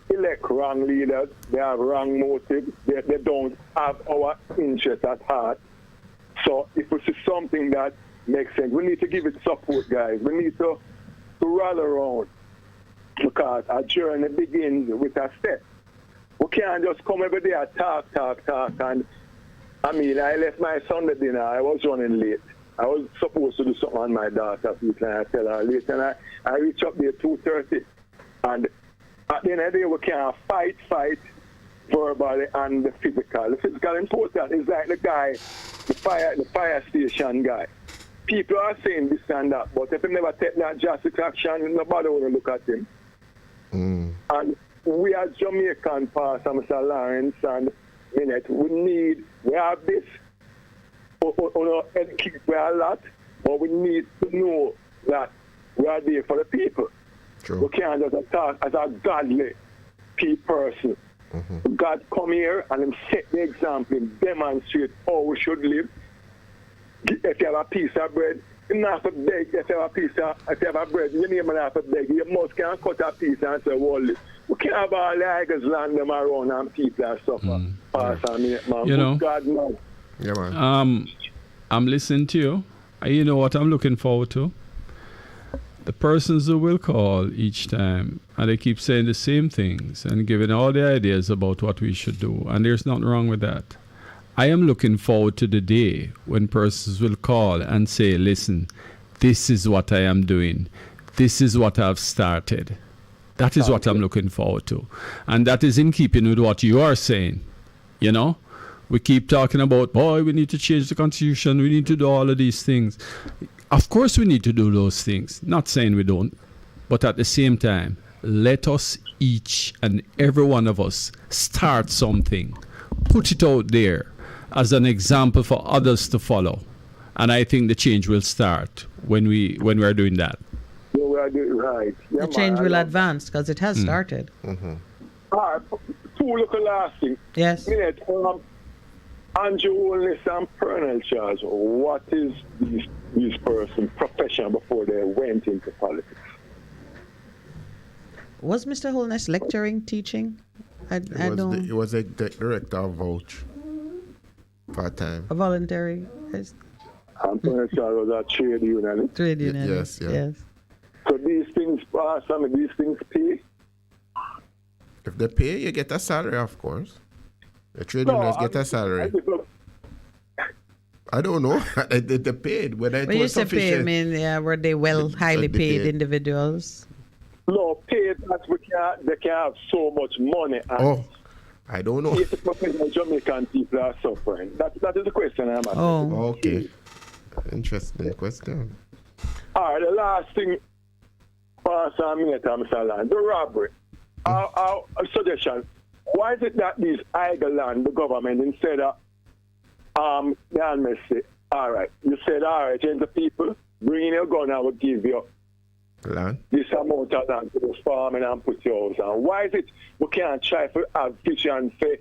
elect wrong leaders, they have wrong motives, they don't have our interest at heart. So if we see something that makes sense, we need to give it support, guys. We need to rally around because our journey begins with a step. We can't just come every day and talk. And I mean, I left my son at dinner. I was running late. I was supposed to do something on my daughter's week, and I tell her late. And I reach up there 2:30. And at the end of the day, we can't fight verbally and the physical. The physical important is like the guy, the fire station guy. People are saying this and that, but if they never take that drastic action, nobody will look at him. And we are Jamaican, Pastor Mr. Lawrence and Minett. We have this. We are a lot, but we need to know that we are there for the people. True. We can't just attack as a godly person. God come here and him set the example, him demonstrate how we should live. If you have a piece of bread, you don't have to beg. If you have a bread, you don't have to beg. You must can cut a piece and say, well, we can't have all the Igers land them around and people are suffer. Man. You know, God, man. Yeah, man. I'm listening to you. And you know what I'm looking forward to? The persons who will call each time and they keep saying the same things and giving all the ideas about what we should do. And there's nothing wrong with that. I am looking forward to the day when persons will call and say, listen, this is what I am doing. This is what I've started. That is what I'm looking forward to. And that is in keeping with what you are saying. You know, we keep talking about, boy, we need to change the constitution. We need to do all of these things. Of course we need to do those things. Not saying we don't. But at the same time, let us each and every one of us start something. Put it out there as an example for others to follow. And I think the change will start when we are doing that. Yeah, we are doing right. Yeah, the change will advance because it has started. All right, two little last things. Yes. Minett, Andrew Holness and Pernell Charles, what is this person's profession before they went into politics? Was Mr. Holness lecturing, teaching? I don't. He was a director of Vouch part-time. A voluntary. And Percival was a trade union. Trade union. Yes, yeah. So these things, some of these things pay. If they pay, you get a salary, of course. The trade unions get a salary. I don't know. They paid. Whether it When you was say pay, I sufficient. mean, were they highly paid individuals? No, paid that they can have so much money. And I don't know. 80% of Jamaican people are suffering. That is the question I'm asking. Okay. Interesting question. All right, the last thing, Pastor Minett and Mr. Land, the robbery. Our suggestion, why is it that these idle land, the government, instead of, they may say, all right, you said, all right, change the people, bring in your gun, I will give you land. This amount of land to this farming and put yours on. Why is it we can't try to have vision for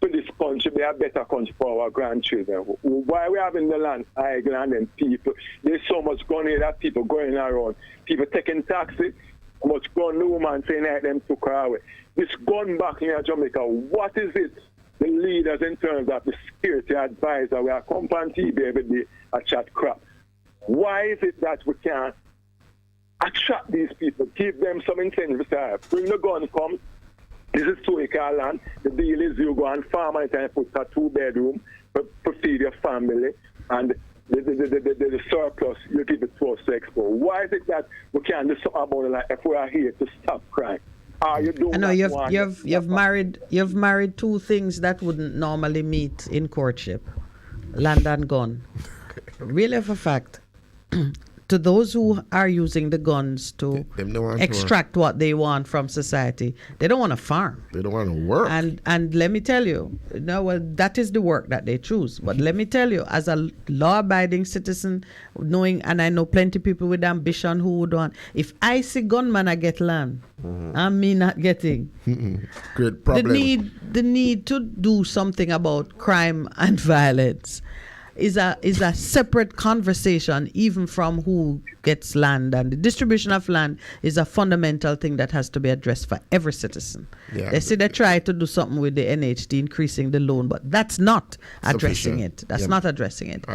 this country be a better country for our grandchildren? Why are we having the land idle and then people, there's so much gun here that people going around, people taking taxi, much gun, the woman saying that them took her away. This gun back in Jamaica, what is it? The leaders in terms of the security advisor, we are come on TV every day and chat crap. Why is it that we can't attract these people, give them some incentive to bring the gun, come, this is 2 acre land, the deal is you go and farm and put a 2-bedroom for feed your family, and the surplus, you give it to us to export. Why is it that we can't do something about it, like if we are here to stop crime? Are you doing I know you've married two things that wouldn't normally meet in courtship: land and gun. Really, for fact. To those who are using the guns to extract what they want from society, they don't want to farm. They don't want to work. And let me tell you, that is the work that they choose. But let me tell you, as a law-abiding citizen, knowing, and I know plenty of people with ambition who would want, if I see gunman, I get land, and me not getting. Great problem. The need to do something about crime and violence is a separate conversation, even from who gets land, and the distribution of land is a fundamental thing that has to be addressed for every citizen. Yeah. They say they try to do something with the NHT, increasing the loan, but that's not addressing Sufficient. it. That's not addressing it.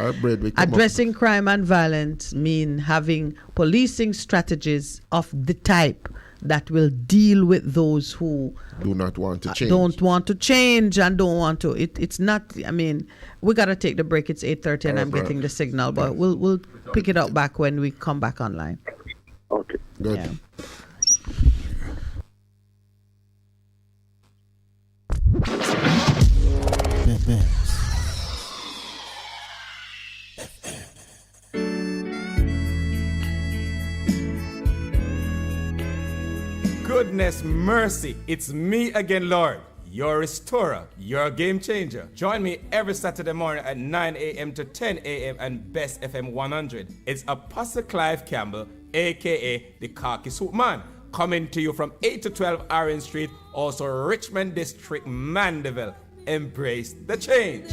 Addressing crime and violence mean having policing strategies of the type that will deal with those who do not want to change. Don't want to change and don't want to. It's not. I mean, we gotta take the break. It's 8:30 and I'm getting the signal, but we'll pick it up back when we come back online. Okay. Good. Yeah. Goodness mercy, it's me again, Lord, your restorer, your game changer. Join me every Saturday morning at 9 a.m. to 10 a.m. and Bess FM-100. It's Apostle Clive Campbell, a.k.a. the Khaki Suit Man, coming to you from 8 to 12 Orange Street, also Richmond District, Mandeville. Embrace the change.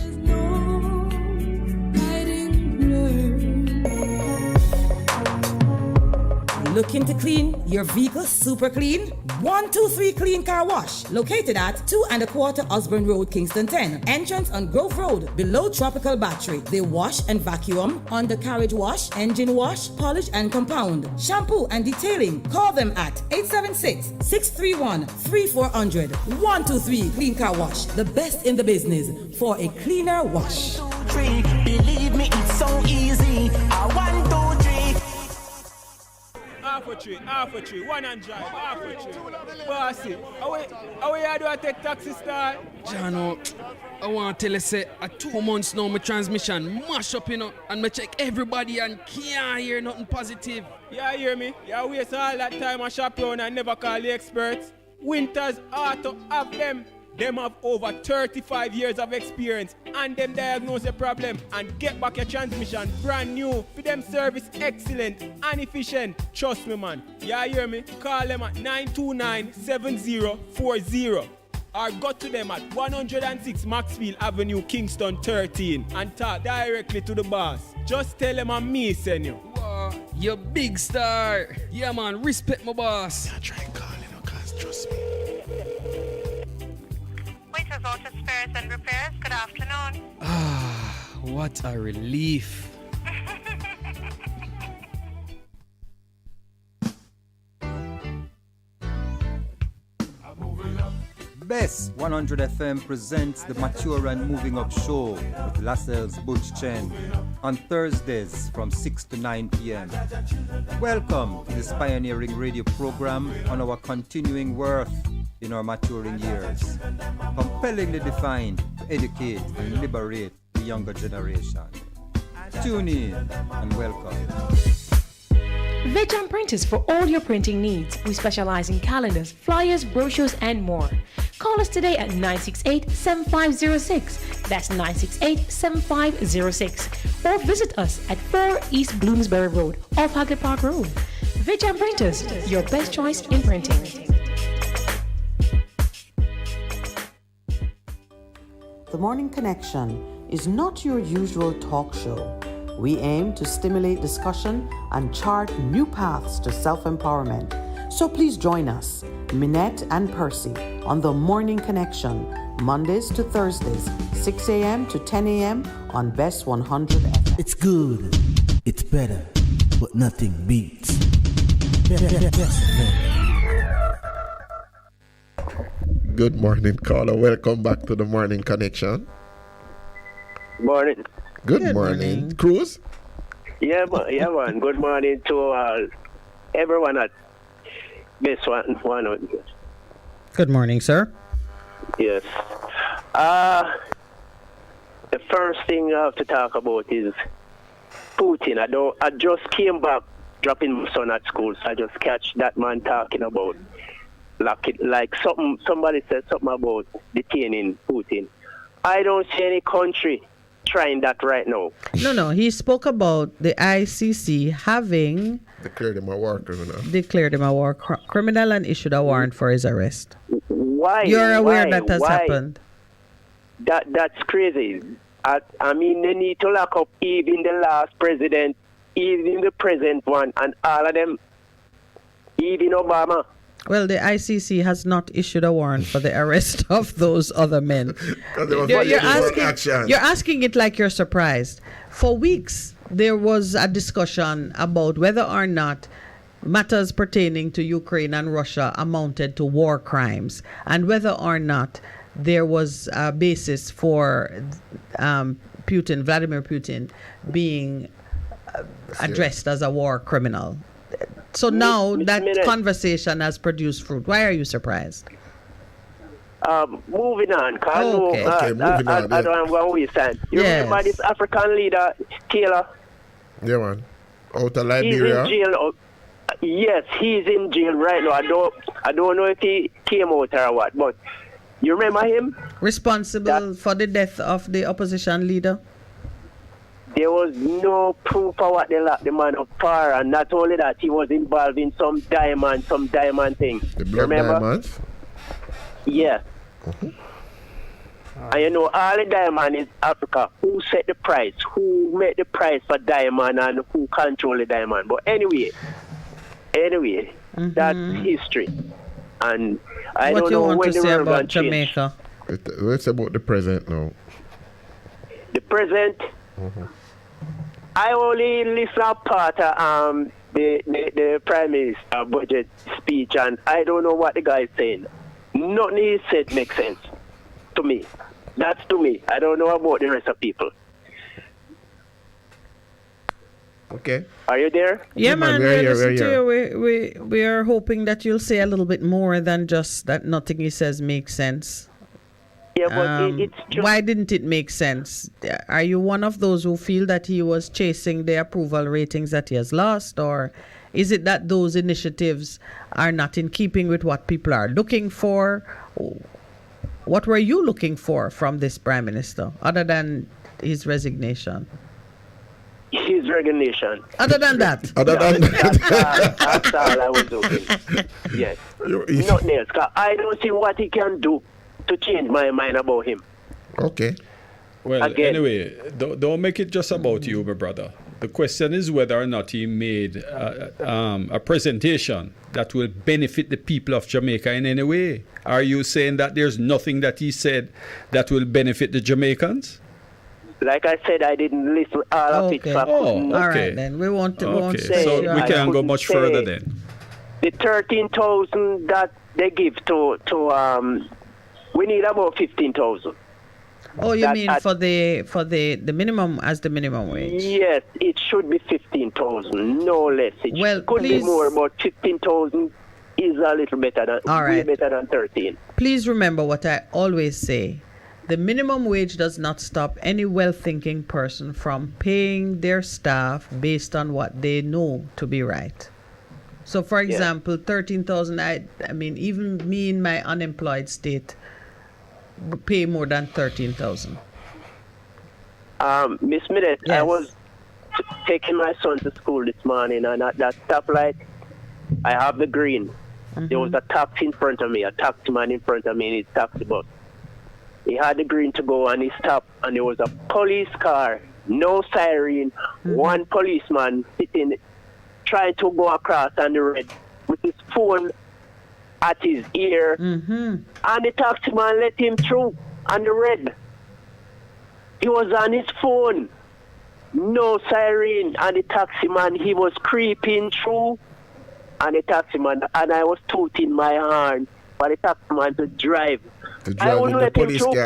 Looking to clean your vehicle super clean? 123 Clean Car Wash, located at 2 1/4 Osborne Road, Kingston 10. Entrance on Grove Road, below Tropical Battery. They wash and vacuum, undercarriage wash, engine wash, polish and compound, shampoo and detailing. Call them at 876-631-3400. 123 Clean Car Wash, the best in the business for a cleaner wash. Believe me, it's so easy. I want 2, 3. Half a tree, one and drive, half a tree. Bossy, how you do I take taxi style? Jano, I want to tell you, say, 2 months now, my transmission mash up, and I check everybody and can't hear nothing positive. Yeah, hear me? You waste all that time I shop around and never call the experts. Winters Auto have them. Them have over 35 years of experience and them diagnose your problem and get back your transmission brand new. For them service excellent and efficient. Trust me, man. You hear me? Call them at 929-7040 or go to them at 106 Maxfield Avenue, Kingston 13 and talk directly to the boss. Just tell them I'm me, send you. Wow, you big star. Yeah, man, respect my boss. Yeah, try and call him, cause trust me. Waiters Auto Spares and Repairs, good afternoon. What a relief. Bess100 FM presents the Mature and Moving Up Show with Lascelles Butch Chen on Thursdays from 6 to 9 p.m. Welcome to this pioneering radio program on our continuing worth in our maturing years, compellingly defined to educate and liberate the younger generation. Tune in and welcome. Vejan Printers for all your printing needs. We specialize in calendars, flyers, brochures, and more. Call us today at 968-7506. That's 968-7506. Or visit us at 4 East Bloomsbury Road, off Hagley Park Road. Vejan Printers, your best choice in printing. The Morning Connection is not your usual talk show. We aim to stimulate discussion and chart new paths to self-empowerment. So please join us, Minett and Percy, on The Morning Connection, Mondays to Thursdays, 6 a.m. to 10 a.m. on Bess100 FM. It's good, it's better, but nothing beats. Good morning, caller. Welcome back to the Morning Connection. Morning. Good morning. Cruz? Yeah, man. Good morning to everyone at Bess100. Good morning, sir. Yes. The first thing I have to talk about is Putin. I just came back dropping my son at school, so I just catch that man talking about somebody said something about detaining Putin. I don't see any country trying that right now. No. He spoke about the ICC having declared him a war criminal and issued a warrant for his arrest. Why? You're aware that has happened? That's crazy. I mean, they need to lock up even the last president, even the present one, and all of them, even Obama. Well, the ICC has not issued a warrant for the arrest of those other men. You're asking it like you're surprised. For weeks, there was a discussion about whether or not matters pertaining to Ukraine and Russia amounted to war crimes, and whether or not there was a basis for Vladimir Putin, being addressed as a war criminal. So now that conversation has produced fruit. Why are you surprised? Moving on. Moving on. I don't have one waste time. You remember this African leader, Taylor? Yeah, man. Out of Liberia. He's in jail. Yes, he's in jail right now. I don't know if he came out or what, but you remember him? Responsible for the death of the opposition leader? There was no proof of what they locked the man up for, and not only that, he was involved in some diamond thing. The blood diamonds? Yeah. Mm-hmm. And you know, all the diamond is Africa. Who set the price? Who made the price for diamond and who control the diamond? But anyway, that's history. And I what don't you know want when to the say world about change. Jamaica? Let's about the present now. The present? Mm-hmm. I only listen to part of the Prime Minister budget speech, and I don't know what the guy is saying. Nothing he said makes sense to me. That's to me. I don't know about the rest of people. Okay. Are you there? Yeah, man. We're listening to you. We are hoping that you'll say a little bit more than just that nothing he says makes sense. Yeah, but it's just... Why didn't it make sense? Are you one of those who feel that he was chasing the approval ratings that he has lost, or is it that those initiatives are not in keeping with what people are looking for? What were you looking for from this Prime Minister, other than his resignation? His resignation. Other than that? That's all I was looking. Yes. Nothing else. 'Cause I don't see what he can do to change my mind about him. Okay. Well, anyway, don't make it just about you, my brother. The question is whether or not he made a presentation that will benefit the people of Jamaica in any way. Are you saying that there's nothing that he said that will benefit the Jamaicans? Like I said, I didn't listen all of it. So all right, then. We won't say. So we can't go much further then. The 13,000 that they give to We need about 15,000. Oh, you mean for the minimum as the minimum wage? Yes, it should be 15,000, no less. It could be more, but 15,000 is a little better than way better than 13. Please remember what I always say. The minimum wage does not stop any well-thinking person from paying their staff based on what they know to be right. So, for example, 13,000, I mean, even me in my unemployed state pay more than 13,000. Miss Minett, I was taking my son to school this morning, and at that stoplight, I have the green. There was a taxi in front of me, a taximan in front of me in his taxi bus. He had the green to go, and he stopped, and there was a police car, no siren, one policeman sitting, trying to go across on the red with his phone at his ear, and the taximan let him through on the red. He was on his phone, no siren, and the taximan, he was creeping through, and the taximan, and I was tooting my horn for the taximan to drive. I wouldn't let him through.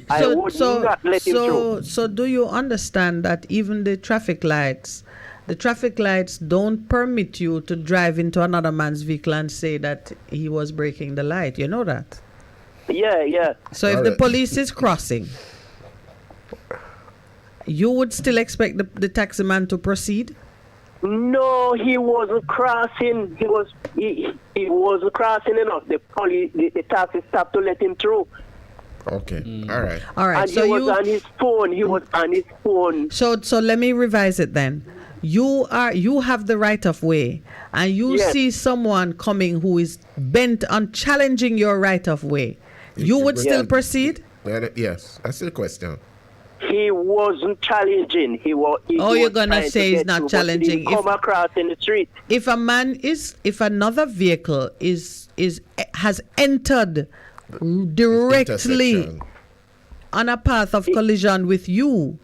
I would not let him through. So do you understand that even the traffic lights don't permit you to drive into another man's vehicle and say that he was breaking the light? You know that? Yeah. So if the police is crossing, you would still expect the taximan to proceed? No, he wasn't crossing. He wasn't crossing enough. The police, the taxi stopped to let him through. Okay. All right. And so he was on his phone. He was on his phone. So let me revise it then. You have the right of way, and you see someone coming who is bent on challenging your right of way. You would still proceed? Yes, that's the question. He wasn't challenging. You're gonna say he's not challenging. He come across in the street. If another vehicle has entered directly on a path of collision with you,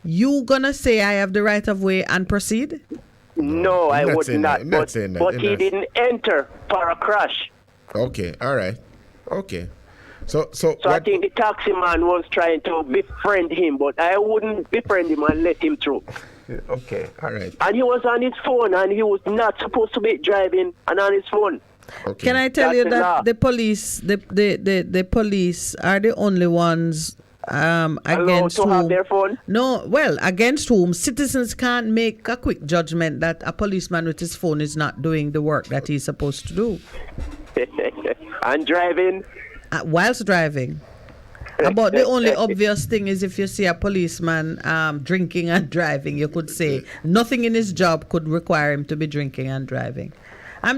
you gonna say I have the right of way and proceed? No, I would not. But he didn't enter for a crash. Okay, all right. Okay. So I think the taxi man was trying to befriend him, but I wouldn't befriend him and let him through. Okay, all right. And he was on his phone, and he was not supposed to be driving and on his phone. Okay. Can I tell you that the police are the only ones against to whom have their phone? against whom citizens can't make a quick judgment that a policeman with his phone is not doing the work that he's supposed to do. And driving? Whilst driving. About the only obvious thing is if you see a policeman drinking and driving, you could say nothing in his job could require him to be drinking and driving. I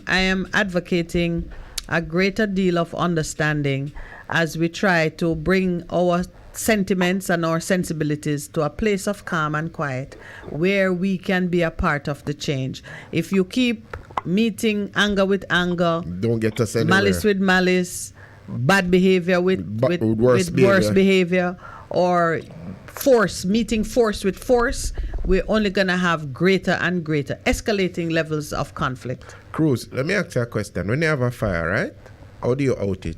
am advocating a greater deal of understanding as we try to bring our sentiments and our sensibilities to a place of calm and quiet where we can be a part of the change. If you keep meeting anger with anger, don't get us anywhere. Malice with malice, bad behavior with worse behavior, or meeting force with force, we're only going to have greater and greater escalating levels of conflict. Cruz, let me ask you a question. When you have a fire, right? How do you out it?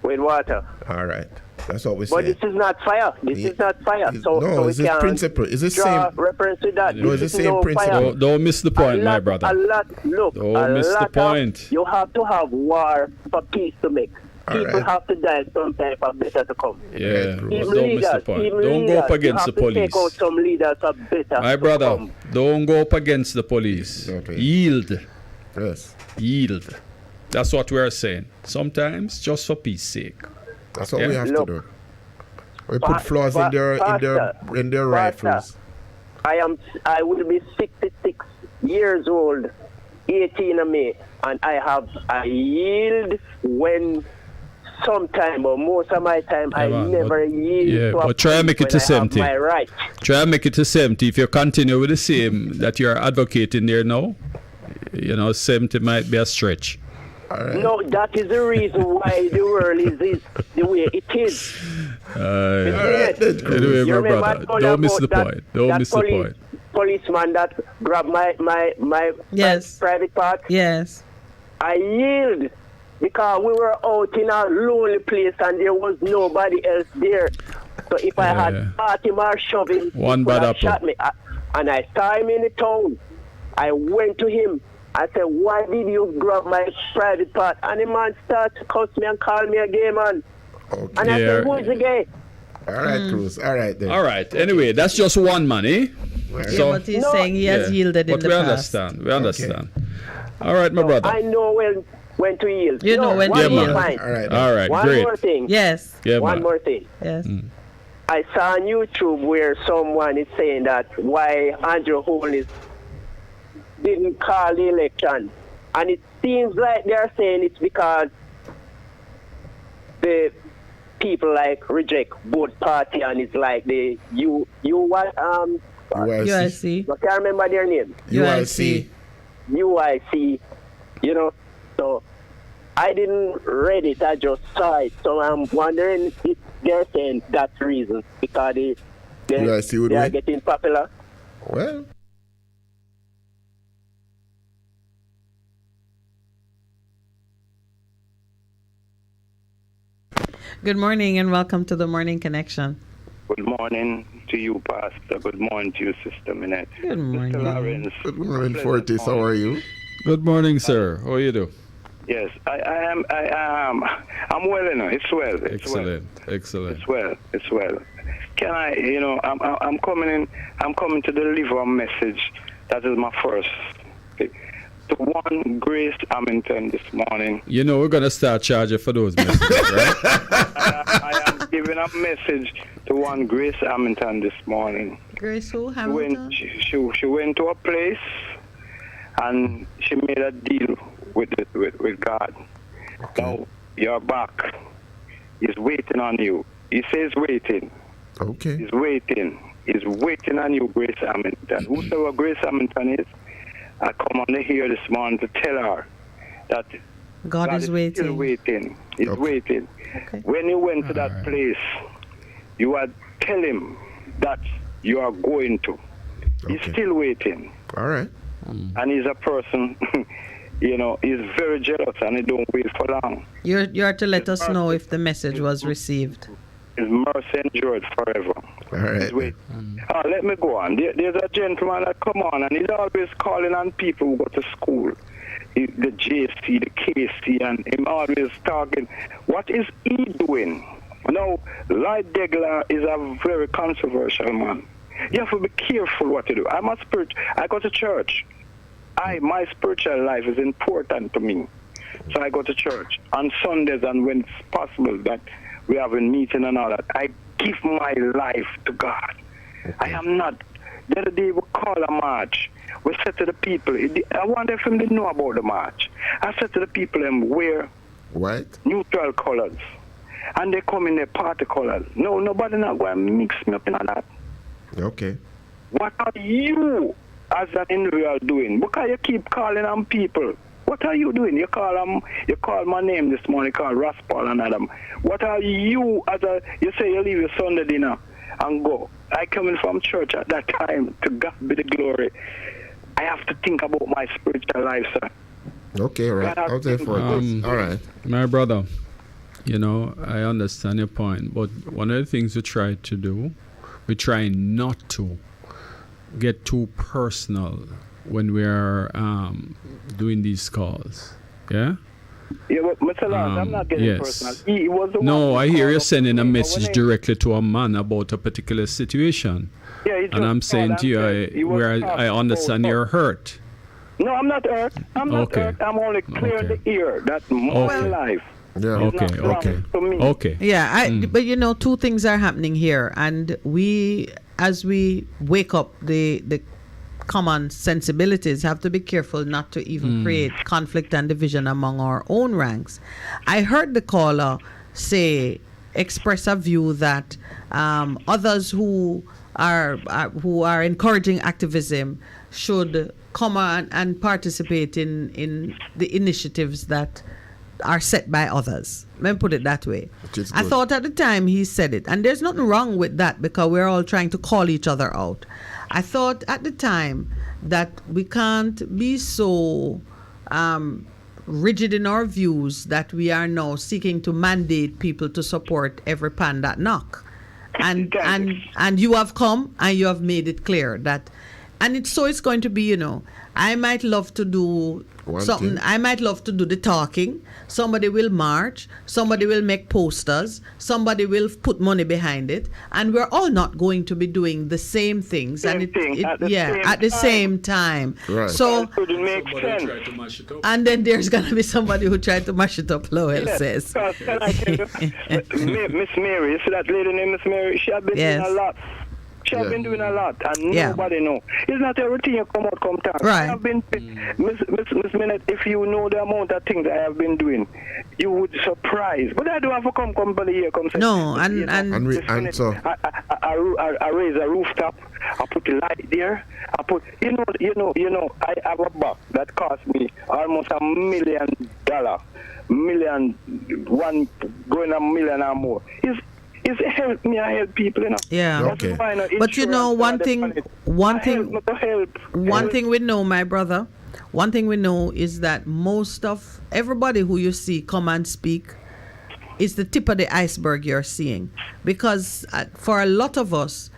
With water. All right. That's what we say. But this is not fire. This is not fire. It's the principle. Is the same reference to that? No, it's the same principle. Don't miss the point, my brother. Don't miss the point. You have to have war for peace to make. People have to die sometime for better to come. Yeah, don't miss the point. Don't go up against the police. Take out some leaders for better my brother, don't go up against the police. Okay. Yield. Yes. Yield. That's what we're saying. Sometimes just for peace sake. That's what we have to do. We put flaws in their rifles. I will be 66 years old, 18 of May, and I yield when sometime or most of my time I never yield. Yeah, but try and make it to 70. My right. Try and make it to 70. If you continue with the same that you're advocating there now, 70 might be a stretch. Right. No, that is the reason why the world is the way it is. Anyway, my brother, don't miss the point. Don't miss the point. Policeman that grabbed my private part. Yes. I yield. because we were out in a lonely place and there was nobody else there. So if I had caught him or shoved him, One he bad would have apple. shot me. And I saw him in the town. I went to him. I said, why did you grab my private part? And the man started to cuss me and call me a gay man. Okay. And I said, who is the gay? All right, Cruz. All right, then. All right. Anyway, that's just one man, eh? Yeah, but he's saying he has yielded in but the we past. understand. We understand. All right, my brother. I know when to yield. You know when one to more yield. point. All right, One great. more thing. Yes. Yeah, One man. more thing. Yes. I saw on YouTube where someone is saying that why Andrew Holness didn't call the election. And it seems like they're saying it's because the people like reject both party and it's like the UIC. I can't remember their name. UIC. UIC. You know, so I didn't read it, I just saw it. So I'm wondering if they're saying that's the reason because they are getting popular. Well. Good morning and welcome to the Morning Connection. Good morning to you, Pastor. Good morning to you, Sister Minett. Good morning. Mr. Lawrence. Good morning, Fortis. How are you? Good morning, sir. How are you do? Yes, I am. I'm well, you know. It's well. It's Excellent. well. Excellent. It's well. It's well. Can I, I'm coming in. I'm coming to deliver a message. That is my first. To one Grace Hamilton this morning. You know we're gonna start charging for those messages, right? I am giving a message to one Grace Hamilton this morning. Grace who? Hamilton? She went to a place and she made a deal with God. Okay. Now you're back. He's waiting on you. He says waiting. Okay. He's waiting. He's waiting on you, Grace Hamilton. Whosoever Grace Hamilton is, I come on here this morning to tell her that God is waiting. Still waiting. He's waiting. Okay. When you went to that place, you are tell him that you are going to. He's still waiting. All right. And he's a person, he's very jealous and he don't wait for long. You're to let us know if the message was received. His mercy endured forever. All right. Let me go on. There's a gentleman that come on and he's always calling on people who go to school. The JC, the KC, and him always talking. What is he doing? Now, Lloyd Degler is a very controversial man. You have to be careful what you do. I go to church. My spiritual life is important to me. So I go to church on Sundays and when it's possible that we have a meeting and all that. I give my life to God. I am not. The other day we call a march. We said to the people, I want them to know about the march. I said to the people, wear neutral colors. And they come in their party colors. No, nobody not going to mix me up in that. Okay. What are you as an individual doing? Because you keep calling on people. What are you doing? You call my name this morning, you call Raspal and Adam. What are you you say you leave your Sunday dinner and go. I coming from church at that time, to God be the glory. I have to think about my spiritual life, sir. Okay, right. I'll say for this. All right. My brother, I understand your point, but one of the things we try to do, we try not to get too personal when we are doing these calls. Yeah? Yeah, but Mr. Lawrence, I'm not getting personal. He was the no, one I hear you sending a message directly to a man about a particular situation. Yeah, and I'm saying to you, I understand you're hurt. No, I'm not hurt. I'm not hurt. I'm only clear the ear. That's my life. Yeah. Okay. Yeah, but two things are happening here, and as we wake up, the common sensibilities have to be careful not to even create conflict and division among our own ranks. I heard the caller express a view that others who are encouraging activism should come on and participate in the initiatives that are set by others. Let me put it that way. I thought at the time he said it, and there's nothing wrong with that because we're all trying to call each other out. I thought at the time that we can't be so rigid in our views that we are now seeking to mandate people to support every pan that knock. And you have come and you have made it clear that, and it's going to be, you know, I might love to do something. I might love to do the talking. Somebody will march. Somebody will make posters. Somebody will put money behind it. And we're all not going to be doing the same things. At the same time. Right. So, it makes sense. And then there's going to be somebody who tried to mash it up, Lowell says. Because, can I tell you, Miss Mary, you see that lady named Miss Mary? She has been doing a lot. She has been doing a lot, and nobody know. It's not everything you come down. Right. I have been, Miss Minett, if you know the amount of things I have been doing, you would surprise. But I don't have to come here, come say. No, I raise a rooftop. I put a light there. I put, you know. I have a box that cost me almost $1 million, going $1 million or more. It's help me, I help people, you know. Yeah. Okay. But you know, one thing we know, my brother, one thing we know is that most of everybody who you see come and speak is the tip of the iceberg you're seeing. Because for a lot of us,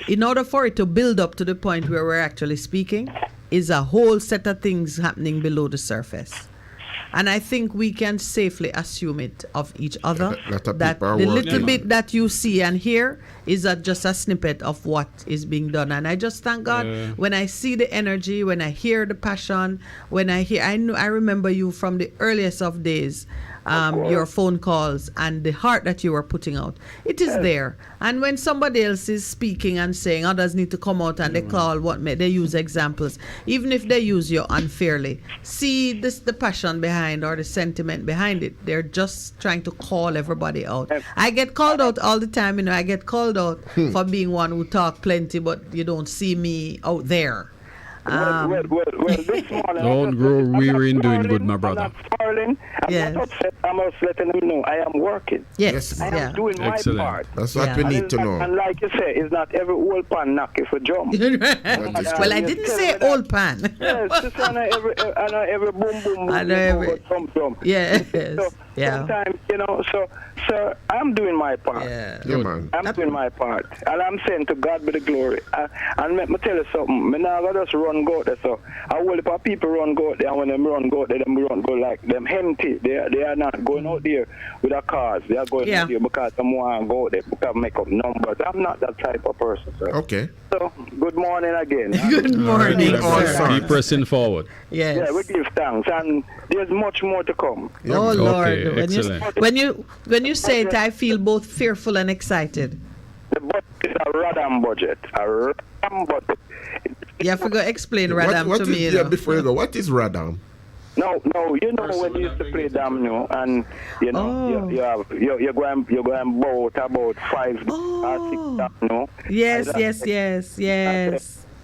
in order for it to build up to the point where we're actually speaking, is a whole set of things happening below the surface. And I think we can safely assume it of each other, that the little bit that you see and hear is just a snippet of what is being done. And I just thank God when I see the energy, when I hear the passion, I remember you from the earliest of days, your phone calls and the heart that you were putting out. It is there. And when somebody else is speaking and saying others need to come out and they call they use examples, even if they use you unfairly, see the passion behind or the sentiment behind it. They're just trying to call everybody out. I get called out all the time, you know. I get called out for being one who talk plenty, but you don't see me out there. This morning, Don't grow weary in doing good, my brother. I'm not upset. I'm just letting them know I am working. Yes. I am doing my part. That's what we need to know. And like you say, it's not every old pan knock if a jump. Well, I didn't say old pan. Yes, just on every boom boom boom. I know every thump. Yes. So sometimes, you know, so I'm doing my part. Yeah, man. I'm doing my part. And I'm saying to God be the glory. And let me tell you something. I'm not going to just run go there. So I will if people run go there, and when them run go there, them run go like them empty. They are not going out there with a cars. They are going out there because they want to go there because make up numbers. I'm not that type of person, sir. Okay. So good morning again. Good morning, sir. Keep pressing forward. Yes. Yeah, we give thanks, and there's much more to come. Oh Lord! Excellent. When you say it, I feel both fearful and excited. The budget is a Radam budget. A Radam budget. You have to go explain Radam to me. Before you go, what is Radam? No, you know when you used to play dam, you know, and you know you're going about 5 or 6 dam, you know. Yes.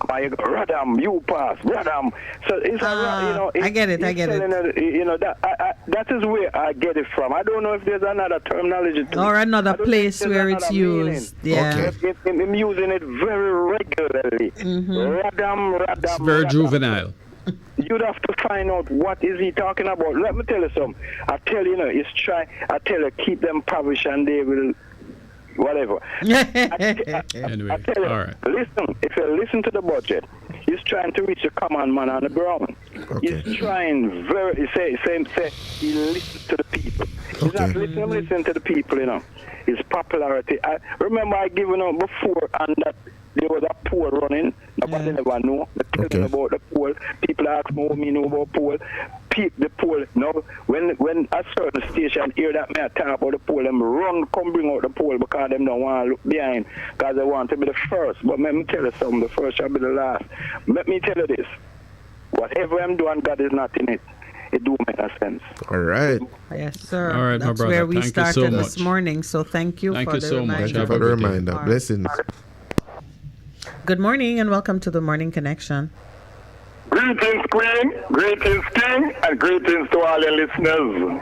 Radam, you pass, Radam. So it's I get it. You know that is where I get it from. I don't know if there's another terminology or another place where it's used. Yeah, I'm using it very regularly. Radam. It's very juvenile. You'd have to find out what is he talking about. Let me tell you something. I tell you, keep them published and they will whatever. Anyway, I tell you, all right. Listen, if you listen to the budget, he's trying to reach the common man on the ground. Okay. He's trying say he listens to the people. He's not listening to the people, you know. His popularity. I remember I given out before and that there was a poll running. Nobody never know. They tell them about the poll. People ask me what me know about poll. The poll. No, when a certain station hear that me talk about the poll, them come bring out the poll because them don't want to look behind because they want to be the first. But let me tell you something. The first shall be the last. Let me tell you this. Whatever I'm doing, God is not in it. It do make a sense. All right. Yes, sir. All right, that's my brother. Where we thank started you so this morning. So thank you for the so reminder. much. Thank you for the reminder. Blessings. Good morning and welcome to the Morning Connection. Greetings, Queen. Greetings, King. And greetings to all your listeners.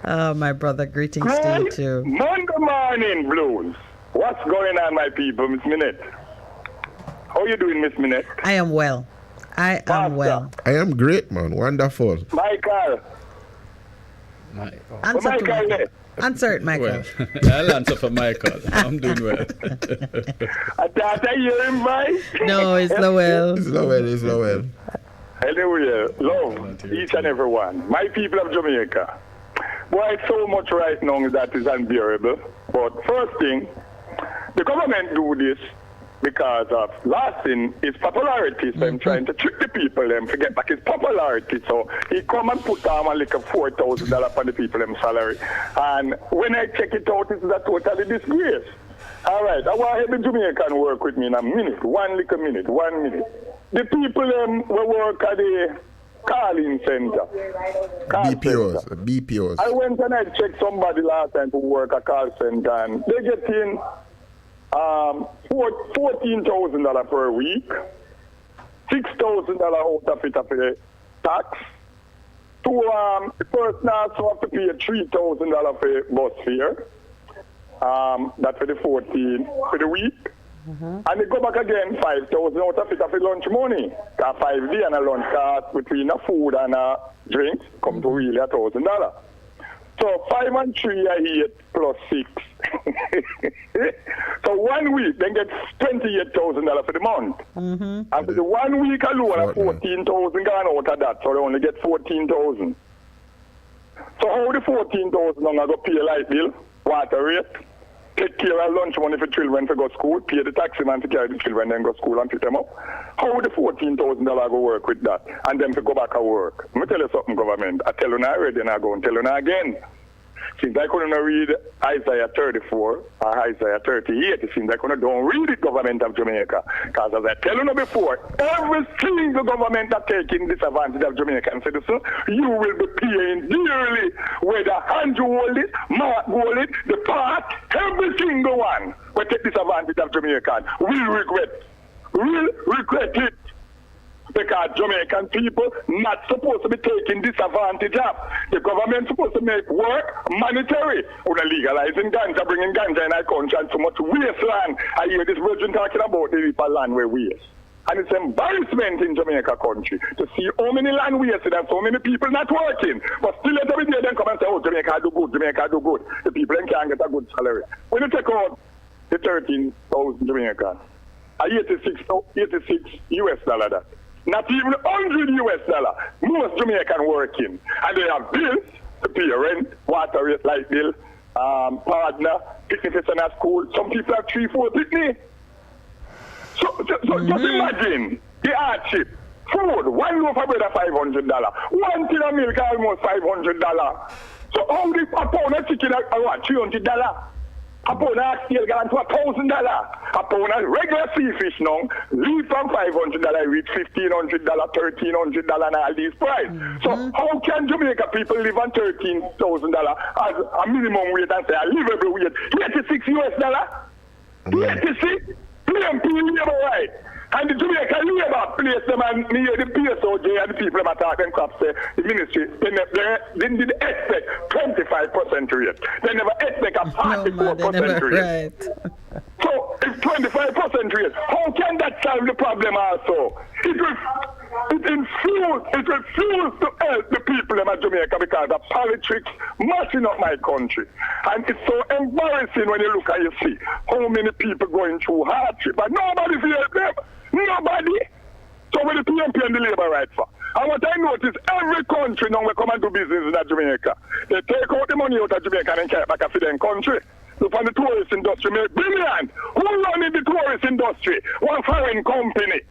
Oh, my brother. Greetings to you, too. Monday morning blues. What's going on, my people, Miss Minett? How are you doing, Miss Minett? I am well. I am well. I am great, man. Wonderful. Michael. Answer to Michael. Michael. Answer it, Michael. Well, I'll answer for Michael. I'm doing well. I thought I hear him, right? No, it's Lowell. It's Lowell. Anyway, love each and every one. My people of Jamaica. Boy, so much right now that is unbearable. But first thing, the government do this because of last thing is popularity. So I'm trying to trick the people them to get back his popularity. So he come and put down like a $4,000 on the people them salary. And when I check it out, it's a totally disgrace. All right, I want every Jamaican work with me in a minute, 1 minute. The people them will work at the calling center. BPOs. I went and I checked somebody last time to work at call center and they get in $14,000 per week, $6,000 out of it after tax. The person also have to pay $3,000 for bus fare. That's for the 14 for the week. And they go back again, 5,000 out of it for lunch money. 5 days and a lunch cost between a food and a drinks come to really $1,000. So 5 and 3 are 8 plus 6. So 1 week then gets $28,000 for the month. And for the 1 week alone, 14,000 gone out of that. So they only get 14,000. So how the 14,000 I'm going to pay light bill, water rate, take care of lunch money for children to go to school, pay the taxi man to carry the children, then go to school and pick them up. How would the $14,000 go work with that? And then to go back to work. Let me tell you something, government. I tell you now already and I go and tell you now again. Since I couldn't read Isaiah 34 or Isaiah 38, it seems I don't read it, government of Jamaica. Because as I tell you before, every single government that taking disadvantage of Jamaican citizens, you will be paying dearly. Whether Andrew hold it, Mark hold it, the part, every single one will take disadvantage of Jamaican. Will regret it. Because Jamaican people not supposed to be taking disadvantage of. The government supposed to make work monetary. We're legalizing ganja, bringing ganja in our country and so much wasteland. I hear this virgin talking about the people land where waste. And it's embarrassment in Jamaica country to see how many land wasted and so many people not working. But still every day they come and say, oh, Jamaica do good, Jamaica do good. The people then can't get a good salary. When you take out the 13,000 Jamaican, 86 US dollar that. Not even $100. Most Jamaican working. And they have bills to pay rent, water rate, light bill, partner, picnic in a school. Some people have 3-4 picnic. So just imagine the hardship. Food, 1 loaf of bread at $500. 1 tin of milk almost $500. So how the a pound of chicken at what, $300? A pound of oxtail gone to $1,000. A pound of regular sea fish now, leave from $500, reach $1,500, $1,300 and all these prices. So how can Jamaica people live on $13,000 as a minimum wage and say a livable wage? $86 US. 86? Plain labor right. And the Jamaican labor place them and near the PSOJ and the people that talk them cops say the ministry, they didn't expect 25% rate. They never expect a 44% rate. Right. So if 25% rate, how can that solve the problem also? It refuses to help the people in Jamaica because of politics messing up my country. And it's so embarrassing when you look and you see how many people going through hardship and nobody feels them. Nobody. So when the PMP and the labor right for. And what I notice, every country now we come and do business in Jamaica. They take out the money out of Jamaica and carry back to their country. Look on the tourist industry, make billion. Who running the tourist industry? One foreign company.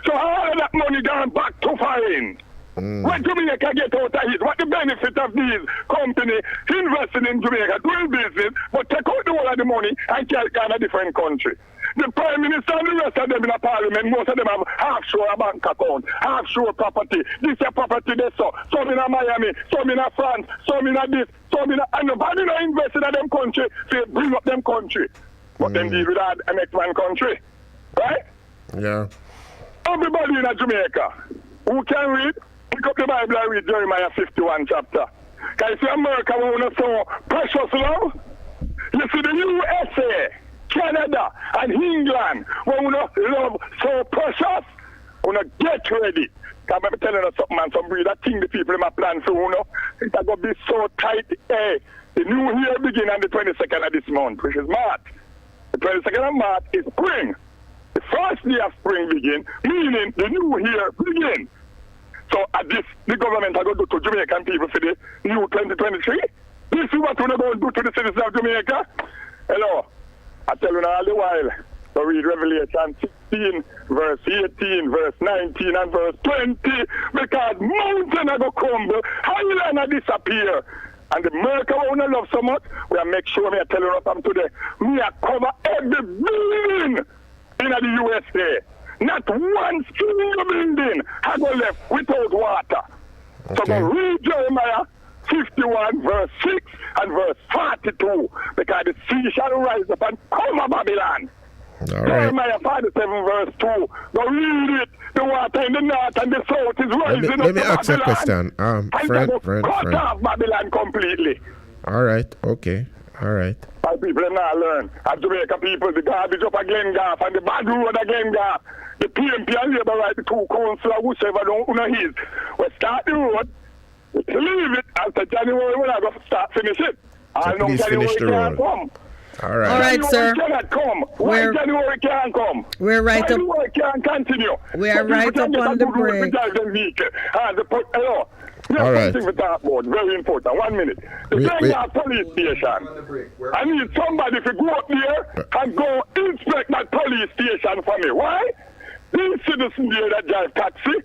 So all of that money gone back to foreign. What Jamaica get out of it? What the benefit of these companies investing in Jamaica, doing business, but take out the whole of the money and carry it in a different country? The Prime Minister and the rest of them in a parliament, most of them have offshore bank account, offshore property. This is property they saw. Some in Miami, some in France, some in this, some in and nobody not invested in them country, so bring up them country. But them deal with that next one country. Right? Yeah. Everybody in Jamaica who can read, pick up the Bible and read Jeremiah 51 chapter. Can you see America want so precious love? You see the USA, Canada and England want love so precious. Una get ready. Because I'm telling you something, man, some breed, I think the people in my plan for it's going to be so tight. Hey, the new year begin on the 22nd of this month, which is March. The 22nd of March is spring. The first day of spring begin, meaning the new year begin. So at this, the government are going to do to Jamaican people for the new 2023. This is what we're going to do to the citizens of Jamaica. Hello, I tell you now all the while. So read Revelation 16, verse 18, verse 19, and verse 20, because mountain are going to crumble, island are disappear. And the America I want to love so much, we are make sure me are telling you from today, me are cover every building in the USA. Not one single building has go left without water. So go read Jeremiah 51, verse 6 and verse 42, because the sea shall rise up and cover Babylon. All right. Jeremiah 47, verse 2. Go read it. The water in the north and the south is rising up. Let me ask a question. Friend. Cut off Babylon completely. All right. Okay. All right. My people have not learned. As Jamaica people, the garbage up again, Gaff, and the bad road again, Gaff. The PMP and Labour right, the two council, whichever don't know his. We start the road, we leave it after January, we're not going to start finish it. So please finish the road. Come. All right. All right, sir. Cannot come. Why January can't come? We're right up. January can't continue. We are right up on the break. Hello. All right. Something to talk about. Very important. 1 minute. The Glengar police station. I need somebody to go up there and go inspect that police station for me. Why? These citizens here that drive taxi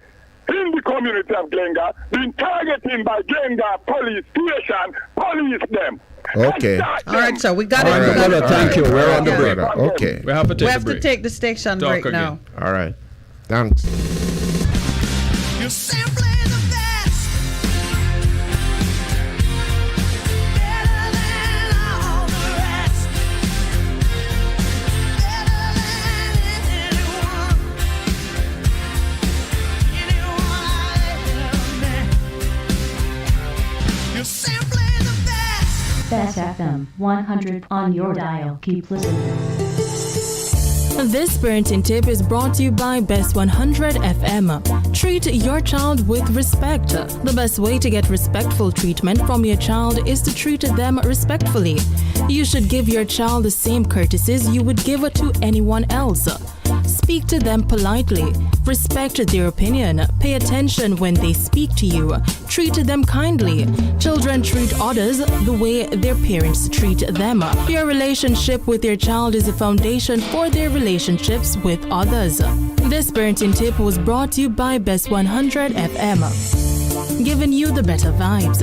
in the community of Glengar being targeted by Glengar police station, police them. Okay. All right, so we got All it. right. Thank you. We're on the break. Okay. We have to take We have a break. to take the station Talk break again. now. All right. Thanks. You're simply the best. Better than all the rest. Better than anyone. Anyone I ever met. You're simply the best. Bess FM-100 on your dial. Keep listening. This parenting tip is brought to you by Bess100 FM. Treat your child with respect. The best way to get respectful treatment from your child is to treat them respectfully. You should give your child the same courtesies you would give it to anyone else. Speak to them politely. Respect their opinion. Pay attention when they speak to you. Treat them kindly. Children treat others the way their parents treat them. Your relationship with your child is a foundation for their relationships with others. This parenting tip was brought to you by Bess100 FM, giving you the better vibes.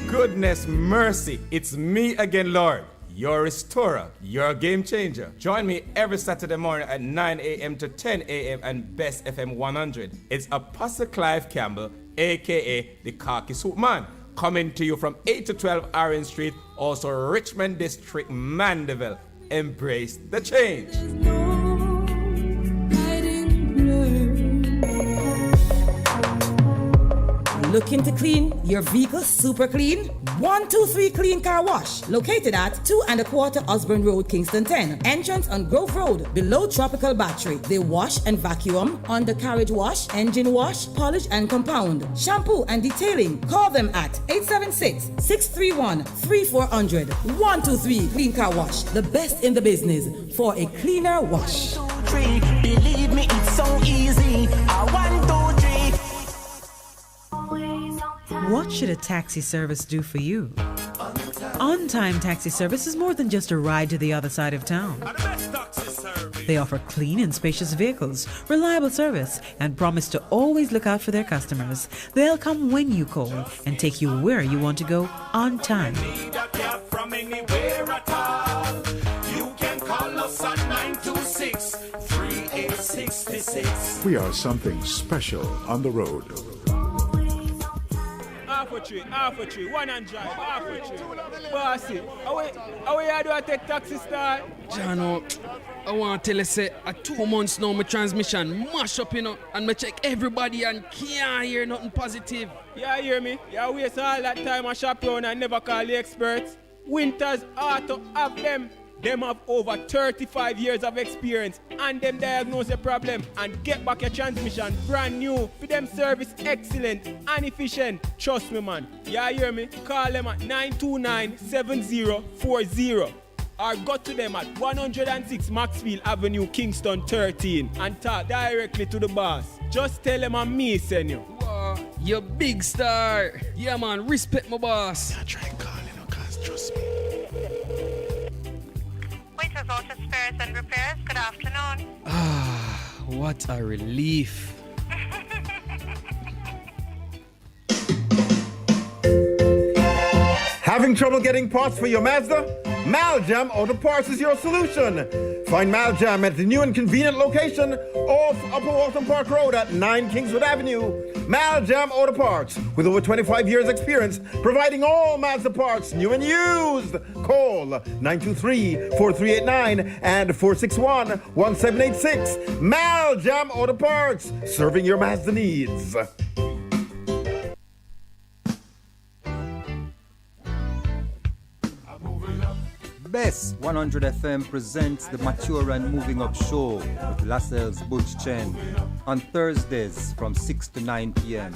Goodness mercy, it's me again, Lord, your restorer, your game changer. Join me every Saturday morning at 9 a.m. to 10 a.m. and Bess FM-100. It's Apostle Clive Campbell, a.k.a. the Khaki Suit Man, coming to you from 8 to 12 Orange Street, also Richmond District, Mandeville. Embrace the change. Looking to clean your vehicle super clean? 123 Clean Car Wash, located at 2 1/4 Osborne Road, Kingston 10. Entrance on Grove Road, below Tropical Battery. They wash and vacuum, undercarriage wash, engine wash, polish and compound, shampoo and detailing. Call them at 876-631-3400. 123 Clean Car Wash, the best in the business for a cleaner wash. 1, 2, 3, believe me, it's so easy. 1, 2, 3. What should a taxi service do for you? On-Time Taxi Service is more than just a ride to the other side of town. They offer clean and spacious vehicles, reliable service, and promise to always look out for their customers. They'll come when you call and take you where you want to go on time. From anywhere at all. You can call us at 926-3866. We are something special on the road. Half a tree, one and drive, half a tree. Bossy, how you do I take taxi style? Jano, I want to tell you, say, 2 months now, my transmission mash up, and I check everybody and can't hear nothing positive. Yeah, hear me? You waste all that time I shop around and never call the experts. Winters Auto have them Them have over 35 years of experience and them diagnose your problem and get back your transmission brand new. For them service excellent and efficient. Trust me, man. You hear me? Call them at 929-7040 or go to them at 106 Maxfield Avenue, Kingston 13 and talk directly to the boss. Just tell them I'm me, send you. Wow, you big star. Yeah, man, respect my boss. I try and call cause trust me. Waiters Auto Spares and Repairs, good afternoon. Ah, what a relief. Having trouble getting parts for your Mazda? Maljam Auto Parts is your solution. Find Maljam at the new and convenient location off Upper Waltham Park Road at 9 Kingswood Avenue. Maljam Auto Parts, with over 25 years experience, providing all Mazda parts, new and used. Call 923-4389 and 461-1786. Maljam Auto Parts, serving your Mazda needs. Bess100 FM presents the Mature and Moving Up Show with Lascelles Butch Chen on Thursdays from 6 to 9 p.m.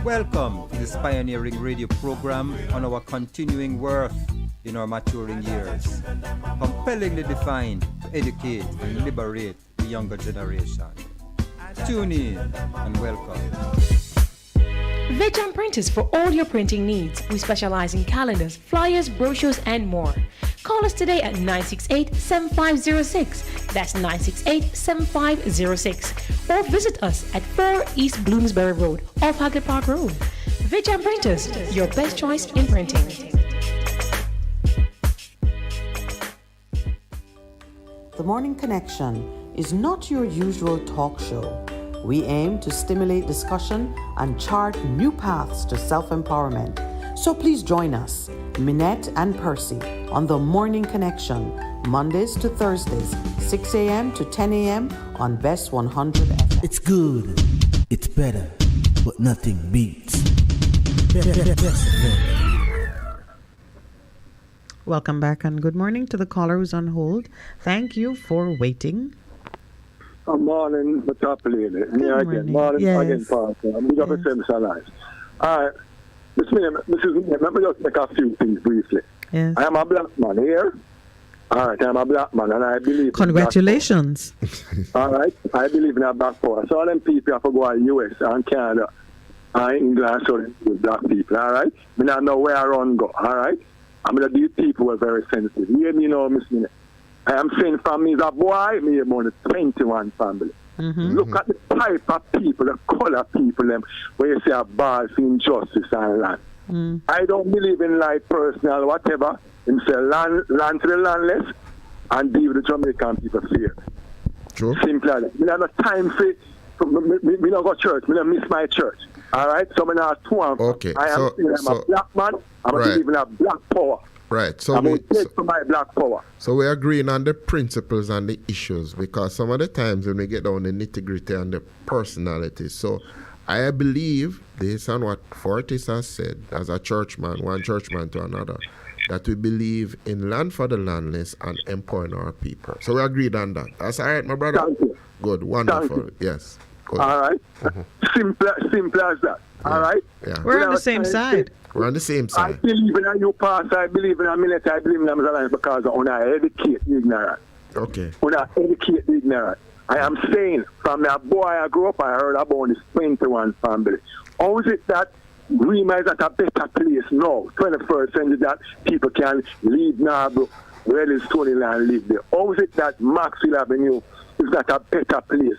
Welcome to this pioneering radio program on our continuing worth in our maturing years, compellingly defined to educate and liberate the younger generation. Tune in and welcome. Vejan Printers for all your printing needs. We specialize in calendars, flyers, brochures, and more. Call us today at 968-7506. That's 968-7506. Or visit us at 4 East Bloomsbury Road, off Hagley Park Road. Vejan Printers, your best choice in printing. The Morning Connection is not your usual talk show. We aim to stimulate discussion and chart new paths to self-empowerment. So please join us, Minett and Percy, on The Morning Connection, Mondays to Thursdays, 6 a.m. to 10 a.m. on Bess100 FM. It's good, it's better, but nothing beats. Bess. Welcome back and good morning to the caller who's on hold. Thank you for waiting. Morning, the top lady. Good morning. Morning Yes. again, Pastor. I'm going to say this alive. All right. Let me just make a few things briefly. Yes. I am a black man here. All right, I'm a black man and I believe Congratulations. in black power. All right, I believe in a black power. So all them people have to go to the US and Canada and England so with black people, all right? I don't know where I run go, all right? I mean, these people were very sensitive. You hear me now, Miss Minett? I am saying from me as a boy, me about the 21 family. Mm-hmm. Look at the type of people, the color people, them, where you say a ball for injustice and land. Mm. I don't believe in like personal whatever. Him say land to the landless and deal with the Jamaican people fear. True. Simple as that. Me have no time for me don't go to church. Me don't miss my church. All right? So me not two and Okay. I am a black man. I'm right. believe in a black power. Right. So I'm for my black power. So we're agreeing on the principles and the issues, because some of the times when we get down the nitty-gritty and the personalities. So I believe, based on what Fortis has said, as a churchman, one churchman to another, that we believe in land for the landless and empowering our people. So we agreed on that. That's all right, my brother? Thank you. Good. Wonderful. Yes. Good. All right? Mhm. Simple as that. Yeah. All right? Yeah. We're on the same side. We're on the same I side. believe in a you pastor, I believe in a Minett, I believe in a Alliance because I educate the ignorant. Okay. When I educate the ignorant. I am saying, from that boy I grew up, I heard about this 21 family. How is it that Rima is at a better place now, 21st century, that people can leave Narborough, where is Tony Land live there? How is it that Maxwell Avenue is not a better place?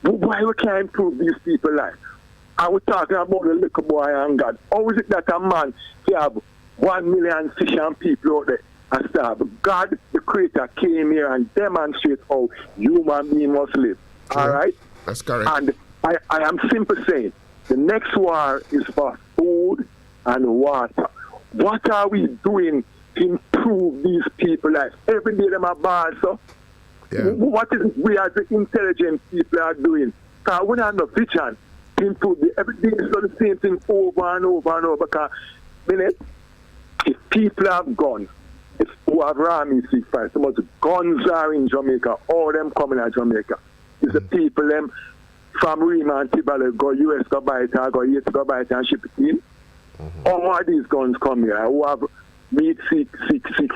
Why we can't improve these people's life? I was talking about the little boy and God. How is it that a man can have 1 million fish and people out there and starve? God, the Creator, came here and demonstrated how human beings must live. Sure. All right? That's correct. And I am simply saying, the next war is for food and water. What are we doing to improve these people's life? Every day them are bad, so what is it we as the intelligent people are doing? Because we have no vision to improve. Every day is the same thing over and over and over. Because, if people have gone, if who have army seek fight. So much guns are in Jamaica. All them coming out Jamaica. It's the people them from Rima and Tibalo go US go buy it, go here to go buy it and ship it in. All these guns come here who have meat seek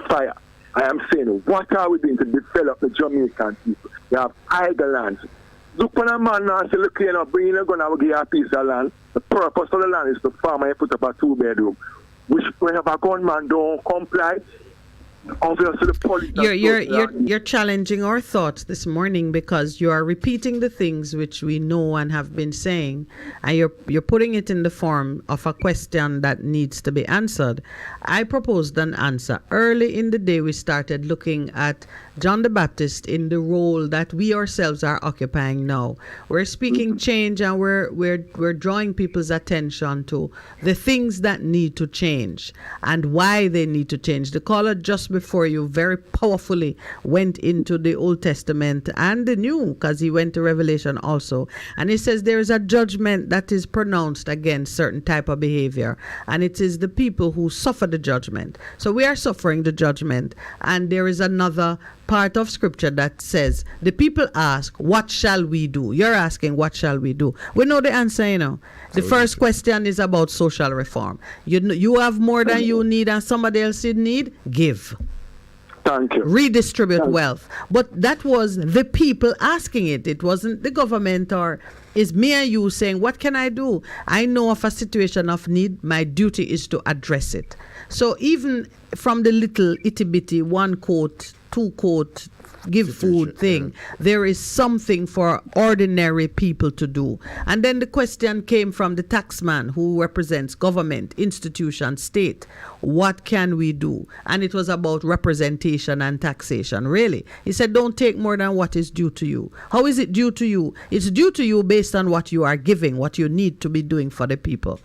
fire. I am saying, what are we doing to develop the Jamaican people? They have idle lands. Look on a man now and say, look here, bring in a gun and we'll give you a piece of land. The purpose of the land is to farm and put up a 2-bedroom. Which whenever a gunman don't comply, obviously the police... You're challenging our thoughts this morning because you are repeating the things which we know and have been saying, and you're putting it in the form of a question that needs to be answered. I proposed an answer. Early in the day, we started looking at John the Baptist in the role that we ourselves are occupying now. We're speaking change, and we're drawing people's attention to the things that need to change and why they need to change. The caller just before you very powerfully went into the Old Testament and the New, because he went to Revelation also, and he says there is a judgment that is pronounced against certain type of behavior, and it is the people who suffer the judgment. So we are suffering the judgment, and there is another part of scripture that says the people ask, what shall we do? You're asking, what shall we do? We know the answer, you know. The first question is about social reform. You have more than you need and somebody else in need, give. Thank you. Redistribute wealth. But that was the people asking it. It wasn't the government, or is me and you saying, what can I do? I know of a situation of need. My duty is to address it. So even from the little itty bitty 1 quote, 2 quote, give food thing, there is something for ordinary people to do. And then the question came from the taxman who represents government, institution, state. What can we do? And it was about representation and taxation, really. He said, don't take more than what is due to you. How is it due to you? It's due to you based on what you are giving, what you need to be doing for the people.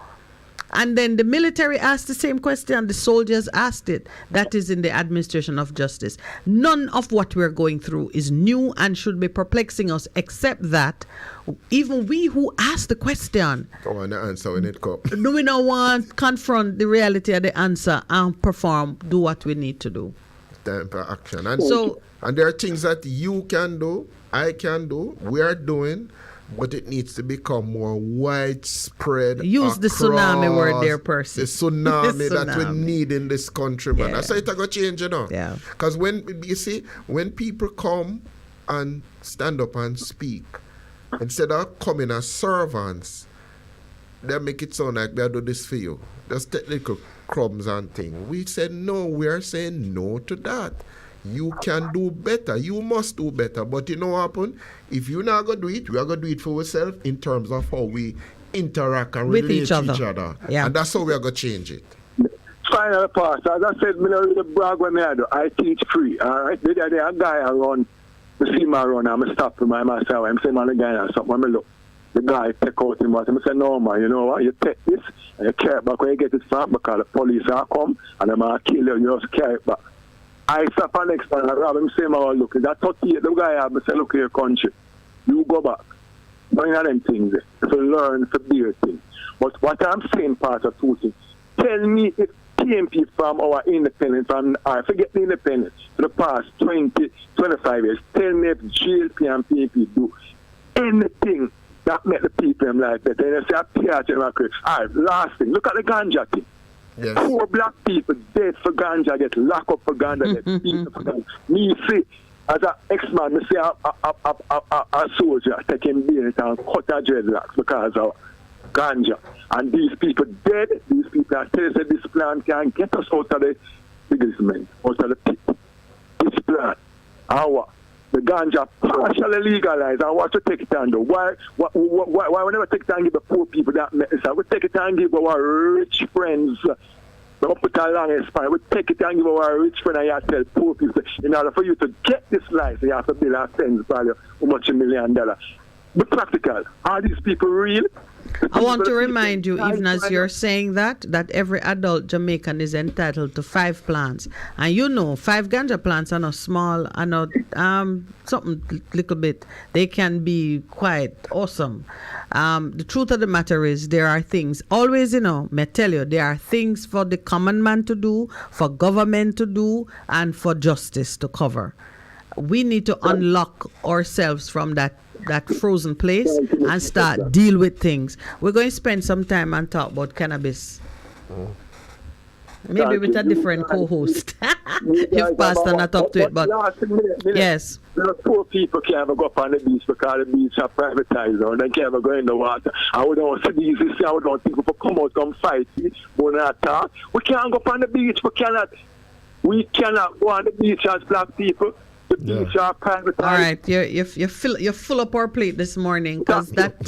And then the military asked the same question. The soldiers asked it. That is in the administration of justice. None of what we're going through is new and should be perplexing us, except that even we who asked the question don't want the answer when it comes. No, we don't want to confront the reality of the answer and do what we need to do. Time for action. And there are things that you can do, I can do, we are doing, but it needs to become more widespread. Use the tsunami word there, Percy. The tsunami that we need in this country, man. That's how it's going to change, you know. Yeah. Because when people come and stand up and speak, instead of coming as servants, they make it sound like they do this for you. Just technical crumbs and things. We said no, we are saying no to that. You can do better. You must do better. But you know what happened? If you're not going to do it, we are going to do it for ourselves in terms of how we interact and relate to each other. Yeah. And that's how we are going to change it. Final part. As I said, I don't really brag when I do. I teach free. All right? There a guy around, I see him around, I'm stop him myself. I'm saying, man, the guy has something. When I look, the guy take out him. I say, no, man, you know what? You take this and you carry it back when you get it from, because the police are come and they're going to kill you. You just carry it back. I stop and next time I rob him, say, man, look, that 38, the guy have say, look here, country. You go back. None of them things there. To learn, to be a thing. But what I'm saying, part of two things, tell me if TMP from our independence, and I forget the independence, for the past 20, 25 years, tell me if GLP and PMP do anything that make the people like that. And they say, all right, last thing, look at the ganja thing. Yes. 4 black people dead for ganja, get locked up for ganja, get beaten for ganja. Me see, as an ex-man, me see a soldier taking beard and cut a dreadlocks because of ganja. And these people dead, these people are telling us this plan can get us out of the segment, out of the pit. This plan, the ganja partially legalized, and what to take it and do? Why we never take it and give the poor people that medicine? We take it and give our rich friends. Don't put a long experience. We take it and give our rich friends, and you tell poor people, in order for you to get this life, you have to build a fence value how much $1 million. Be practical. Are these people real? I want to remind you, even as you're saying that every adult Jamaican is entitled to 5 plants. And you know, 5 ganja plants are not small, are not something little bit. They can be quite awesome. The truth of the matter is, there are things, always, you know, may I tell you, there are things for the common man to do, for government to do, and for justice to cover. We need to unlock ourselves from that frozen place and start deal with things. We're going to spend some time and talk about cannabis. Maybe with a different co-host. If Pastor not up to it, but yes. Poor people can't ever go up on the beach because the beach are privatized now. They can't ever go in the water. I would want to see these. I would want people to come out, come fight. We can't go up on the beach. We cannot go on the beach as black people. The beach are privatized. All right, you're full up our plate this morning because that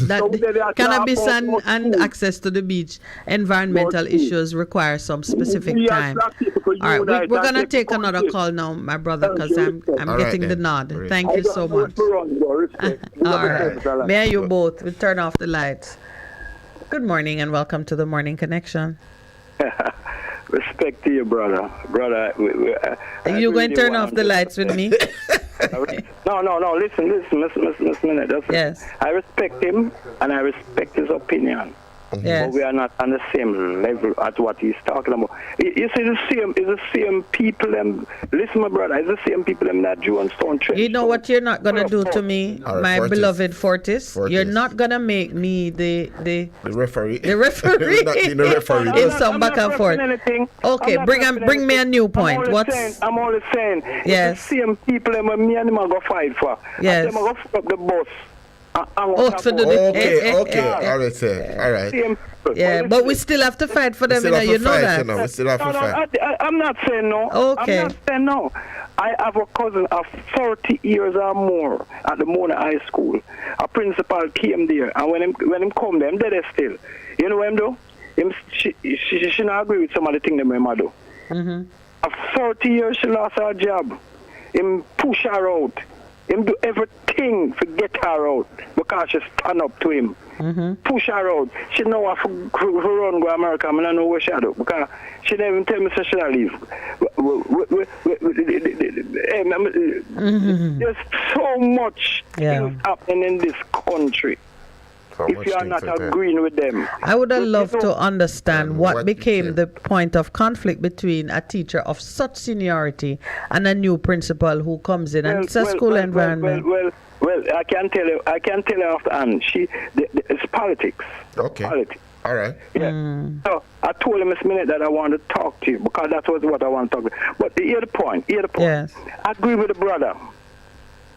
cannabis and access to the beach, environmental issues require some specific time. All right, we're gonna take another call now, my brother, because I'm getting the nod. Thank you so much. All right, may you both. We turn off the lights. Good morning and welcome to the Morning Connection. Respect to you, brother. You going to turn off the lights with me? No. Listen, Miss Minett. Yes. I respect him and I respect his opinion. Yes. But we are not on the same level as what he's talking about. You see, it's the same people. Listen, my brother, it's the same people that Jew and Stone Church. You know what you're not going to do to me, my Fortis. beloved Fortis? You're not going to make me the referee. The referee. the referee. In some back and forth. Okay, bring me a new point. I'm only saying. Yes. It's the same people that me and him are going to fight for. Yes. I'm going to fuck up the boss. Okay. All right. Yeah, but we still have to fight for them, you know that. We still have to fight. I'm not saying no. Okay. I'm not saying no. I have a cousin of 30 years or more at the Mona High School. A principal came there, and when him come there, I'm dead still. You know what him do? She not agree with some of the things that my do. After 30 years, she lost her job. Him push her out. Him do everything to get her out because she stand up to him. Push her out. She know what to run go America. I don't know where she do because she didn't even tell me she leave. There's so much things happening in this country. If you are not agreeing with them. I would have loved to understand what became the point of conflict between a teacher of such seniority and a new principal who comes in and it's a school environment. Well, I can tell you after, and it's politics. Okay. Politics. All right. Yeah. So I told him this minute that I want to talk to you because that was what I want to talk about. But hear the point. Yes. I agree with the brother.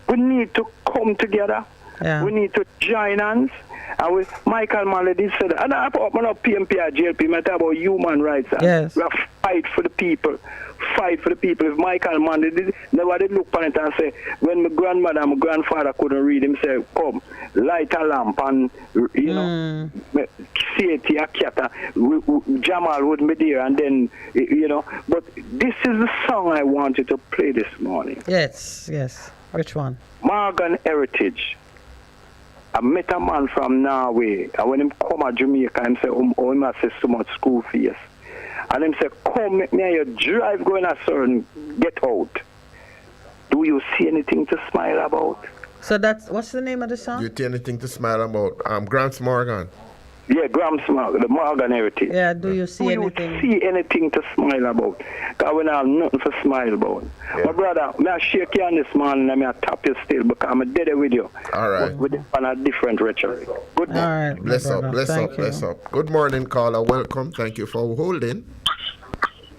We need to come together. Yeah. We need to join hands. And with Michael Manley did say that. And I open up PMP or JLP, I talk about human rights. Yes. We have to fight for the people. Fight for the people. If Michael Manley did, nobody look upon it and say, when my grandmother and my grandfather couldn't read, him say, come, light a lamp and, you know, say it to your cat. Jamal would be there and then, you know. But this is the song I wanted to play this morning. Yes. Which one? Morgan Heritage. I met a man from Norway, and when him come to Jamaica, him say, oh, him has so much school fees. And him say, come, make me your drive going a certain, get out. Do you see anything to smile about? So what's the name of the song? Do you see anything to smile about? Gramps Morgan. Yeah, Gramps Morgan, the Morgan Heritage. Yeah, do you see anything? Do you see anything to smile about? Because we don't have nothing to smile about. Yeah. My brother, may I shake you on this morning and I tap you still because I'm dead with you. All right. With a different rhetoric. Good morning. All right, bless up. Good morning, caller. Welcome. Thank you for holding.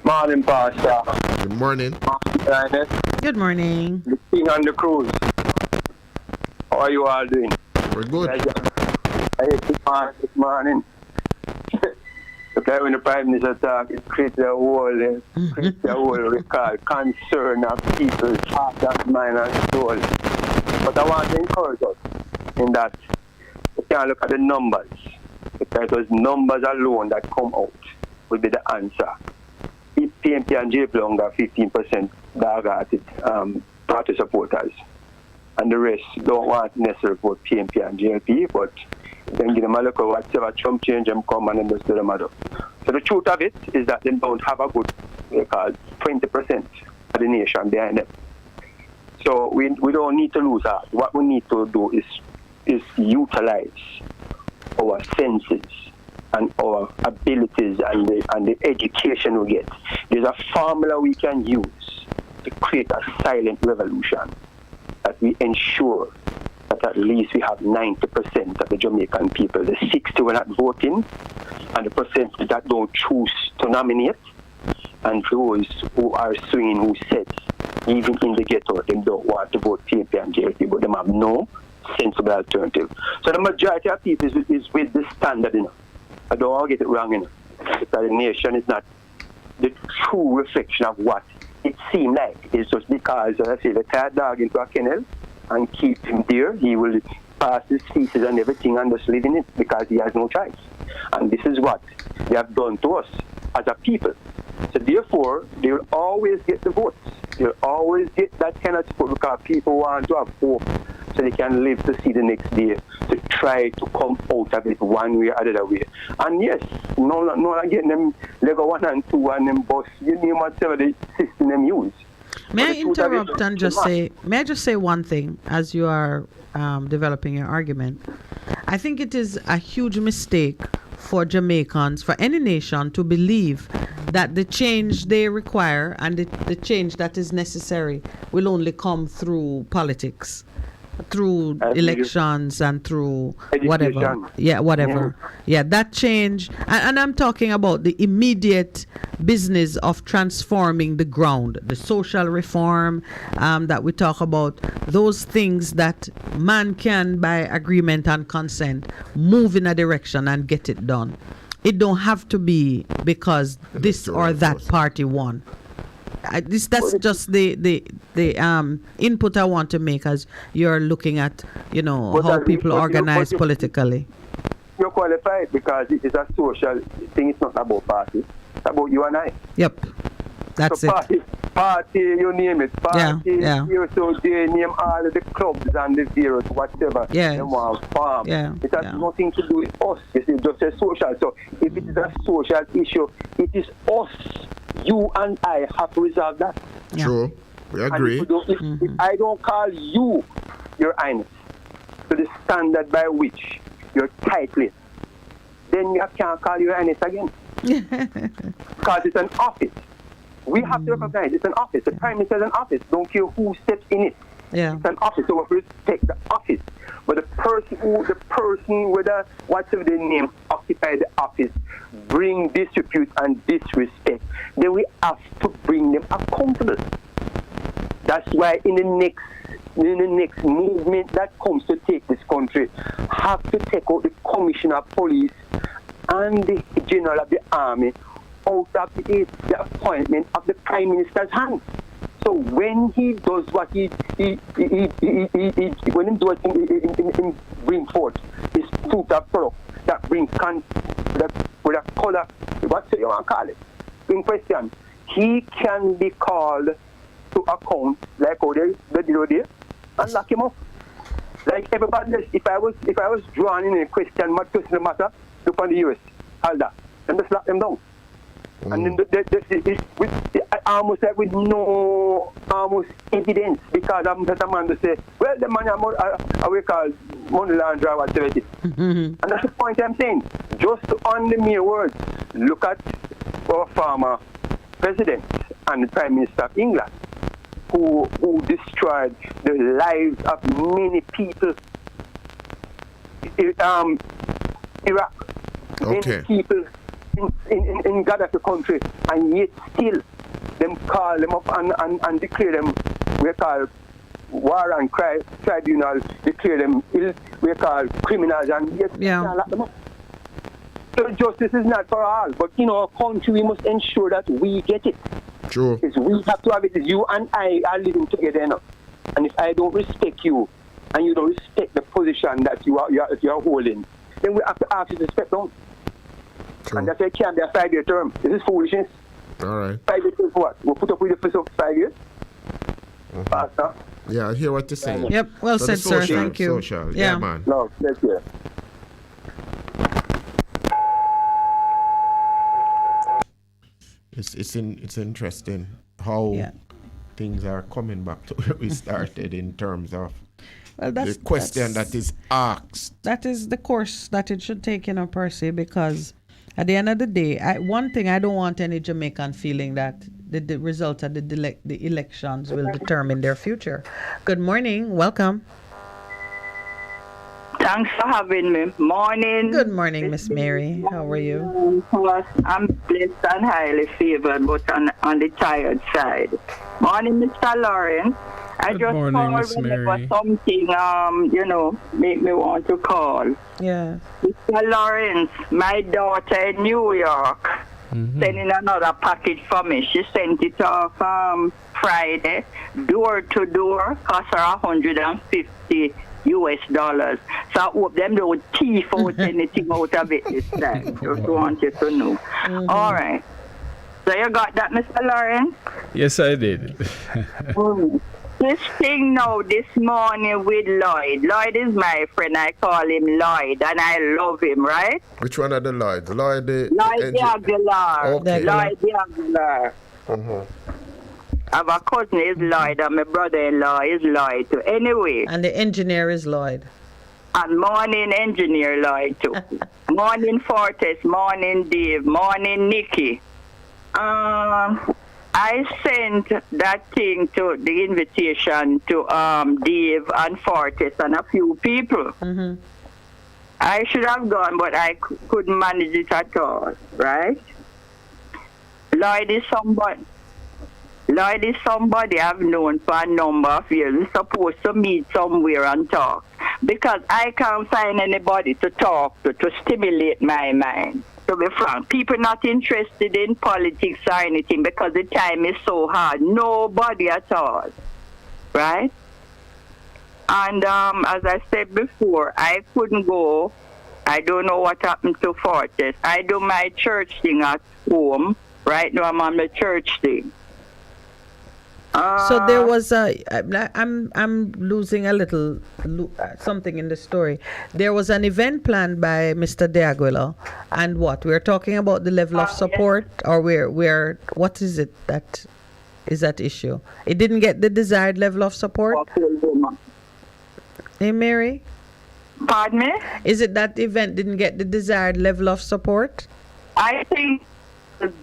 Morning, Pastor. Good morning. Good morning. The king on the cruise. How are you all doing? We're good. I hate this morning. Okay, when the Prime Minister talks, it creates a whole record, concern of people's heart and mind and soul. But I want to encourage us in that we can't look at the numbers, because it was numbers alone that come out will be the answer. If PMP and JP Long got 15% party supporters, and the rest don't want necessarily vote PMP and JLP, but then give them a look at whatever Trump change them come and then just do them a do. So the truth of it is that they don't have a good, 20% of the nation behind them. So we don't need to lose heart. What we need to do is utilize our senses and our abilities and the education we get. There's a formula we can use to create a silent revolution that we ensure that at least we have 90% of the Jamaican people, the 60 were not voting, and the percentage that don't choose to nominate, and those who are swinging who said, even in the ghetto, they don't want to vote TP and JP, but they have no sensible alternative. So the majority of people is with this standard, I don't want to get it wrong, because the nation is not the true reflection of what it seemed like. It's just because, as I say, they tie a dog into a kennel and keep him there. He will pass his feces and everything and just live in it because he has no choice. And this is what they have done to us as a people. So therefore, they will always get the votes. They'll always get that kind of support because people want to have hope so they can live to see the next day, to try to come out of it one way or the other way. And yes, no again, them Lego 1 and 2 and them bus, you name whatever the system them use. May I interrupt and just say one thing as you are developing your argument? I think it is a huge mistake for Jamaicans, for any nation, to believe that the change they require and the change that is necessary will only come through politics, through elections and through whatever. Yeah, that change. And I'm talking about the immediate business of transforming the ground, the social reform that we talk about, those things that man can, by agreement and consent, move in a direction and get it done. It don't have to be because this or that party won. That's just the input I want to make as you're looking at, how people organize politically. You're qualified because it is a social thing. It's not about party. It's about you and I. Yep. That's so party, you name it. Party, so they name all of the clubs and the zeros, whatever. Yeah. They want farm. Yeah. It has nothing to do with us. It's just a social. So if it is a social issue, it is us. You and I have to resolve that. Yeah. True. We agree. If I don't call you, Your Highness, to the standard by which you're titled, then you can't call Your Highness again. Because it's an office. We have to recognize it's an office. The Prime Minister is an office. Don't care who steps in it. Yeah. It's an office, so we respect the office. But the person, whether whatever their name, occupy the office, bring disrepute and disrespect, then we have to bring them accountable. That's why in the next movement that comes to take this country, have to take out the Commissioner of Police and the General of the Army out of the appointment of the Prime Minister's hand. So when he does what he when he does in bring forth his fruit of product that brings with a color, what you want to call it, in question, he can be called to account like how they did there and lock him up. Like everybody else, if I was drawn in a question, what personal matter, look on the US, all that, and just lock them down. And then I almost like with no evidence because I'm just a man to say, well, the man we call money launderer or whatever it is. And that's the point I'm saying. Just on the mere words, look at our former president and the Prime Minister of England who destroyed the lives of many people. Iraq, many people in Gaddafi country, and yet still them call them up and declare them, we call war and tribunal, declare them we call criminals, and yet lock them up. So justice is not for all, but in our country we must ensure that we get it. True. Because we have to have it. You and I are living together now. And if I don't respect you and you don't respect the position that you are holding, then we have to ask you to step down. True. And that's why it can't be a 5-year term. This is foolishness. All right. 5 years for what? We'll put up with it for 5 years. Faster. Yeah, I hear what you're saying. Yep, well said, sir. Thank you. Social. Yeah, man. No, thank you. It's interesting how things are coming back to where we started in terms of the question that is asked. That is the course that it should take, Percy, because at the end of the day, one thing I don't want any Jamaican feeling that the result of the elections will determine their future. Good morning. Welcome. Thanks for having me. Morning. Good morning, Miss Mary. How are you? I'm blessed and highly favored, but on the tired side. Morning, Mr. Lawrence. I just morning, Miss called Mary. whenever something, make me want to call. Yeah. Mr. Lawrence, my daughter in New York sending another package for me. She sent it off Friday, door to door, cost her $150. US. So I hope them don't thief out anything out of it this time. Just wanted to know. All right. So you got that, Mr. Lawrence? Yes, I did. This thing now this morning with Lloyd. Lloyd is my friend. I call him Lloyd, and I love him, right? Which one are the Lloyd? Lloyd the Aguilar. Okay. Lloyd the Aguilar. I have a cousin is Lloyd, and my brother-in-law is Lloyd too. Anyway. And the engineer is Lloyd. And morning engineer Lloyd too. Morning Fortes, morning Dave, morning Nikki. I sent that thing to the invitation to Dave and Fortes and a few people. I should have gone, but I couldn't manage it at all, right? Lloyd is somebody I've known for a number of years. We're supposed to meet somewhere and talk. Because I can't find anybody to talk to stimulate my mind. To be frank, people not interested in politics or anything because the time is so hard. Nobody at all. Right? And as I said before, I couldn't go. I don't know what happened to Fortes. I do my church thing at home. Right now I'm on the church thing. So there was I'm losing a little something in the story. There was an event planned by Mr. De Aguila, and what we're talking about the level of support, or where what is it that is that issue? It didn't get the desired level of support. Hey, Mary. Pardon me? Is it that the event didn't get the desired level of support? I think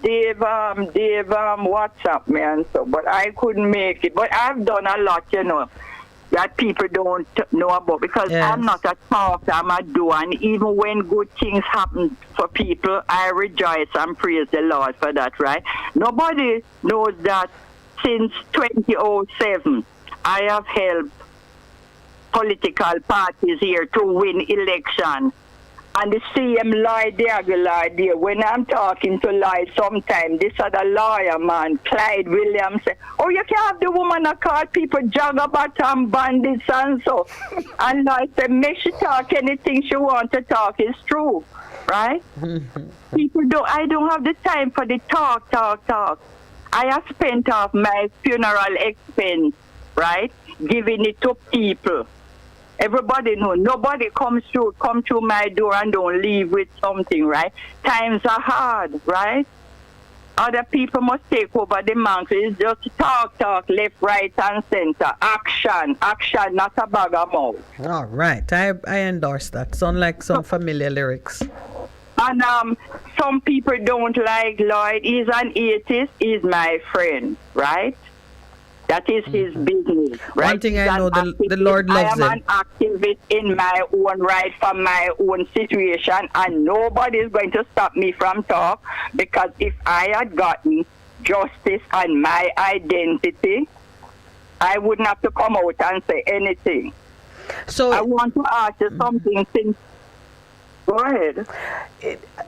Dave WhatsApp me and so, but I couldn't make it. But I've done a lot, that people don't know about because I'm not a talker, I'm a doer. And even when good things happen for people, I rejoice and praise the Lord for that, right? Nobody knows that since 2007, I have helped political parties here to win elections. And the same Lloyd the Aguilar there, when I'm talking to Lloyd sometimes, this other lawyer man, Clyde Williams, say, oh, you can't have the woman that call people jagabat bandits and so. And Lloyd said, make she talk anything she wants to talk, it's true, right? I don't have the time for the talk. I have spent off my funeral expense, right, giving it to people. Everybody knows. Nobody come through my door and don't leave with something, right? Times are hard, right? Other people must take over the mantle. It's just talk, left, right, and center. Action, not a bag of mouth. All right. I endorse that. Sound like some familiar lyrics. And some people don't like Lloyd. He's an atheist. He's my friend, right? That is his business, right? One thing I know, the Lord loves him. I am an activist in my own right for my own situation, and nobody is going to stop me from talk, because if I had gotten justice and my identity, I wouldn't have to come out and say anything. So I want to ask you something since. Go ahead.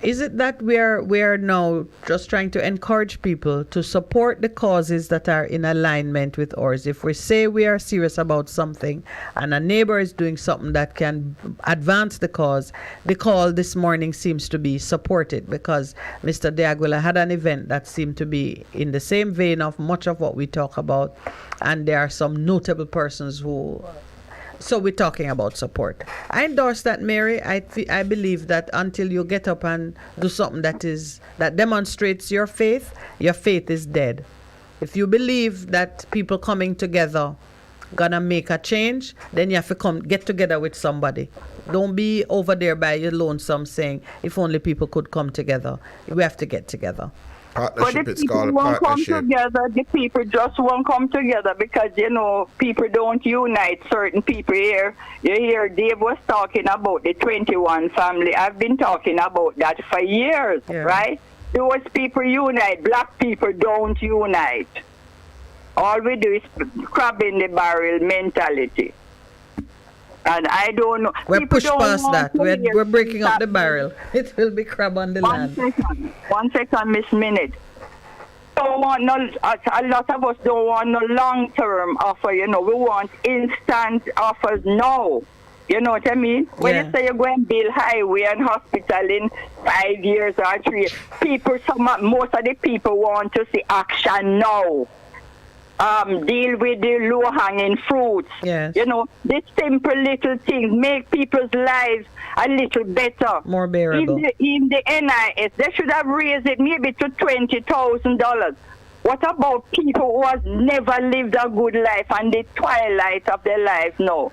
Is it that we are now just trying to encourage people to support the causes that are in alignment with ours? If we say we are serious about something and a neighbor is doing something that can advance the cause, the call this morning seems to be supported, because Mr. De Aguila had an event that seemed to be in the same vein of much of what we talk about, and there are some notable persons who So we're talking about support. I endorse that, Mary. I believe that until you get up and do something that demonstrates your faith is dead. If you believe that people coming together gonna make a change, then you have to get together with somebody. Don't be over there by your lonesome saying, if only people could come together. We have to get together. Partnership, but it's called won't partnership. come together. The people just won't come together because, people don't unite certain people here. You hear Dave was talking about the 21 family. I've been talking about that for years, right? Those people unite. Black people don't unite. All we do is crab in the barrel mentality. And I don't know. We're pushed past that. We're breaking up the barrel. It will be crab on the land. One second, Miss Minett. Don't want a lot of us don't want no long-term offer, We want instant offers now. You know what I mean? When you say you're going to build highway and hospital in 5 years or 3 years, most of the people want to see action now. Deal with the low-hanging fruits. Yes. The simple little things make people's lives a little better. More bearable. In the NIS, they should have raised it maybe to $20,000. What about people who have never lived a good life and the twilight of their life now?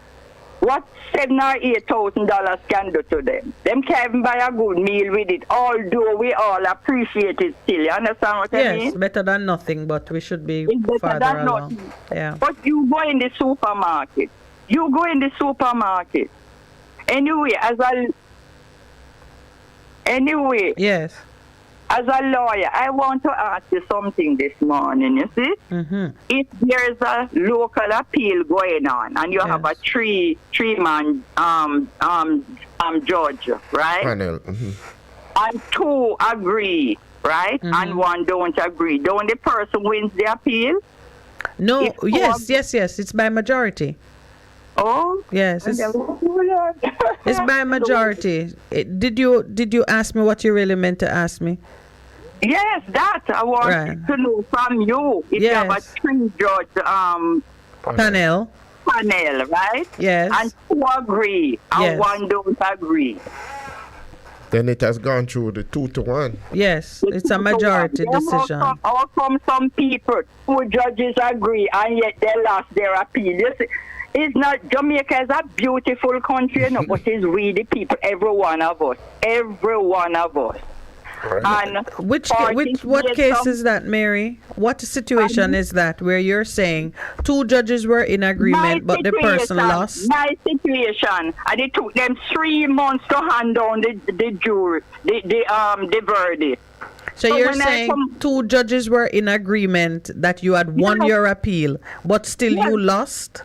What $7,000 or $8,000 can do to them? Them can't even buy a good meal with it, although we all appreciate it still. You understand what I mean? Yes, better than nothing, but we should be it's farther better than along. nothing. Yeah. But you go in the supermarket. Anyway, yes. As a lawyer, I want to ask you something this morning, you see? Mm-hmm. If there's a local appeal going on and you have a three-man judge, right? Panel. Mm-hmm. And 2 agree, right? Mm-hmm. And 1 don't agree. Don't the person wins the appeal? No, yes. It's by majority. Oh? Yes. It's by majority. Did you ask me what you really meant to ask me? Yes, that I want to know from you. If you have a 3-judge panel, right? Yes. And 2 agree, and 1 don't agree. Then it has gone through the 2-1. Yes, it's a majority decision. How come some people, 2 judges agree, and yet they lost their appeal? You see, it's not, Jamaica is a beautiful country, but it's we the people, every one of us. And what case is that, Mary? What situation is that where you're saying 2 judges were in agreement, but the person lost? My situation, and it took them 3 months to hand down the jury, the verdict. So you're saying 2 judges were in agreement that you had won your appeal, but still you lost?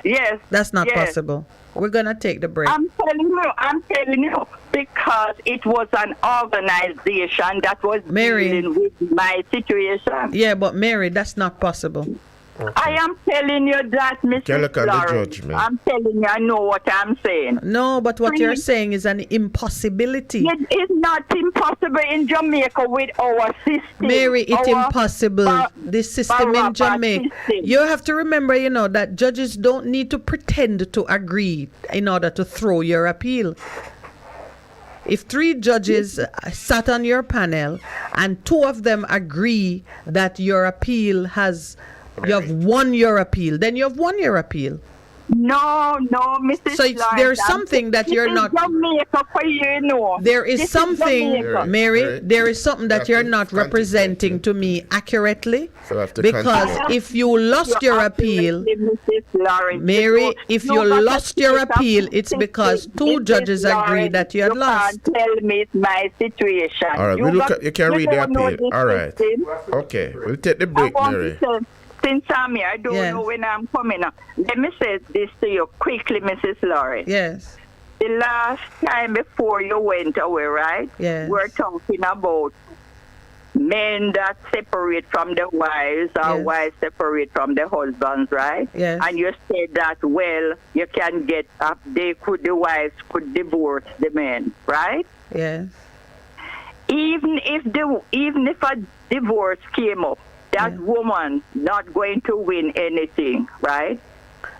Yes. That's not possible. We're going to take the break. I'm telling you, because it was an organization that was dealing with my situation. Yeah, but Mary, that's not possible. Okay. I am telling you that, Mr. Lawrence. I'm telling you, I know what I'm saying. No, but what you're saying is an impossibility. It is not impossible in Jamaica with our system. Mary, it's impossible. The system in Jamaica. You have to remember, that judges don't need to pretend to agree in order to throw your appeal. If 3 judges sat on your panel and 2 of them agree that your appeal you have won your appeal, then you have won your appeal. No, Mrs. So there's something that you're not. Jamaica for you, There is something, Mary. There is something that you're not representing to me accurately. Because if you lost your appeal, Mary, if you lost your appeal, it's because 2 judges agree that you had lost. You can't tell me it's my situation. All right, you can read the appeal. All right. Okay, we'll take the break, Mary. Since I'm here, I don't know when I'm coming up. Let me say this to you quickly, Mrs. Lawrence. Yes. The last time before you went away, right? Yes. We're talking about men that separate from the wives or wives separate from the husbands, right? Yes. And you said that, you can get up, the wives could divorce the men, right? Yes. Even if a divorce came up, that woman not going to win anything, right?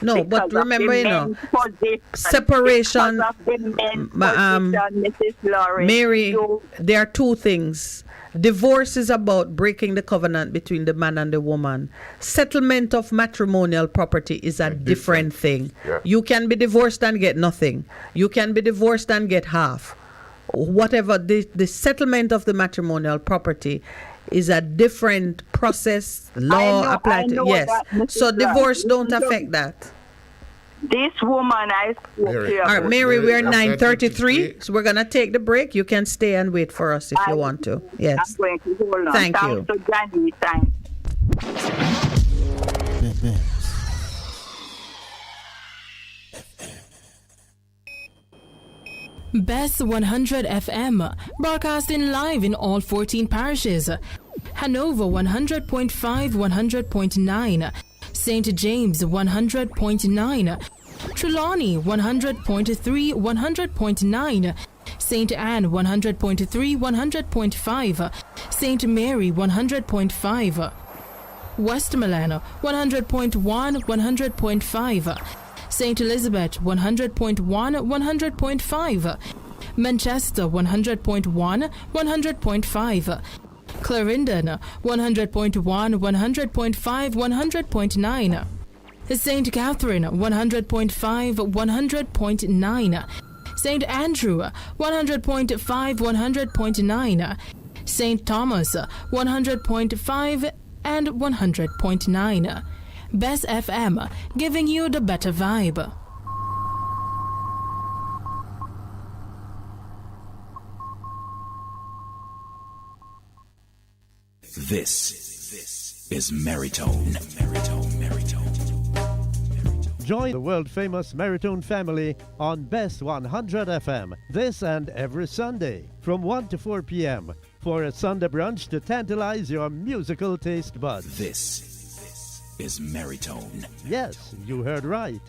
No, but Because of remember, the you know, men's position. separation. Because of the men's position, Mrs. Lawrence. Mary, there are two things. Divorce is about breaking the covenant between the man and the woman. Settlement of matrimonial property is a different thing. Yeah. You can be divorced and get nothing. You can be divorced and get half. Whatever, the settlement of the matrimonial property is a different process. Law applied to, yes. So divorce don't affect that. This woman I spoke to. All right, Mary, we're 9:33, so we're going to take the break. You can stay and wait for us if you want to. Yes. I'm going to hold on. Thank you. To Johnny, thanks. Bess100 FM, broadcasting live in all 14 parishes. Hanover 100.5, 100.9. St. James 100.9. Trelawney 100.3, 100.9. St. Anne 100.3, 100.5. St. Mary 100.5. Westmoreland 100.1, 100.5. St. Elizabeth 100.1, 100.5. Manchester 100.1, 100.5. Clarendon 100.1, 100.5, 100.9. St. Catherine 100.5, 100.9. St. Andrew 100.5, 100.9. St. Thomas 100.5 and 100.9. Bess FM, giving you the better vibe. This is Maritone. Join the world-famous Maritone family on Bess100 FM this and every Sunday from 1 to 4 p.m. for a Sunday brunch to tantalize your musical taste buds. This is Maritone. Yes, you heard right.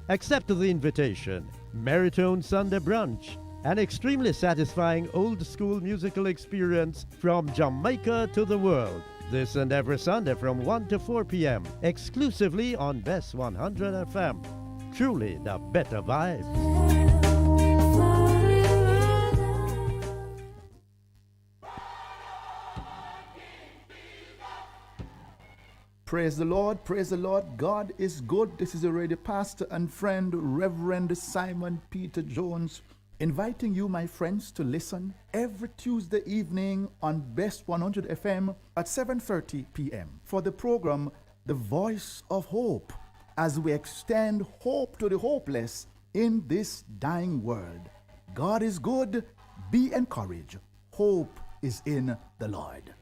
Accept the invitation. Maritone Sunday brunch. An extremely satisfying old-school musical experience from Jamaica to the world. This and every Sunday from 1 to 4 p.m. exclusively on Bess100 FM. Truly the better vibe. Praise the Lord, praise the Lord. God is good. This is already pastor and friend, Reverend Simon Peter Jones, inviting you, my friends, to listen every Tuesday evening on Bess100 FM at 7:30 p.m. for the program The Voice of Hope, as we extend hope to the hopeless in this dying world. God is good. Be encouraged. Hope is in the Lord.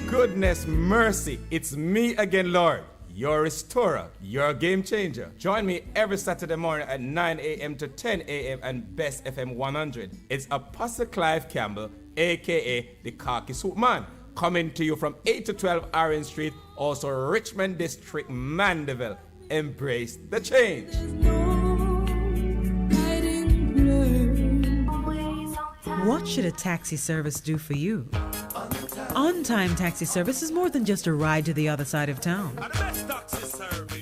Goodness, mercy, it's me again, Lord, your restorer, your game changer. Join me every Saturday morning at 9 a.m. to 10 a.m. and Bess FM-100. It's Apostle Clive Campbell, a.k.a. the Khaki Suit Man, coming to you from 8 to 12 Orange Street, also Richmond District, Mandeville. Embrace the change. What should a taxi service do for you? On-Time Taxi Service is more than just a ride to the other side of town.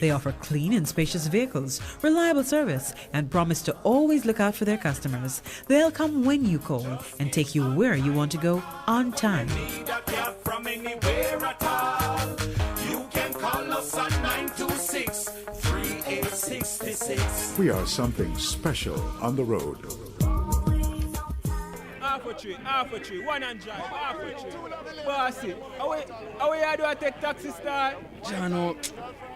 They offer clean and spacious vehicles, reliable service, and promise to always look out for their customers. They'll come when you call and take you where you want to go on time. From anywhere at all. You can call us at 926-3866. We are something special on the road. Half a tree, one and drive, half a tree. Bossy, how you do I take taxi star? Jano,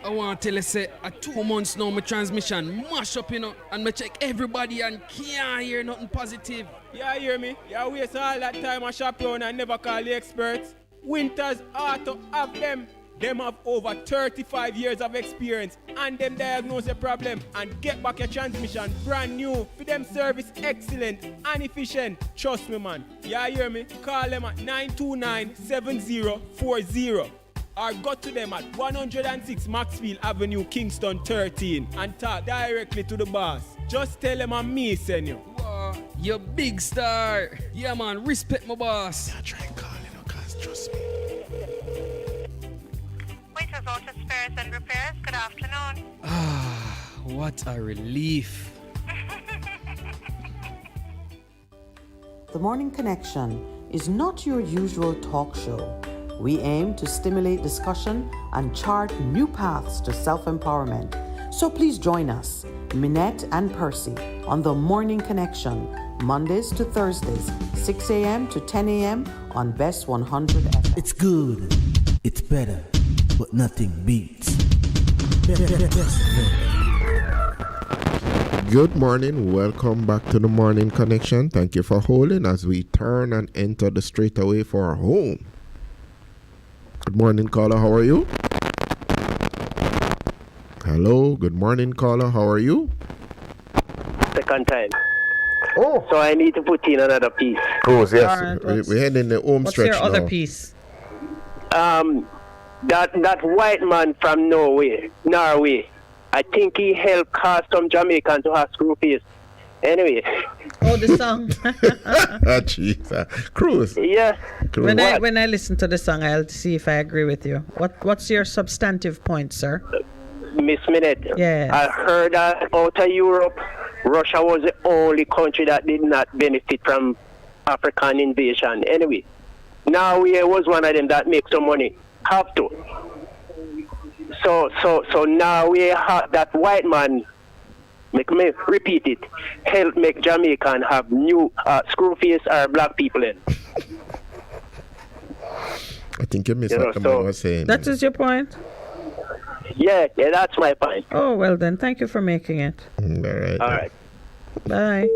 I want to tell you, say, 2 months now, my transmission mash up, and I check everybody and can't hear nothing positive. Yeah, hear me? You waste all that time I shop around and never call the experts. Winters Auto have them. Them have over 35 years of experience and them diagnose the problem and get back your transmission brand new. For them service excellent and efficient. Trust me, man. Yeah, hear me? Call them at 929-7040 or go to them at 106 Maxfield Avenue, Kingston 13 and talk directly to the boss. Just tell them I'm me send you. You big star. Yeah, man, respect my boss. Yeah, try calling, cause trust me. Waiters Auto Spares and Repairs, good afternoon. Ah, what a relief. The Morning Connection is not your usual talk show. We aim to stimulate discussion and chart new paths to self-empowerment. So please join us, Minett and Percy, on The Morning Connection, Mondays to Thursdays, 6 a.m. to 10 a.m. on Bess100 FM. It's good, it's better, but nothing beats. Good morning, welcome back to the Morning Connection. Thank you for holding as we turn and enter the straightaway for our home. Good morning, caller, how are you? Hello, good morning, caller, how are you? Second time. Oh. So I need to put in another piece. Cruz, yes. Right, we're heading the home stretch now. What's your other piece? That white man from Norway, I think he helped cast some Jamaican to have screw face. Anyway. Oh, the song. Jeez. Cruz. Yeah. Cruz. When I listen to the song, I'll see if I agree with you. What's your substantive point, sir? Miss Minett. Yeah. I heard that out of Europe, Russia was the only country that did not benefit from African invasion. Anyway, Norway was one of them that make some money. Have to. So now we have that white man, make me repeat it, help make Jamaican have new screw face or black people in. I think you missed what the man was saying. That is your point? Yeah, that's my point. Oh, well then, thank you for making it. All right. Bye.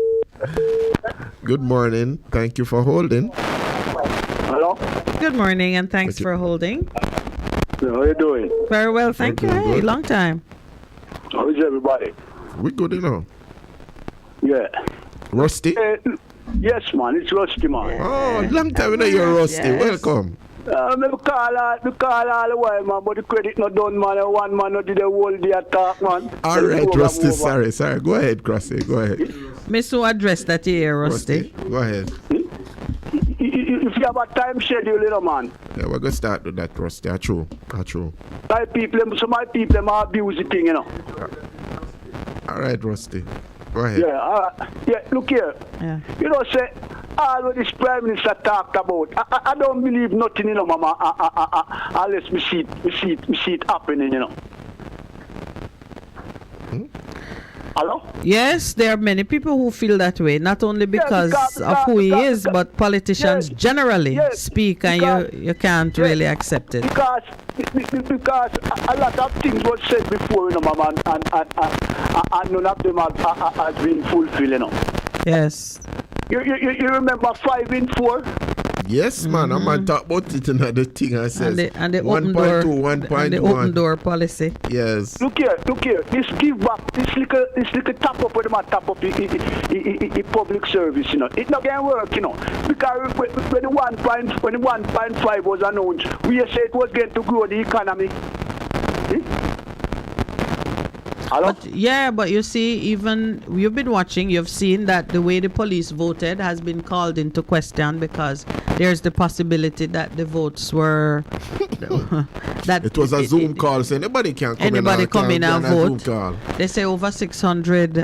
Good morning, thank you for holding. Hello? Good morning and thanks for holding. How are you doing? Very well, thank you. Hey, long time. How is everybody? We good, you know. Yeah. Rusty? Yes, man. It's Rusty, man. Oh, long time you know you're Rusty. Yes. Welcome. I call all the while, man, but the credit not done, man. One man not did the whole day attack, man. All right, Rusty. Sorry. Go ahead, Crossy. Go ahead. Miss who address that here, Rusty? Go ahead. If you have a time schedule, you know, man. Yeah, we're going to start with that, Rusty. True. My people abuse the thing, you know. All right, Rusty. Go ahead. Yeah, look here. Yeah. You know, say, all what this Prime Minister talked about, I don't believe nothing, you know, Mama, unless we see it happening, you know. Hello? Yes, there are many people who feel that way, not only because of who he is, but politicians generally speak and you can't really accept it. Because a lot of things were said before, you know, Mama, and none of them has been fulfilled, you know. Yes. You remember 5 in 4? Yes, man. I'm going to talk about it in the thing I said. And the open door, 1.2, 1.1. And the open door policy. Yes. Look here. This give back, this little tap up with them tap up the public service, you know. It's not going to work, you know. Because when the 1.5 was announced, we said it was going to grow the economy. But you see, even you've been watching, you've seen that the way the police voted has been called into question because there's the possibility that the votes were that it was a Zoom call, so anybody can come in and vote. They say over 600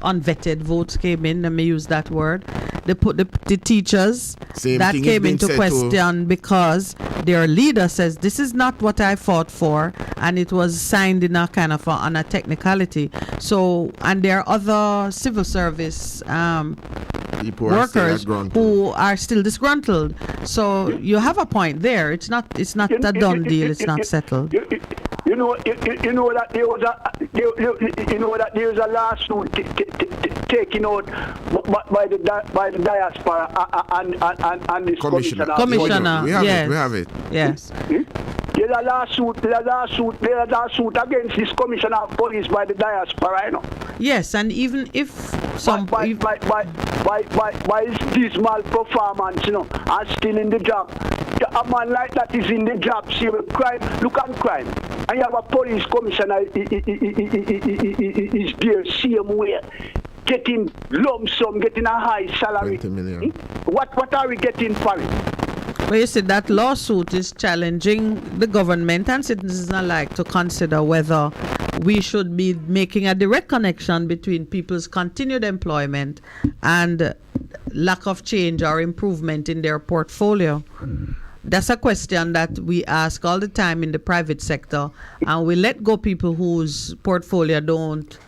unvetted votes came in. Let me use that word. They put the teachers that came into question because their leader says this is not what I fought for, and it was signed in a kind of on a technicality. So, and there are other civil service workers who are still disgruntled. So you have a point there. It's not a done deal. It's not settled. You know that there was a lawsuit taken out by the diaspora and this commissioner. We have it. Yes. There's a lawsuit against this commissioner of police by the diaspora, you know. Yes, and even if some by his dismal performance, you know, and still in the job. A man like that is in the job, see crime, look at crime. And you have a police commissioner is there same way. getting lump sum, getting a high salary. 20 million. What are we getting for it? Well, you see, that lawsuit is challenging the government and citizens alike to consider whether we should be making a direct connection between people's continued employment and lack of change or improvement in their portfolio. That's a question that we ask all the time in the private sector, and we let go people whose portfolio don't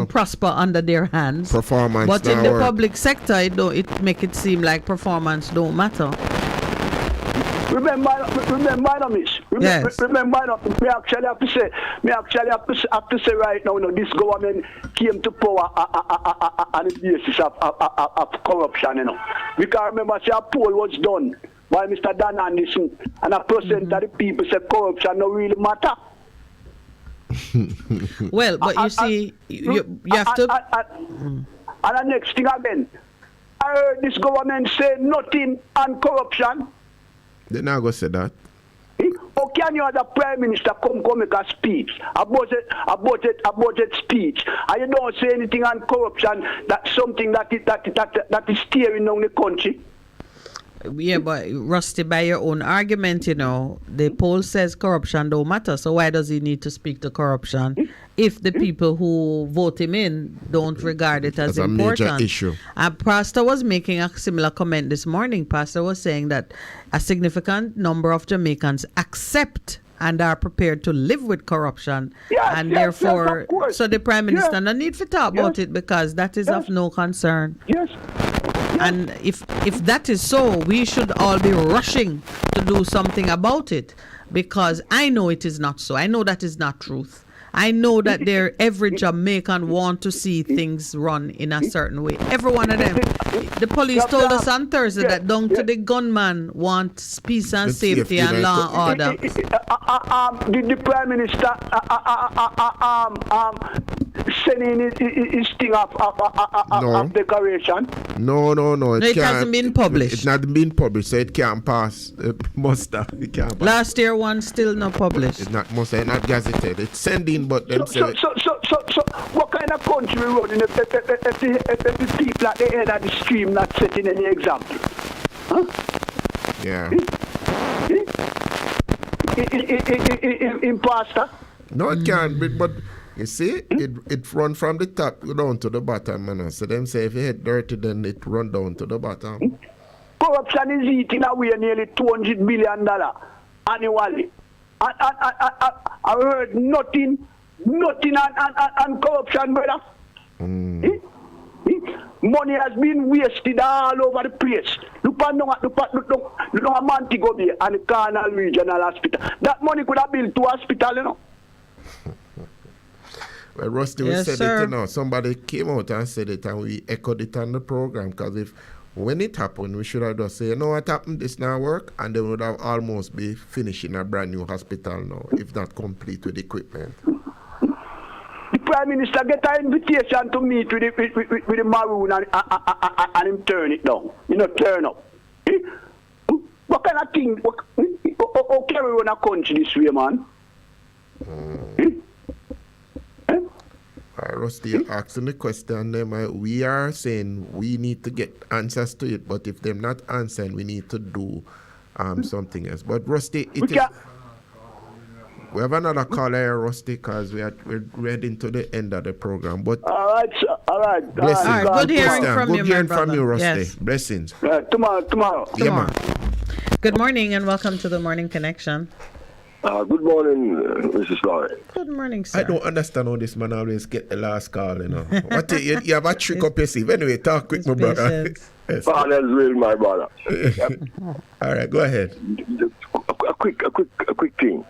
prosper under their hands. Performance. But in the public sector, it make it seem like performance don't matter. Remember, miss. Remember, me actually have to say right now, this government came to power on the basis of corruption, Because remember, a poll was done by Mr. Dan Anderson, and a percent of the people said corruption don't really matter. Well, but you see, you have to. And the next thing again, I heard this government say nothing on corruption. They not go say that. How can you have the Prime Minister come make a speech, a budget speech, and you don't say anything on corruption? That's something that is steering down the country. Yeah, but Rusty, by your own argument, the poll says corruption don't matter. So why does he need to speak to corruption if the people who vote him in don't regard it as important? A major issue. Pastor was making a similar comment this morning. Pastor was saying that a significant number of Jamaicans accept and are prepared to live with corruption, therefore, so the Prime Minister no need to talk about it because that is of no concern. Yes. And if that is so, we should all be rushing to do something about it, because I know it is not so. I know that is not truth. I know that every Jamaican want to see things run in a certain way. Every one of them. The police told us on Thursday that down to the gunman want peace and safety and law and order. Did the Prime Minister sending his thing of declaration? No. It hasn't been published. It's not been published, so it can't pass muster. It can't pass. Last year one still not published. It's not muster, not gazetted. It's sending, but them So what kind of country we running if the people at the end of the stream not setting any example? Huh? Yeah. Imposter? No, it can't be, but you see, it run from the top down to the bottom, So them say if you hit dirty, then it run down to the bottom. Corruption is eating away nearly $200 billion annually. I heard nothing on corruption, brother. Money has been wasted all over the place. Look at Montego Bay and the Carnal Regional Hospital. That money could have built 2 hospitals, Well, Rusty, we said it, Somebody came out and said it, and we echoed it on the program. Because when it happened, we should have just said, what happened? This now work, and then we would have almost be finishing a brand new hospital now, if not complete with equipment. The Prime Minister get an invitation to meet with the Maroon and him turn it down. Turn up. What kind of thing? How can we run a country this way, man? Rusty, asking the question, we are saying we need to get answers to it, but if they're not answering, we need to do something else. But Rusty, we have another caller here, Rusty, because we're heading to the end of the program. But all right, sir. All right. Blessings. All right. Good hearing from you, Good hearing my from you, Rusty. Yes. Blessings. Tomorrow. Yeah, man. Good morning and welcome to the Morning Connection. Good morning, Mrs. Laurie. Good morning, sir. I don't understand how this man always get the last call, What you have a trick up your sleeve. Anyway, talk quick, my brother. Yes. All is real, my brother. Yep. All right, go ahead. A quick thing.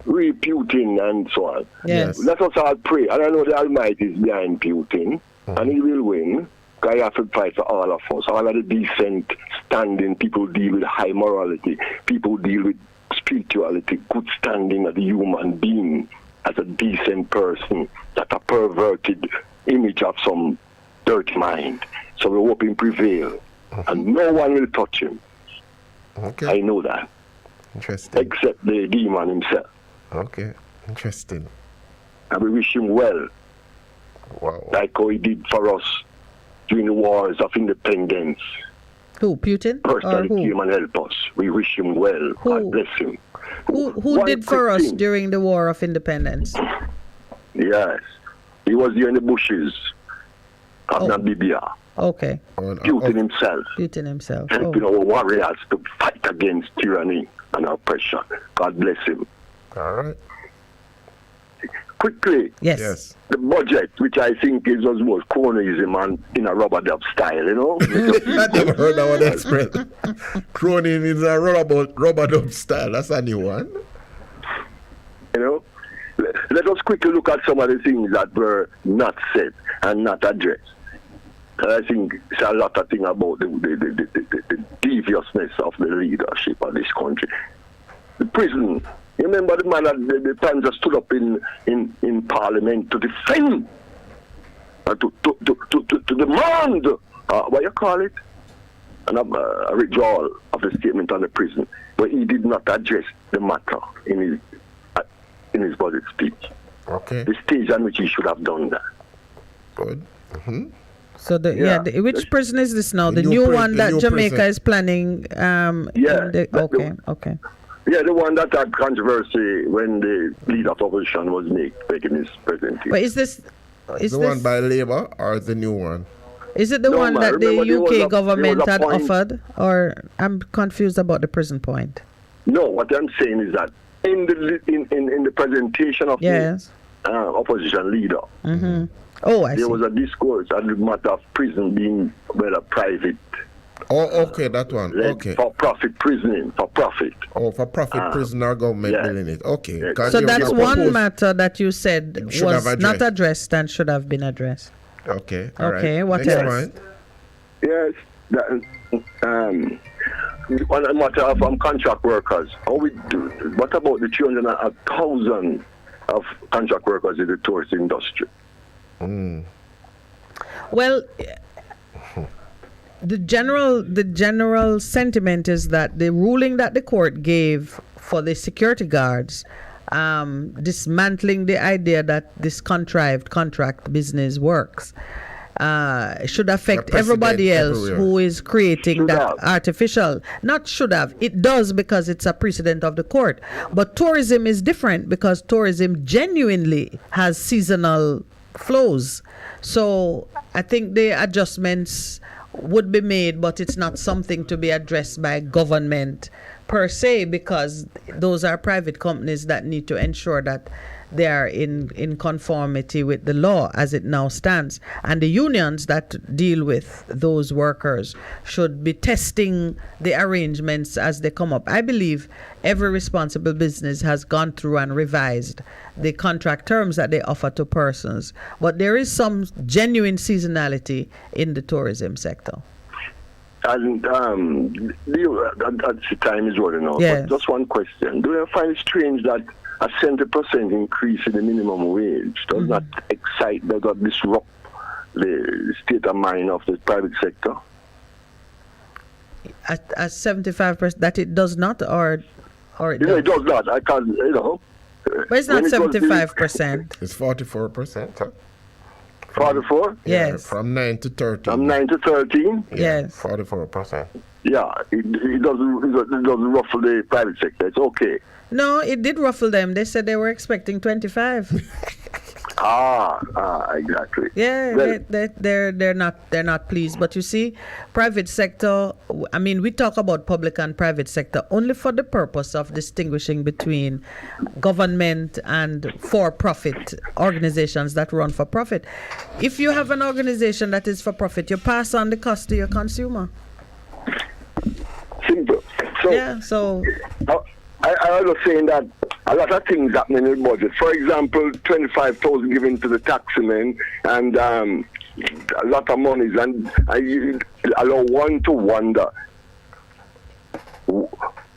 Putin and so on. Yes. Let us all pray. And I know the Almighty is behind Putin, and he will win. I have to fight for all of us. All of the decent standing people deal with high morality. People deal with spirituality, good standing of the human being as a decent person, not a perverted image of some dirty mind. So we hope him prevail. And no one will touch him. Okay. I know that. Interesting. Except the demon himself. Okay. Interesting. And we wish him well. Wow. Like how he did for us during the wars of independence. Who, Putin? Personally Or who? came and helped us. We wish him well. God bless him. Who One did for quick us thing. during the War of Independence? Yes. He was there in the bushes of Namibia. Okay. Putin himself. Putin himself. Helping our warriors to fight against tyranny and oppression. God bless him. All right. Quickly, yes. The budget, which I think is as much cronyism and in a rubber dub style, you know? I never heard that one expressed. Cronin is a rubber dub style. That's a new one. You know? Let us quickly look at some of the things that were not said and not addressed. And I think it's a lot of things about the deviousness of the leadership of this country. The prison. You remember the man that the times that stood up in Parliament to defend, to demand, what you call it, a withdrawal of the statement on the prison, but he did not address the matter in his budget speech. Okay. The stage on which he should have done that. Good. Mm-hmm. So which prison is this now? The new one that Jamaica is planning. Okay. Yeah, the one that had controversy when the leader of opposition was making his presentation. But is this the one by Labour or the new one? Is it the one that the UK government had offered? Or I'm confused about the prison point. No, what I'm saying is that in the presentation of the opposition leader, I see. There was a discourse on the matter of prison being a private. Oh, okay, that one. Okay. For profit prisoning, for profit. Oh, for profit prison or government building it. Okay. So that's one matter that you said was not addressed and should have been addressed. Okay. Okay, what else? Yes. On the matter of contract workers, what about the 300,000 of contract workers in the tourist industry? Well, the general sentiment is that the ruling that the court gave for the security guards, dismantling the idea that this contrived contract business works, should affect everybody else who is creating that artificial. Not should have. It does because it's a precedent of the court. But tourism is different because tourism genuinely has seasonal flows. So I think the adjustments would be made, but it's not something to be addressed by government per se, because those are private companies that need to ensure that they are in conformity with the law as it now stands. And the unions that deal with those workers should be testing the arrangements as they come up. I believe every responsible business has gone through and revised the contract terms that they offer to persons. But there is some genuine seasonality in the tourism sector. And the time is running out. Yes. But just one question. Do you find it strange that a 70% increase in the minimum wage does not excite, does not disrupt the state of mind of the private sector? At 75%, that it does not, or it It does? does not. I can't, But it's not 75%. It's 44%. Huh? 44? Yes. From 9 to 13. From 9 to 13? Yes. 44%. Yeah, it doesn't ruffle the private sector. It's okay. No, it did ruffle them. They said they were expecting 25. Exactly. Yeah, Well, they're not pleased. But you see, private sector, I mean, we talk about public and private sector only for the purpose of distinguishing between government and for-profit organizations that run for profit. If you have an organization that is for profit, you pass on the cost to your consumer. Simple. So, yeah, so I was saying that a lot of things happen in the budget. For example, 25,000 given to the taxmen and a lot of monies, and I allow one to wonder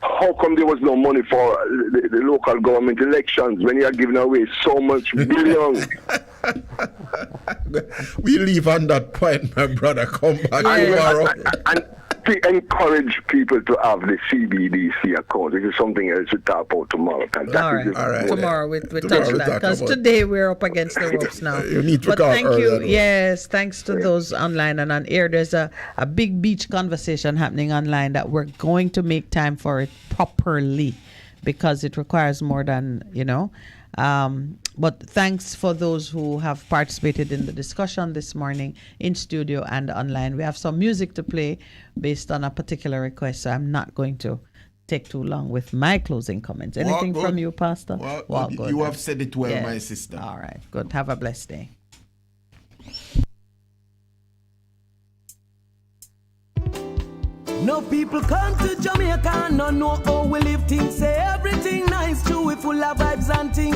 how come there was no money for the local government elections when you are giving away so much billions. We leave on that point, my brother. Come back tomorrow. And encourage people to have the CBDC account. This is something else we talk about tomorrow. All right. Tomorrow we touch that because today we're up against the ropes now. You need to but call thank earlier, you. though. Yes, thanks to those online and on air. There's a big beach conversation happening online that we're going to make time for it properly because it requires more than, but thanks for those who have participated in the discussion this morning in studio and online. We have some music to play based on a particular request, so I'm not going to take too long with my closing comments. Anything from you, Pastor? Well, you have said it well, my sister. All right, good. Have a blessed day. No people come to Jamaica and no know how we live things. Say everything nice, true, we full of vibes and thing.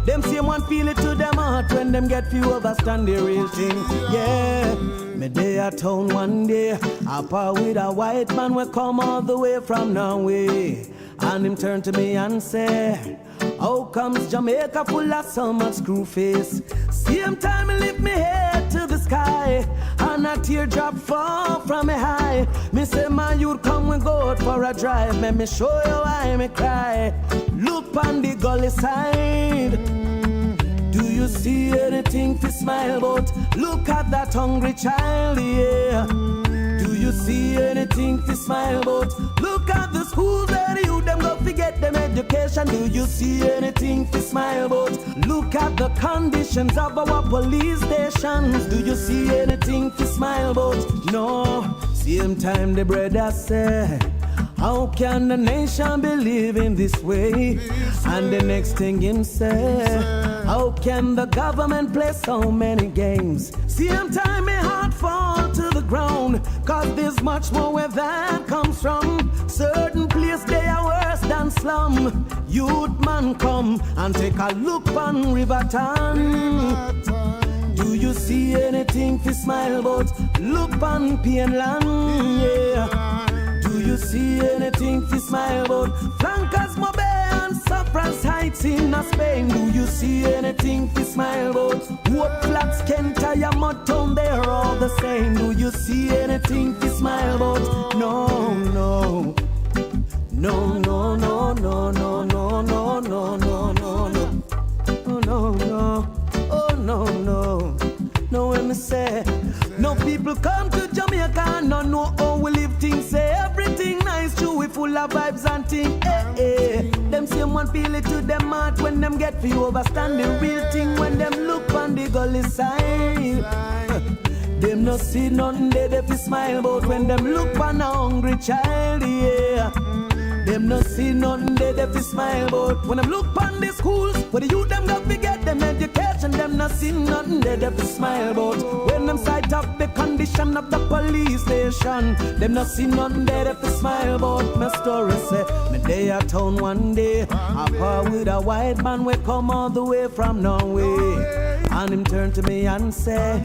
Them same one feel it to them heart when them get few understand the real thing. Yeah, me day at town one day, up with a white man we come all the way from Norway. And him turn to me and say, how comes Jamaica full of so much screw face? Same time I lift me head to the sky, and a teardrop fall from me high. Me say my youth come we go out for a drive. Let me show you why me cry. Look on the gully side. Do you see anything to smile about? Look at that hungry child, yeah. Do you see anything to smile about? Look at the schools where you them go forget them education. Do you see anything to smile about? Look at the conditions of our police stations. Do you see anything to smile about? No. Same time the brother said, how can the nation be living this way? And the next thing him say, how can the government play so many games? Same time my heart fall to the ground, cause there's much more where that comes from. Certain place they are worse than slum. Youth man come and take a look on Riverton. Do you see anything to smile about? Look on Pienland, yeah. Do you see anything to smile about? Flankers, Mobe and Cyprus Heights in Spain. Do you see anything to smile about? What flats, Kentire, Mudtown, they're all the same. Do you see anything to smile about? No, no. No, no, no, no, no, no, no, no, no, no, no. Oh, no, no. Oh, no, no. No, when me say, no people come to Jamaica and no know how we live things. Say everything nice, true, we full of vibes and things. Them same one feel it to them heart when them get for you understand the real thing. When them look on the gully side, them no see nothing they fi smile about. When them look on a hungry child, yeah. Them no see nothing they fi smile about. When them look on the schools where the youth them got to get them education, them no see nothing they fi smile about. When them sight up the condition of the police station, them no see nothing they fi smile about. My story say, me day at town one day, I par with a white man we come all the way from Norway. And him turn to me and say,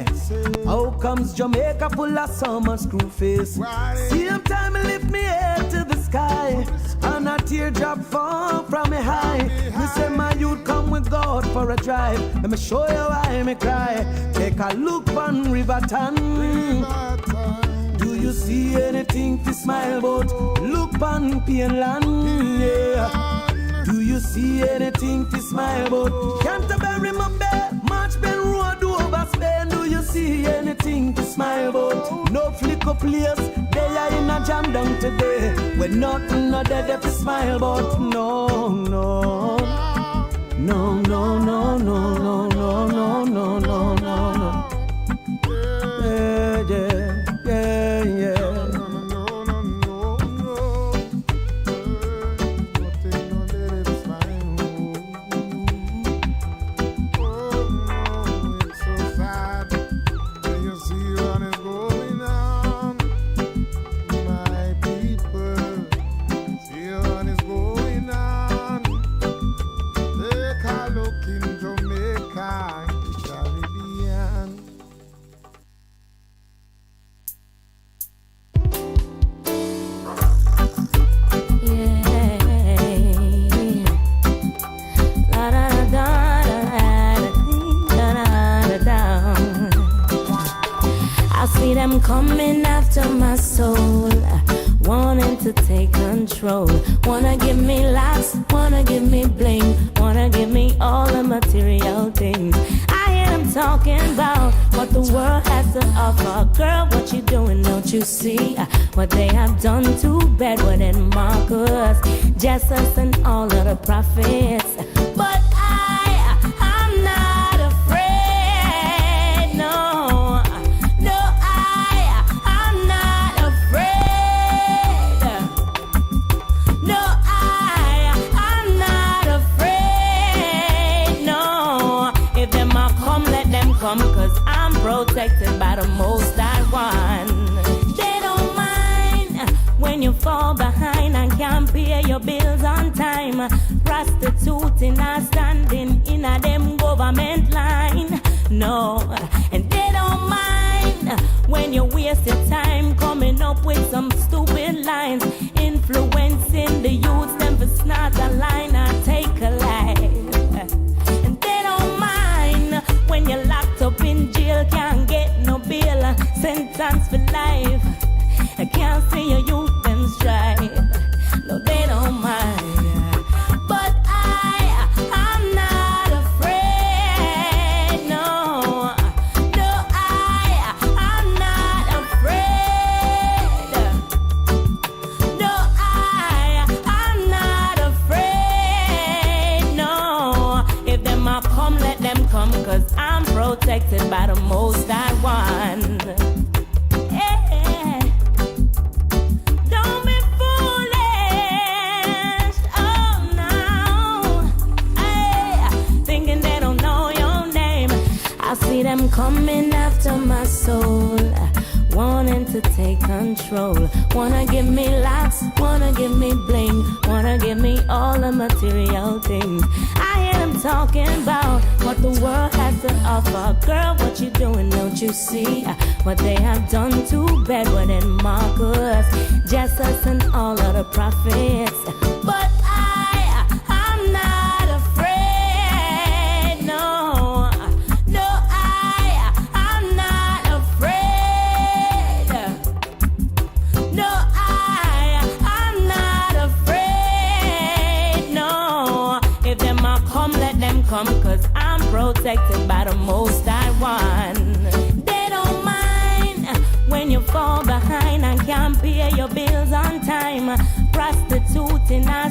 how comes Jamaica full of so much screw face? Same time I lift me head to the sky, and a teardrop fall from me high. Me say my youth come with God for a drive. Let me show you why me cry. Take a look on Riverton. Do you see anything to smile about? Look on Pienland, yeah. Do you see anything to smile about? Canterbury, my bed, March Ben Road over Spain. Do you see anything to smile about? No flicker place, they are in a jam down today. When nothing no dead to smile about. No, no, no, no, no, no, no, no, no, no, no, no. Yeah, yeah, yeah, yeah. them coming after my soul, wanting to take control. Wanna give me laughs, wanna give me bling, wanna give me all the material things. I hear them talking about what the world has to offer. Girl, what you doing? Don't you see what they have done to Bedouin and Marcus, Jesus and all of the prophets? But I'm not afraid, no, no, I'm not afraid, no, I'm not afraid, no. If them a come, let them come, 'cause I'm protected by the Most High One. They don't mind when you fall behind and can't pay your bills on time. Prostituting or standing in a them government line, no. And they don't mind when you waste your time coming up with some stupid lines, influencing the youths them for snort a line or take a life. And they don't mind when you're locked up in jail, can't get no bail, sentence for life. I can't see your youth them strive, no, they don't mind. But I'm not afraid, no, no, I'm not afraid, no, I'm not afraid, no. If them a come, let them come, 'cause I'm protected by the Most High One. Yeah. Don't be foolish, oh no, hey, thinking they don't know your name. I see them coming after my soul, wanting to take control. Wanna give me laughs, wanna give me bling, wanna give me all the material things. I hear them talking about what the world has to offer. Girl, what you doing? Don't you see what they have done to Bedouin and Marcus, Jesus and all of the prophets? But I'm not afraid, no, no, I'm not afraid, no, I'm not afraid, no. If them a come, let them come, 'cause I'm protected by the Most High One. They don't mind when you fall behind and can't pay your bills on time. Prostituting or